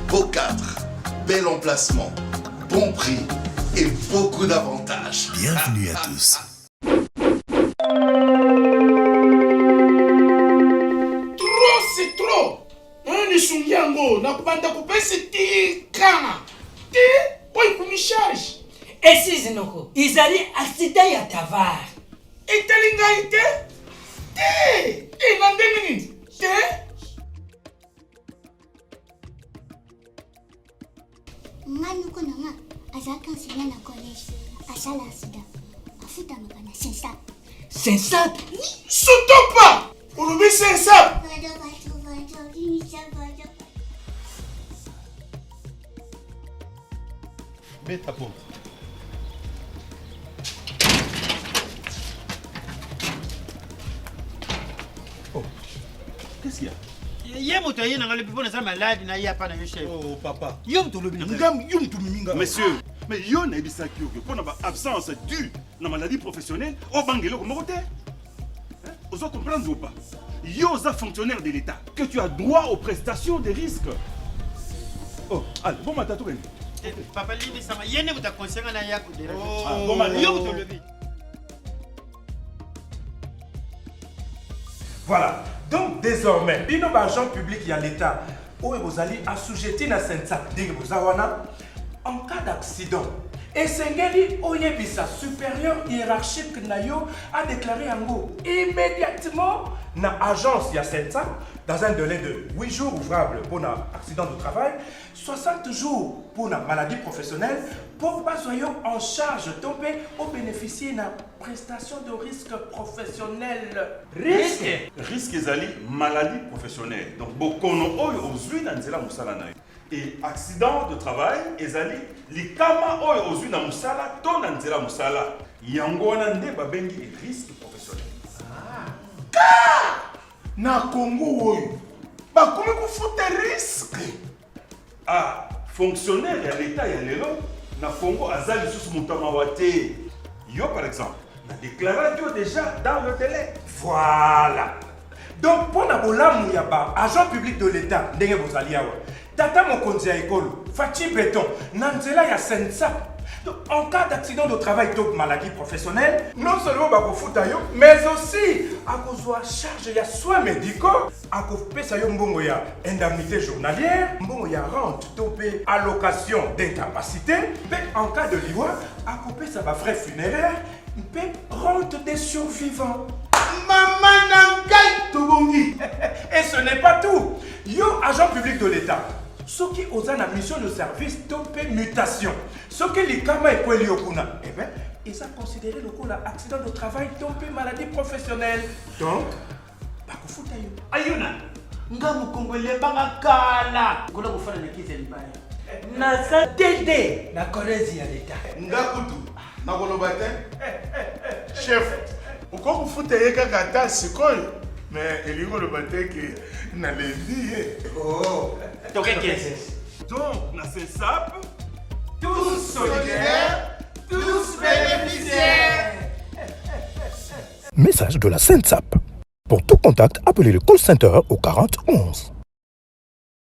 beau cadre, bel emplacement, bon prix et beaucoup d'avantages. Bienvenue à tous. Trop, c'est trop. Nisungiango, nakubanda kupesi tika. Ti, oi kumicharge. Esi zinoko, izali accident ya tavar. etali ngai te te na ndenge nini te Manuko nanga azalaka enseignant na collège asala sida afutamaka na sensap sensap surtout pas olobi sensap Mets ta porte. Oh, qu'est-ce qu'il y a? Oh papa. Monsieur, mais yo na bisaki yo pour na absence due na maladie professionnelle au bangelo comme côté. Vous comprendre ou pas? Yo za fonctionnaire de l'État que tu as droit aux prestations des risques. Oh, allez, bon matin tout le monde. Papa Lili sama yene buta conseiller na yako de. Bon matin. Yo to lever. Voilà. Donc désormais, bino agent public y a l'État. Où vous allez assujetter na sensa. Dès que vous avez en cas d'accident. Et Sengeli Oyebisa, supérieur hiérarchique Nayo, a déclaré en gros immédiatement na agence y a sensa dans un délai de 8 jours ouvrables pour un accident de travail, 60 jours pour une maladie professionnelle, pour pas soyons en charge tomber au bénéficier d'une prestation de risque professionnel. Risque ezali maladie professionnelle. Donc bokono oyo ozui na nzela musala na yo. Et accident de travail ezali likama oyo ozui na musala to na nzela musala. Yango wana nde babengi risque professionnel. Na Congo oyo bakomi kofuta risque. Ah, fonctionnaire ya l'État ya lelo na Congo azali sous montama wate. Yo par exemple, na déclaré déjà dans le délai. Voilà. Donc pour na bolamu ya ba agent public de l'État ndenge bozali awa. Tata mokonzi ya ekolo, Fachi Béton, na nzela ya sensa. En cas d'accident de travail ou maladie professionnelle, non seulement bakofuta yo, mais aussi à cause de charge de soins médicaux, à cause de mbongo ya indemnité journalière, mbongo ya rente, topé allocation d'incapacité, mais en cas de liwa, à cause de frais funéraires, mais rente des survivants. Maman Nangai Tobongi. Et ce n'est pas tout. Yo, agent public de l'État. Ce qui ont une mission de service topé mutation. Ce qui les kama et quoi liokuna. Eh bien, ils ont considéré le coup l'accident de travail topé maladie professionnelle. Donc, bakufuta yo. Ayuna, nga mukongole banga kala. Kola kufana na kize libaya. na sa tete na kolezi ya l'État. Nga kutu, na kolobate. Chef, uko kufuta ye kaka ata sikoyo. Mais elingo lobate ke na lendi ye. Oh. Donc, na CESAP, tous solidaires, tous bénéficiaires. Message de la SENSAP. Pour tout contact, appelez le call center au 40 11.